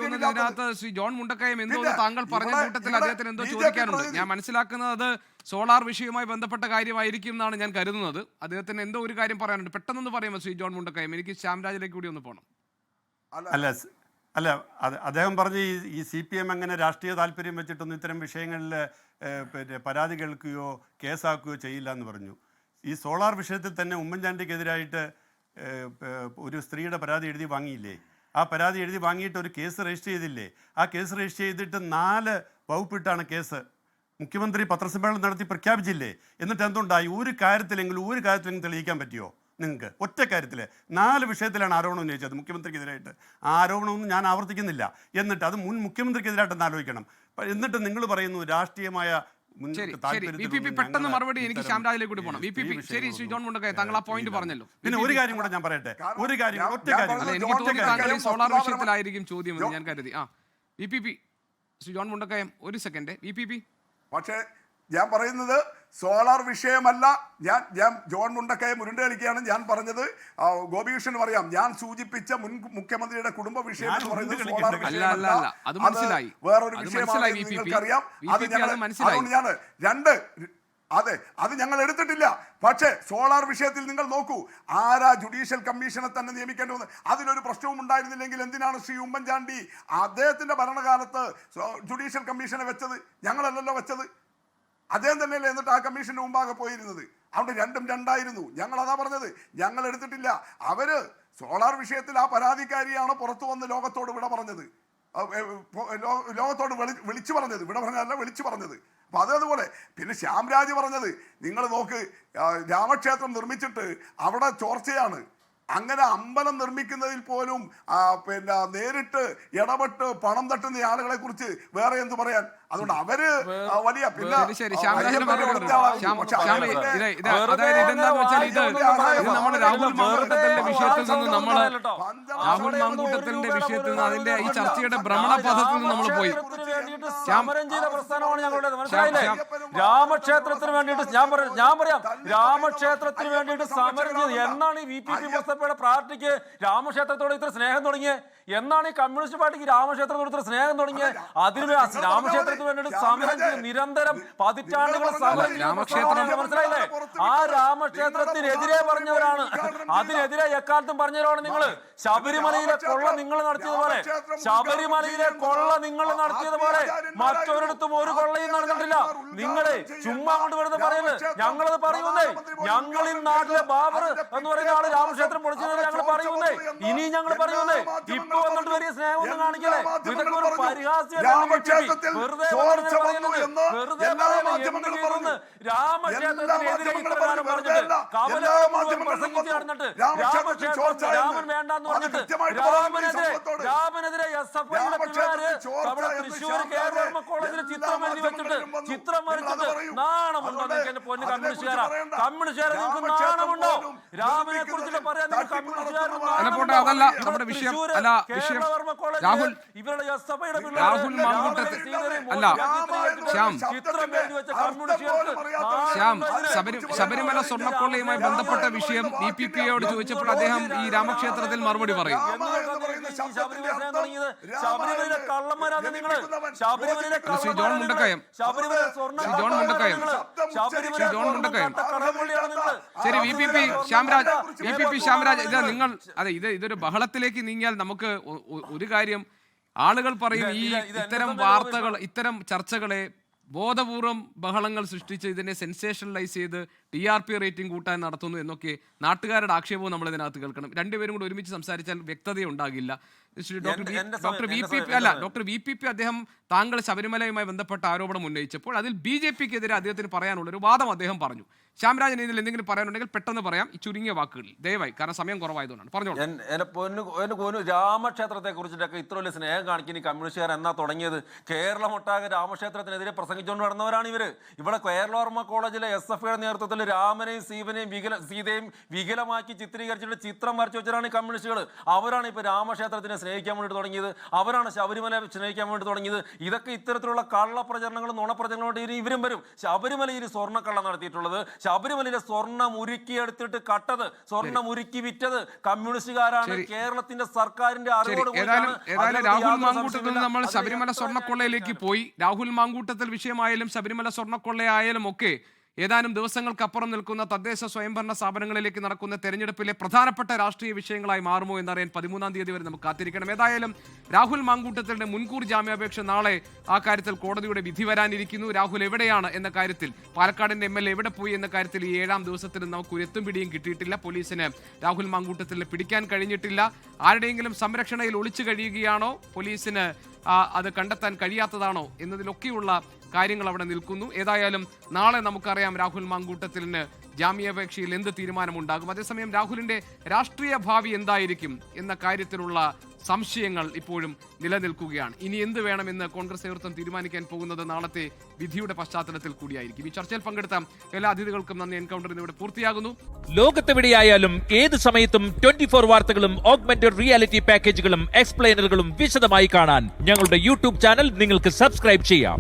ഇതിനകത്ത് ശ്രീ ജോൺ മുണ്ടക്കയം എന്തോന്ന് താങ്കൾ പറഞ്ഞ കൂട്ടത്തിൽ അദ്ദേഹത്തിന് എന്തോ ചോദിക്കാനുണ്ട്. ഞാൻ മനസ്സിലാക്കുന്നത് അത് സോളാർ വിഷയവുമായി ബന്ധപ്പെട്ട കാര്യമായിരിക്കും എന്നാണ് ഞാൻ കരുതുന്നത്. അദ്ദേഹത്തിന് എന്തോ ഒരു കാര്യം പറയാനുണ്ട്. പെട്ടെന്ന് പറയുമോ ശ്രീ ജോൺ മുണ്ടക്കയം? എനിക്ക് ശ്യാംരാജിലേക്ക് കൂടി ഒന്ന് പോകണം. അല്ല അദ്ദേഹം പറഞ്ഞ് ഈ CPM അങ്ങനെ രാഷ്ട്രീയ താല്പര്യം വെച്ചിട്ടൊന്നും ഇത്തരം വിഷയങ്ങളിൽ പിന്നെ പരാതി കേൾക്കുകയോ കേസാക്കുകയോ ചെയ്യില്ല എന്ന് പറഞ്ഞു. ഈ സോളാർ വിഷയത്തിൽ തന്നെ ഉമ്മൻചാണ്ടിക്കെതിരായിട്ട് ഒരു സ്ത്രീയുടെ പരാതി എഴുതി വാങ്ങിയില്ലേ? ആ പരാതി എഴുതി വാങ്ങിയിട്ട് ഒരു കേസ് രജിസ്റ്റർ ചെയ്തില്ലേ? ആ കേസ് രജിസ്റ്റർ ചെയ്തിട്ട് 4 വകുപ്പിട്ടാണ് കേസ്. മുഖ്യമന്ത്രി പത്രസമ്മേളനം നടത്തി പ്രഖ്യാപിച്ചില്ലേ? എന്നിട്ട് എന്തുണ്ടായി? ഒരു കാര്യത്തിലെങ്കിലും തെളിയിക്കാൻ പറ്റിയോ നിങ്ങൾക്ക്? ഒറ്റ കാര്യത്തിൽ 4 വിഷയത്തിലാണ് ആരോപണം ഉന്നയിച്ചത് മുഖ്യമന്ത്രിക്കെതിരായിട്ട്. ആ ആരോപണമൊന്നും ഞാൻ ആവർത്തിക്കുന്നില്ല. എന്നിട്ട് അത് മുൻ മുഖ്യമന്ത്രിക്കെതിരായിട്ടെന്ന് ആലോചിക്കണം. എന്നിട്ട് നിങ്ങൾ പറയുന്നു രാഷ്ട്രീയമായ ശരി, BPP പെട്ടെന്ന് മറുപടി. എനിക്ക് ശ്യാംരാജിലേക്ക് കൂടി പോകണം. BPP, ശരി, ശ്രീ ജോൺ മുണ്ടക്കയം, താങ്കൾ ആ പോയിന്റ് പറഞ്ഞല്ലോ. പിന്നെ ഒരു കാര്യം കൂടെ ഞാൻ പറയട്ടെ. ഒരു കാര്യം, ഒറ്റ കാര്യം. എനിക്ക് തോന്നുന്നു താങ്കൾ ഈ സോളാർ വിഷയത്തിലായിരിക്കും ചോദ്യം എന്ന് ഞാൻ കരുതി. BPP, ശ്രീ ജോൺ മുണ്ടക്കയം, ഒരു സെക്കൻഡ്. BPP, പക്ഷേ ഞാൻ പറയുന്നത് സോളാർ വിഷയമല്ല. ഞാൻ ജോൺ മുണ്ടക്കയം ഉരുണ്ട് കളിക്കുകയാണ്. ഞാൻ പറഞ്ഞത് ഗോപികൃഷ്ണൻ പറയാം, ഞാൻ സൂചിപ്പിച്ച മുൻ മുഖ്യമന്ത്രിയുടെ കുടുംബ വിഷയം എന്ന് പറയുന്നത് സോളാർ വിഷയമല്ല. അത് മനസ്സിലായി. വേറൊരു അത് വിഷയമാണ് മനസ്സിലായി. നിങ്ങൾക്കറിയാം. അത് മനസ്സിലായി. അതുകൊണ്ട് ഞാൻ അതെ, അത് ഞങ്ങൾ എടുത്തിട്ടില്ല. പക്ഷേ സോളാർ വിഷയത്തിൽ നിങ്ങൾ നോക്കൂ, ആരാ ജുഡീഷ്യൽ കമ്മീഷനെ തന്നെ നിയമിക്കേണ്ടി വന്നത്? അതിലൊരു പ്രശ്നവും ഉണ്ടായിരുന്നില്ലെങ്കിൽ എന്തിനാണ് ശ്രീ ഉമ്മൻചാണ്ടി അദ്ദേഹത്തിന്റെ ഭരണകാലത്ത് ജുഡീഷ്യൽ കമ്മീഷനെ വെച്ചത്? ഞങ്ങളല്ലല്ലോ വെച്ചത്, അദ്ദേഹം തന്നെയല്ലേ എന്നിട്ട് ആ കമ്മീഷന്റെ മുമ്പാകെ പോയിരുന്നത്. അവിടെ രണ്ടും രണ്ടായിരുന്നു. ഞങ്ങൾ അതാ പറഞ്ഞത്, ഞങ്ങൾ എടുത്തിട്ടില്ല. അവര് സോളാർ വിഷയത്തിൽ ആ പരാതിക്കാരിയാണ് പുറത്തു വന്ന് ലോകത്തോട് വിട പറഞ്ഞത്, ലോകത്തോട് വിളിച്ചു പറഞ്ഞത്. വിട പറഞ്ഞതല്ല, വിളിച്ചു പറഞ്ഞത്. അപ്പൊ അതുപോലെ പിന്നെ ശ്യാംരാജ് പറഞ്ഞത്, നിങ്ങൾ നോക്ക്, രാമക്ഷേത്രം നിർമ്മിച്ചിട്ട് അവിടെ ചോർച്ചയാണ്. അങ്ങനെ അമ്പലം നിർമ്മിക്കുന്നതിൽ പോലും പിന്നെ നേരിട്ട് ഇടപെട്ട് പണം തട്ടുന്ന ആളുകളെ കുറിച്ച് വേറെ എന്ത് പറയാൻ? അതുകൊണ്ട് അവര് വലിയ പിന്നെ രാഹുൽ മാങ്കൂട്ടത്തിന്റെ വിഷയത്തിൽ നിന്ന് അതിന്റെ ഈ ചർച്ചയുടെ ഭ്രമണപഥത്തിൽ നിന്ന് നമ്മൾ പോയി. സമരം ചെയ്ത പ്രസ്ഥാനമാണ് ഞങ്ങളുടേത്, മനസ്സിലായില്ലേ? രാമക്ഷേത്രത്തിന് വേണ്ടിയിട്ട് ഞാൻ പറയാം, രാമക്ഷേത്രത്തിന് വേണ്ടിയിട്ട് സമരം ചെയ്ത് എന്നാണ് ഈ VPP മുസ്തഫയുടെ പാർട്ടിക്ക് രാമക്ഷേത്രത്തോട് ഇത്ര സ്നേഹം തുടങ്ങിയത്? എന്നാണ് ഈ കമ്മ്യൂണിസ്റ്റ് പാർട്ടിക്ക് രാമക്ഷേത്രത്തോട് ഇത്ര സ്നേഹം തുടങ്ങിയത്? അതിന് രാമക്ഷേത്രത്തിന് വേണ്ടിയിട്ട് സമരം ചെയ്ത് നിരന്തരം പതിറ്റാണ്ടുകൾ സമരം, മനസ്സിലായില്ലേ? ആ രാമക്ഷേത്രത്തിനെതിരെ പറഞ്ഞവരാണ്, അതിനെതിരെ എക്കാലത്തും പറഞ്ഞവരാണ് നിങ്ങൾ. ശബരിമലയിലെ കൊള്ള നിങ്ങൾ നടത്തിയതുപോലെ, ശബരിമലയിലെ കൊള്ള നിങ്ങൾ നടത്തിയതുപോലെ മറ്റൊരിടത്തും ഒരു കൊള്ളയും നടന്നിട്ടില്ല. നിങ്ങളെ ചുമ്മാ കൊണ്ട് വെറുതെ പറയുന്നത്. ഞങ്ങളത് പറയുന്നേ, ഞങ്ങൾ ഈ നാട്ടിലെ ബാബർ എന്ന് പറയുന്ന ആള് രാമക്ഷേത്രം പൊളിച്ചത് ഞങ്ങൾ പറയുന്നേ, ഇനിയും ഞങ്ങൾ പറയുന്നേ. ഇപ്പൊ വന്നിട്ട് വലിയ സ്നേഹമൊന്നും കാണിക്കലേ. ഇതൊക്കെ ഒരു പരിഹാസ്യം. വെറുതെ രാമക്ഷേത്രത്തിനെതിരെ ഇത്രകാലം പറഞ്ഞിട്ട് പ്രസംഗിച്ച് നടന്നിട്ട് രാമൻ വേണ്ടെന്ന് പറഞ്ഞിട്ട് രാമനെതിരെ SFIയുടെ പിള്ളേര് അവിടെ തൃശ്ശൂർ കേരള കോളേജിൽ ചിത്രം എഴുതി വെച്ചിട്ട് ചിത്രം വരച്ചിട്ട് നാണമുണ്ടോ നിങ്ങൾക്ക്? എന്റെ പൊന്ന് കമ്മ്യൂണിസ്റ്റുകാരാ, കമ്മ്യൂണിസ്റ്റുകാരെ നിങ്ങൾക്ക് നാണമുണ്ടോ? രാമനെ കുറിച്ചിട്ട് പറയാൻ അതല്ല നമ്മുടെ വിഷയം. അല്ല വിഷയം രാഹുൽ രാഹുൽ മാങ്കൂട്ടത്തിൽ അല്ല ശ്യാം ശബരിമല സ്വർണ്ണക്കൊള്ളയുമായി ബന്ധപ്പെട്ട വിഷയം DPPയോട് ചോദിച്ചപ്പോൾ അദ്ദേഹം ഈ രാമക്ഷേത്രത്തിൽ മറുപടി പറയും. ശ്രീ ജോൺ മുണ്ടക്കയം ശരി. VPP ശ്യാംരാജ് ഇതൊരു ബഹളത്തിലേക്ക് നീങ്ങിയാൽ നമുക്ക് ഒരു കാര്യം ആളുകൾ പറയും, ഈ ഇത്തരം വാർത്തകൾ, ഇത്തരം ചർച്ചകളെ ബോധപൂർവം ബഹളങ്ങൾ സൃഷ്ടിച്ച് ഇതിനെ സെൻസേഷണലൈസ് ചെയ്ത് TRP റേറ്റിംഗ് കൂട്ടാൻ നടത്തുന്നു എന്നൊക്കെ നാട്ടുകാരുടെ ആക്ഷേപവും നമ്മൾ ഇതിനകത്ത് കേൾക്കണം. രണ്ടുപേരും കൂടെ ഒരുമിച്ച് സംസാരിച്ചാൽ വ്യക്തതയുണ്ടാകില്ല. ഡോക്ടർ VPP അദ്ദേഹം താങ്കൾ ശബരിമലയുമായി ബന്ധപ്പെട്ട ആരോപണം ഉന്നയിച്ചപ്പോൾ അതിൽ BJPക്കെതിരെ അദ്ദേഹത്തിന് പറയാനുള്ള ഒരു വാദം അദ്ദേഹം പറഞ്ഞു. ശ്യാംരാജൻ ഇതിൽ എന്തെങ്കിലും പറയാനുണ്ടെങ്കിൽ പെട്ടെന്ന് പറയാം, ഈ ചുരുങ്ങിയ വാക്കുകളിൽ ദയവായി, കാരണം സമയം കുറവായതുകൊണ്ടാണ്. പറഞ്ഞോളൂ. രാമക്ഷേത്രത്തെ കുറിച്ചിട്ടൊക്കെ ഇത്ര വലിയ സ്നേഹം കാണിക്കുന്ന കമ്മ്യൂണിസ്റ്റുകാർ എന്നാ തുടങ്ങിയത്? കേരളമൊട്ടാകെ രാമക്ഷേത്രത്തിനെതിരെ പ്രസംഗിച്ചുകൊണ്ട് നടന്നവരാണ് ഇവര്. ഇവിടെ കേരളവർമ്മ കോളേജിലെ SFIയുടെ നേതൃത്വത്തിൽ മുന്നിൽ രാമനെയും സീതയും വികലമാക്കി ചിത്രീകരിച്ചിട്ട് ചിത്രം വരച്ചു വെച്ചവരാണ് ഈ കമ്മ്യൂണിസ്റ്റുകൾ. അവരാണ് ഇപ്പൊ രാമക്ഷേത്രത്തിനെ സ്നേഹിക്കാൻ വേണ്ടി തുടങ്ങിയത്, അവരാണ് ശബരിമല സ്നേഹിക്കാൻ വേണ്ടി തുടങ്ങിയത്. ഇതൊക്കെ ഇത്തരത്തിലുള്ള കള്ളപ്രചരണങ്ങളും നുണപ്രചരണങ്ങളും ഇനി ഇവരും വരും. ശബരിമലയിൽ സ്വർണ്ണക്കള്ളം നടത്തിയിട്ടുള്ളത്, ശബരിമലയിലെ സ്വർണ്ണം ഉരുക്കിയെടുത്തിട്ട് കട്ടത്, സ്വർണ്ണം ഉരുക്കി വിറ്റത് കമ്മ്യൂണിസ്റ്റുകാരാണ്. കേരളത്തിന്റെ സർക്കാരിന്റെ അറിവോട് ഏതായാലും രാഹുൽ മാങ്കൂട്ടത്തിൽ നിന്ന് നമ്മൾ ശബരിമല സ്വർണ്ണക്കൊള്ളയിലേക്ക് പോയി. രാഹുൽ മാങ്കൂട്ടത്തിൽ വിഷയമായാലും ശബരിമല സ്വർണ്ണക്കൊള്ളയായാലും ഒക്കെ ഏതാനും ദിവസങ്ങൾക്കപ്പുറം നിൽക്കുന്ന തദ്ദേശ സ്വയംഭരണ സ്ഥാപനങ്ങളിലേക്ക് നടക്കുന്ന തെരഞ്ഞെടുപ്പിലെ പ്രധാനപ്പെട്ട രാഷ്ട്രീയ വിഷയങ്ങളായി മാറുമോ എന്നറിയാൻ 13-ാം തീയതി വരെ നമുക്ക് കാത്തിരിക്കണം. ഏതായാലും രാഹുൽ മാങ്കൂട്ടത്തിന്റെ മുൻകൂർ ജാമ്യാപേക്ഷ നാളെ ആ കാര്യത്തിൽ കോടതിയുടെ വിധി വരാനിരിക്കുന്നു. രാഹുൽ എവിടെയാണ് എന്ന കാര്യത്തിൽ, പാലക്കാടിന്റെ MLA എവിടെ പോയി എന്ന കാര്യത്തിൽ ഈ 7-ാം ദിവസത്തിൽ നമുക്ക് ഒരു എത്തും പിടിയും കിട്ടിയിട്ടില്ല. പോലീസിന് രാഹുൽ മാങ്കൂട്ടത്തിനെ പിടിക്കാൻ കഴിഞ്ഞിട്ടില്ല. ആരുടെയെങ്കിലും സംരക്ഷണയിൽ ഒളിച്ചു കഴിയുകയാണോ, പോലീസിന് അത് കണ്ടെത്താൻ കഴിയാത്തതാണോ എന്നതിലൊക്കെയുള്ള കാര്യങ്ങൾ അവിടെ നിൽക്കുന്നു. ഏതായാലും നാളെ നമുക്കറിയാം രാഹുൽ മാങ്കൂട്ടത്തിന് ജാമ്യാപേക്ഷയിൽ എന്ത് തീരുമാനമുണ്ടാകും. അതേസമയം രാഹുലിന്റെ രാഷ്ട്രീയ ഭാവി എന്തായിരിക്കും എന്ന കാര്യത്തിലുള്ള സംശയങ്ങൾ ഇപ്പോഴും നിലനിൽക്കുകയാണ്. ഇനി എന്ത് വേണമെന്ന് കോൺഗ്രസ് നേതൃത്വം തീരുമാനിക്കാൻ പോകുന്നത് നാളത്തെ വിധിയുടെ പശ്ചാത്തലത്തിൽ കൂടിയായിരിക്കും. ഈ ചർച്ചയിൽ പങ്കെടുത്ത എല്ലാ അതിഥികൾക്കും നന്ദി. എൻകൗണ്ടർ ഇവിടെ പൂർത്തിയാകുന്നു. ലോകത്തെവിടെയായാലും ഏത് സമയത്തും 24 വാർത്തകളും ഓഗ്മെന്റഡ് റിയാലിറ്റി പാക്കേജുകളും എക്സ്പ്ലെയിനറുകളും വിശദമായി കാണാൻ ഞങ്ങളുടെ YouTube ചാനൽ നിങ്ങൾക്ക് സബ്സ്ക്രൈബ് ചെയ്യാം.